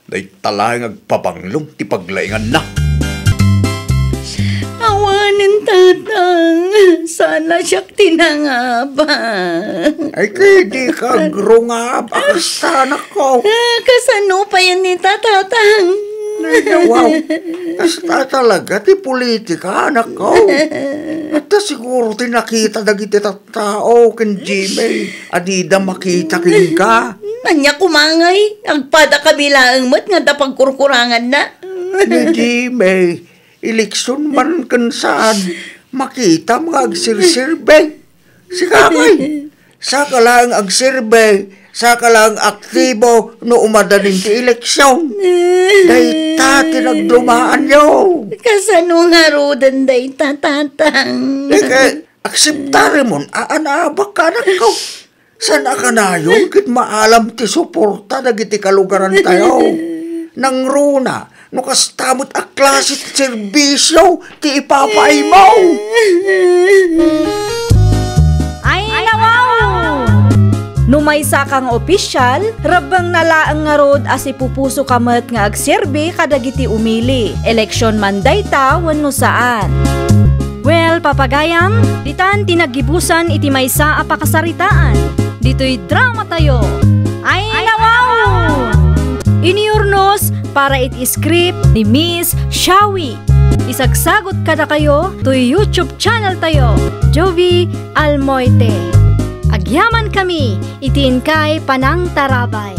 Day talang agpapanglong, ti paglaingan na. Awanin, tatang. Sana siyak tinangaba. Ay, kaya ka grungab. Akasta anak ko. Kasano pa yan ni tatatang? Wow. Kasta talaga ti politika anak ko. At siguro tinakita dagiti tao ken Jimmy. Adida makita kin ka. Anya kumangay. Agpada kabilaang mat nga dapagkurkurangan na. Ni Jimmy, eleksyon man kan saan makita mga agsirsirbay. Sikakay. Saka lang agsirbe, saka lang aktibo no umadanin ti eleksyon. Day tati nagdumaan yo. Kasano nga rodan day tatatang? Akseptare mon, aanabak ka anak ko. Sana ka na yun, kit maalam ti suporta dagiti kalugaran tayo. Nang runa, no kastamot a klase ti serbisyo, ti ipapay mo. Ay, nawaw! Numaysa kang opisyal, rabang nalaang nga rod as ipupuso kamat nga agserbe kadagiti umili. Eleksyon man dayta wenno saan. Well, papagayam, ditan tinagibusan iti maysa a pakasaritaan. Dito'y drama tayo. Ay, nawaw! Iniurnos para iti script ni Miss Shawi. Isagsagot kada kayo to YouTube channel tayo, Jovi Almoite. Agyaman kami, itiin kay Panang Tarabay.